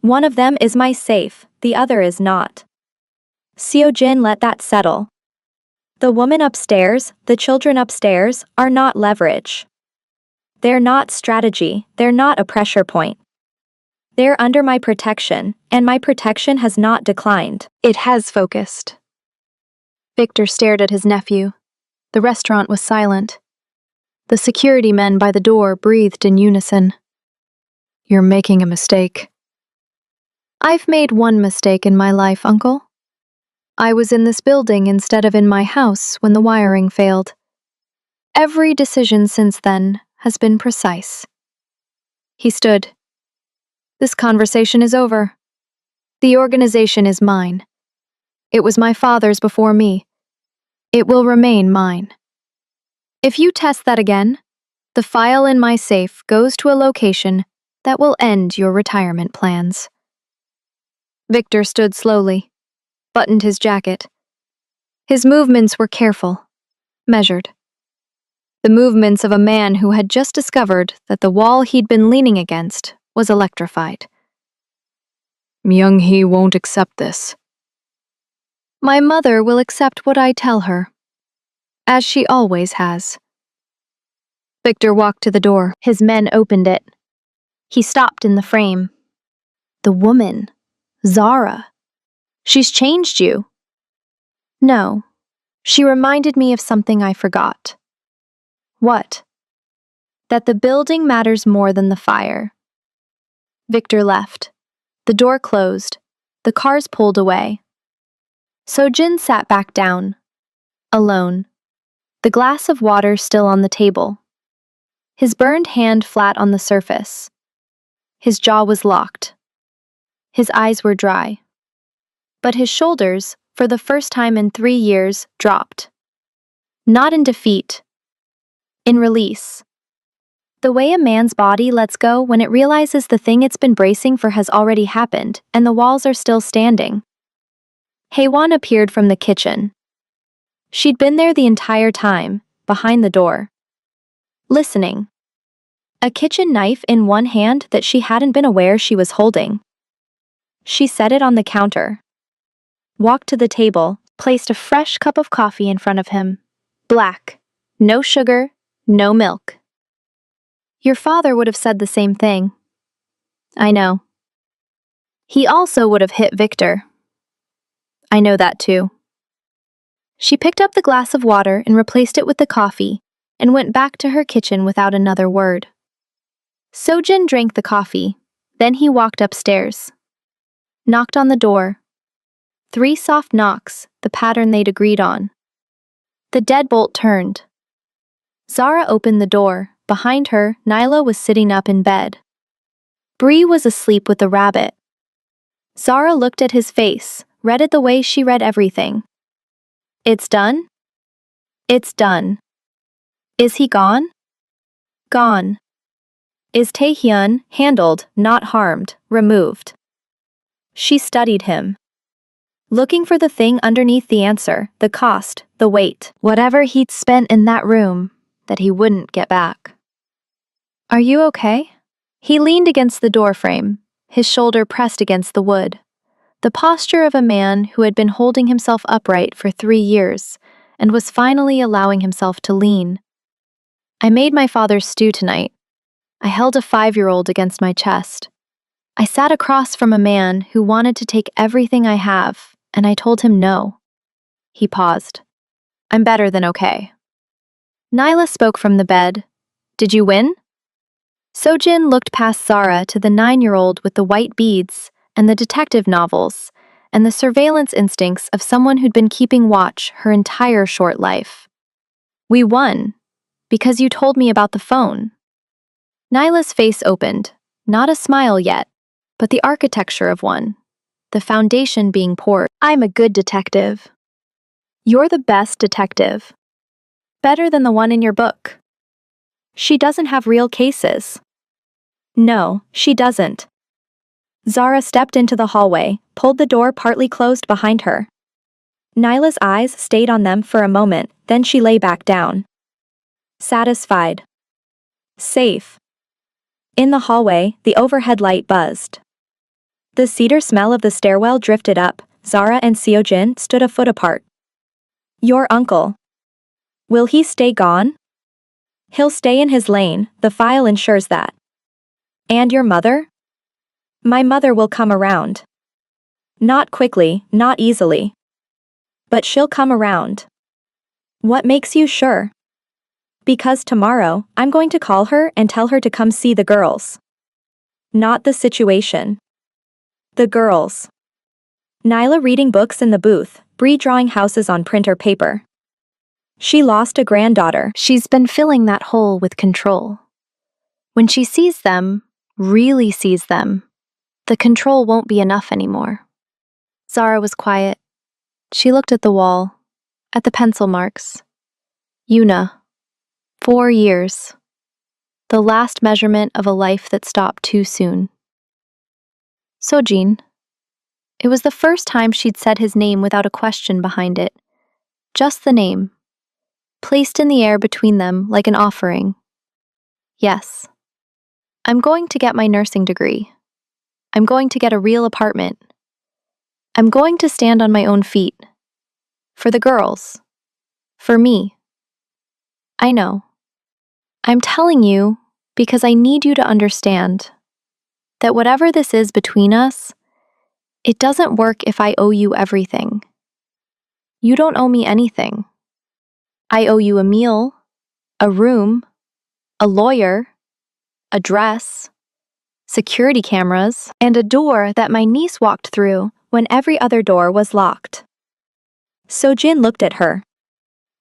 One of them is my safe, the other is not. Seo-jin let that settle. The woman upstairs, the children upstairs, are not leverage. They're not strategy, they're not a pressure point. They're under my protection, and my protection has not declined. It has focused. Victor stared at his nephew. The restaurant was silent. The security men by the door breathed in unison. You're making a mistake. I've made one mistake in my life, Uncle. I was in this building instead of in my house when the wiring failed. Every decision since then has been precise. He stood. This conversation is over. The organization is mine. It was my father's before me. It will remain mine. If you test that again, the file in my safe goes to a location that will end your retirement plans. Victor stood slowly, buttoned his jacket. His movements were careful, measured. The movements of a man who had just discovered that the wall he'd been leaning against was electrified. Myung-hee won't accept this. My mother will accept what I tell her, as she always has. Victor walked to the door. His men opened it. He stopped in the frame. The woman, Zara. She's changed you. No, she reminded me of something I forgot. What? That the building matters more than the fire. Victor left. The door closed. The cars pulled away. Sojin sat back down, alone, the glass of water still on the table. His burned hand flat on the surface. His jaw was locked. His eyes were dry. But his shoulders, for the first time in 3 years, dropped. Not in defeat. In release. The way a man's body lets go when it realizes the thing it's been bracing for has already happened and the walls are still standing. Haewon appeared from the kitchen. She'd been there the entire time, behind the door. Listening. A kitchen knife in one hand that she hadn't been aware she was holding. She set it on the counter. Walked to the table, placed a fresh cup of coffee in front of him. Black. No sugar, no milk. Your father would have said the same thing. I know. He also would have hit Victor. I know that too. She picked up the glass of water and replaced it with the coffee, and went back to her kitchen without another word. Sojin drank the coffee, then he walked upstairs. Knocked on the door. 3 soft knocks, the pattern they'd agreed on. The deadbolt turned. Zara opened the door. Behind her, Nyla was sitting up in bed. Bree was asleep with the rabbit. Zara looked at his face, read it the way she read everything. It's done? It's done. Is he gone? Gone. Is Taehyun handled, not harmed, removed? She studied him. Looking for the thing underneath the answer, the cost, the weight, whatever he'd spent in that room that he wouldn't get back. Are you okay? He leaned against the doorframe, his shoulder pressed against the wood. The posture of a man who had been holding himself upright for 3 years and was finally allowing himself to lean. I made my father's stew tonight. I held a 5-year-old against my chest. I sat across from a man who wanted to take everything I have, and I told him no. He paused. I'm better than okay. Nyla spoke from the bed. Did you win? Sojin looked past Zara to the 9-year-old with the white beads and the detective novels and the surveillance instincts of someone who'd been keeping watch her entire short life. We won, because you told me about the phone. Nyla's face opened, not a smile yet, but the architecture of one, the foundation being poured. I'm a good detective. You're the best detective. Better than the one in your book. She doesn't have real cases. No, she doesn't. Zara stepped into the hallway, pulled the door partly closed behind her. Nyla's eyes stayed on them for a moment, then she lay back down. Satisfied. Safe. In the hallway, the overhead light buzzed. The cedar smell of the stairwell drifted up. Zara and Seojin stood a foot apart. Your uncle. Will he stay gone? He'll stay in his lane, the file ensures that. And your mother? My mother will come around. Not quickly, not easily. But she'll come around. What makes you sure? Because tomorrow, I'm going to call her and tell her to come see the girls. Not the situation. The girls. Nyla reading books in the booth, Bree drawing houses on printer paper. She lost a granddaughter. She's been filling that hole with control. When she sees them, really sees them, the control won't be enough anymore. Zara was quiet. She looked at the wall, at the pencil marks. Yuna. 4 years. The last measurement of a life that stopped too soon. Sojin. It was the first time she'd said his name without a question behind it. Just the name. Placed in the air between them like an offering. Yes. I'm going to get my nursing degree. I'm going to get a real apartment. I'm going to stand on my own feet. For the girls. For me. I know. I'm telling you because I need you to understand that whatever this is between us, it doesn't work if I owe you everything. You don't owe me anything. I owe you a meal, a room, a lawyer, a dress, security cameras, and a door that my niece walked through when every other door was locked. Sojin looked at her.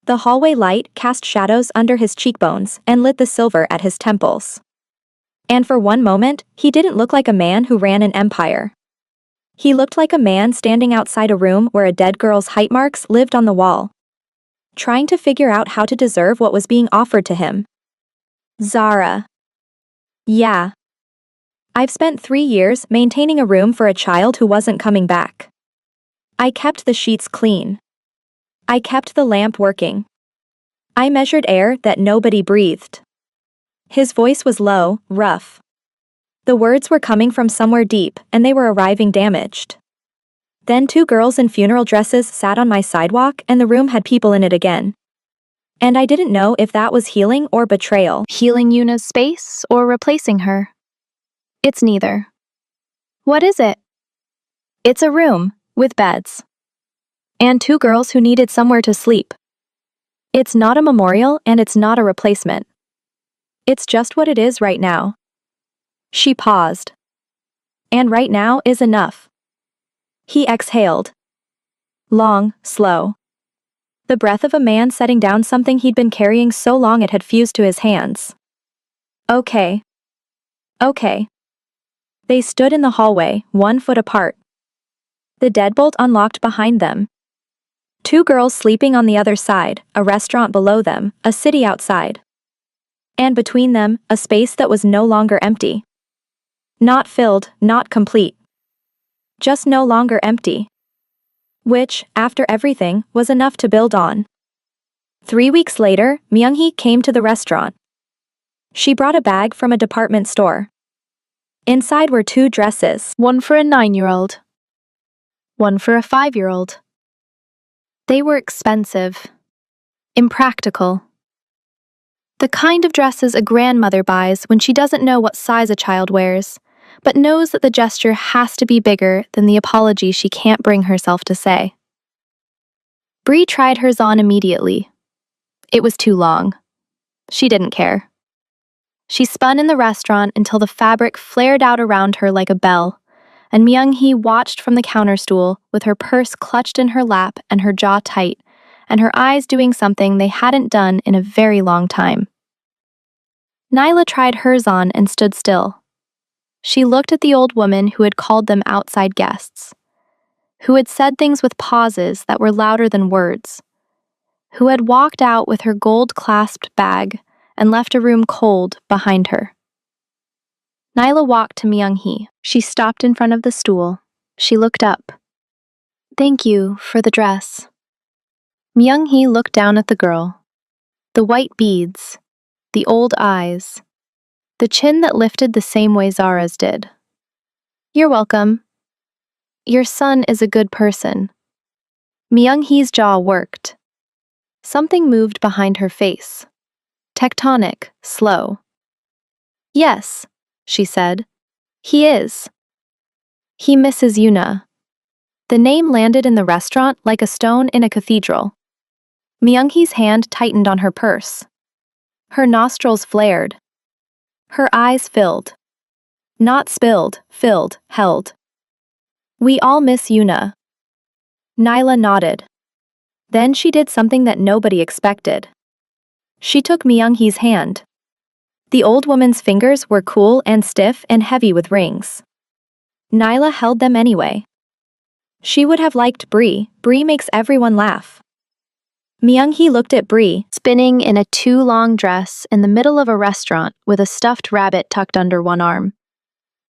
The hallway light cast shadows under his cheekbones and lit the silver at his temples. And for one moment, he didn't look like a man who ran an empire. He looked like a man standing outside a room where a dead girl's height marks lived on the wall, trying to figure out how to deserve what was being offered to him. Zara. Yeah. I've spent 3 years maintaining a room for a child who wasn't coming back. I kept the sheets clean. I kept the lamp working. I measured air that nobody breathed. His voice was low, rough. The words were coming from somewhere deep, and they were arriving damaged. Then 2 girls in funeral dresses sat on my sidewalk, and the room had people in it again. And I didn't know if that was healing or betrayal. Healing Yuna's space or replacing her? It's neither. What is it? It's a room with beds. And 2 girls who needed somewhere to sleep. It's not a memorial and it's not a replacement. It's just what it is right now. She paused. And right now is enough. He exhaled. Long, slow. The breath of a man setting down something he'd been carrying so long it had fused to his hands. Okay. Okay. They stood in the hallway, 1 foot apart. The deadbolt unlocked behind them. 2 girls sleeping on the other side, a restaurant below them, a city outside. And between them, a space that was no longer empty. Not filled, not complete. Just no longer empty. Which, after everything, was enough to build on. 3 weeks later, Myung-hee came to the restaurant. She brought a bag from a department store. Inside were 2 dresses. One for a 9-year-old. One for a 5-year-old. They were expensive. Impractical. The kind of dresses a grandmother buys when she doesn't know what size a child wears, but knows that the gesture has to be bigger than the apology she can't bring herself to say. Bree tried hers on immediately. It was too long. She didn't care. She spun in the restaurant until the fabric flared out around her like a bell, and Myung-hee watched from the counter stool with her purse clutched in her lap and her jaw tight, and her eyes doing something they hadn't done in a very long time. Nyla tried hers on and stood still. She looked at the old woman who had called them outside guests, who had said things with pauses that were louder than words, who had walked out with her gold-clasped bag and left a room cold behind her. Nyla walked to Myung-hee. She stopped in front of the stool. She looked up. "Thank you for the dress." Myung-hee looked down at the girl. The white beads, the old eyes, the chin that lifted the same way Zara's did. "You're welcome. Your son is a good person." Myung-hee's jaw worked. Something moved behind her face. Tectonic, slow. "Yes," she said. "He is. He misses Yuna." The name landed in the restaurant like a stone in a cathedral. Myung-hee's hand tightened on her purse. Her nostrils flared. Her eyes filled. Not spilled, filled, held. We all miss Yuna. Nyla nodded. Then she did something that nobody expected. She took Myung-hee's hand. The old woman's fingers were cool and stiff and heavy with rings. Nyla held them anyway. She would have liked Bree. Bree makes everyone laugh. Myung-hee looked at Bree, Spinning in a too-long dress in the middle of a restaurant with a stuffed rabbit tucked under one arm.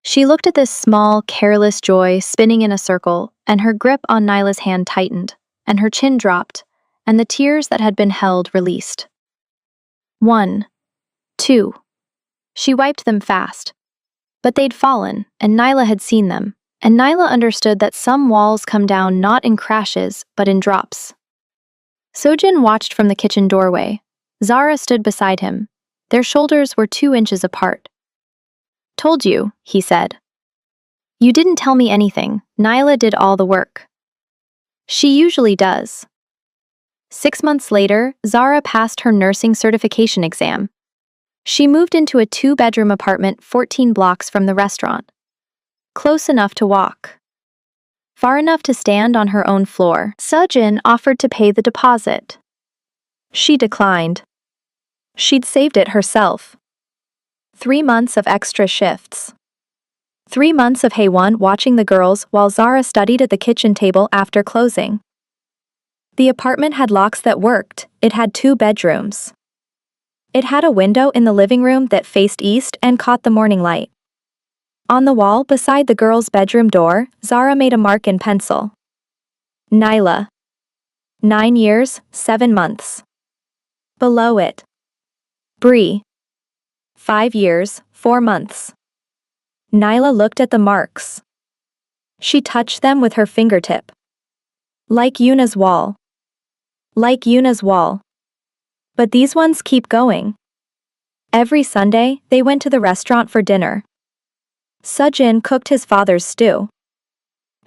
She looked at this small, careless joy spinning in a circle, and her grip on Nyla's hand tightened, and her chin dropped, and the tears that had been held released. 1, 2. She wiped them fast. But they'd fallen, and Nyla had seen them, and Nyla understood that some walls come down not in crashes, but in drops. Sojin watched from the kitchen doorway. Zara stood beside him. Their shoulders were 2 inches apart. "Told you," he said. "You didn't tell me anything. Nyla did all the work." "She usually does." 6 months later, Zara passed her nursing certification exam. She moved into a 2-bedroom apartment 14 blocks from the restaurant. Close enough to walk. Far enough to stand on her own floor. Sojin offered to pay the deposit. She declined. She'd saved it herself. 3 months of extra shifts. 3 months of Haewon watching the girls while Zara studied at the kitchen table after closing. The apartment had locks that worked. It had 2 bedrooms. It had a window in the living room that faced east and caught the morning light. On the wall beside the girl's bedroom door, Zara made a mark in pencil. Nyla. 9 years, 7 months. Below it. Bree. 5 years, 4 months. Nyla looked at the marks. She touched them with her fingertip. Like Yuna's wall. Like Yuna's wall. But these ones keep going. Every Sunday, they went to the restaurant for dinner. Sojin cooked his father's stew.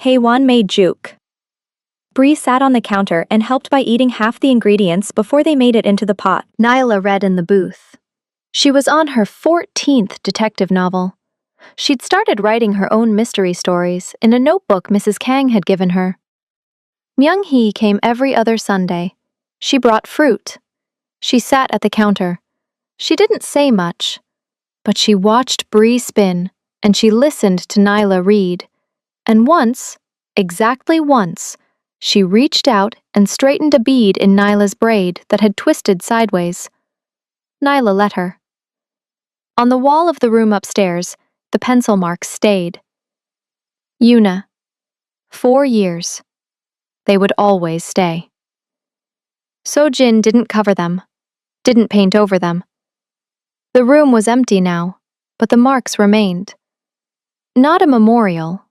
Haewon made juke. Bree sat on the counter and helped by eating half the ingredients before they made it into the pot. Nyla read in the booth. She was on her 14th detective novel. She'd started writing her own mystery stories in a notebook Mrs. Kang had given her. Myung-hee came every other Sunday. She brought fruit. She sat at the counter. She didn't say much, but she watched Bree spin, and she listened to Nyla read. And once, exactly once, she reached out and straightened a bead in Nyla's braid that had twisted sideways. Nyla let her. On the wall of the room upstairs, the pencil marks stayed. Yuna. 4 years. They would always stay. Sojin didn't cover them, didn't paint over them. The room was empty now, but the marks remained. Not a memorial,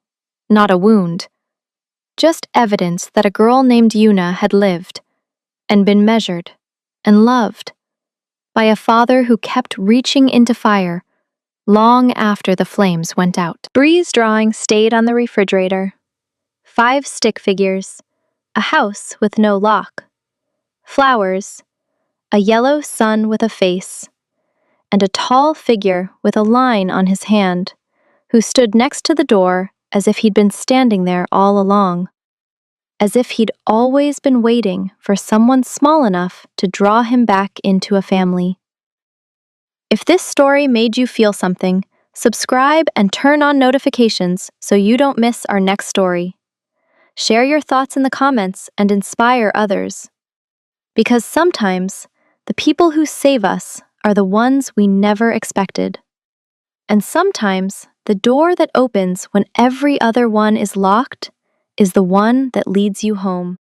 not a wound, just evidence that a girl named Yuna had lived, and been measured, and loved, by a father who kept reaching into fire long after the flames went out. Bree's drawing stayed on the refrigerator. 5 stick figures, a house with no lock, flowers, a yellow sun with a face, and a tall figure with a line on his hand, who stood next to the door as if he'd been standing there all along, as if he'd always been waiting for someone small enough to draw him back into a family. If this story made you feel something, subscribe and turn on notifications so you don't miss our next story. Share your thoughts in the comments and inspire others. Because sometimes, the people who save us are the ones we never expected. And sometimes, the door that opens when every other one is locked is the one that leads you home.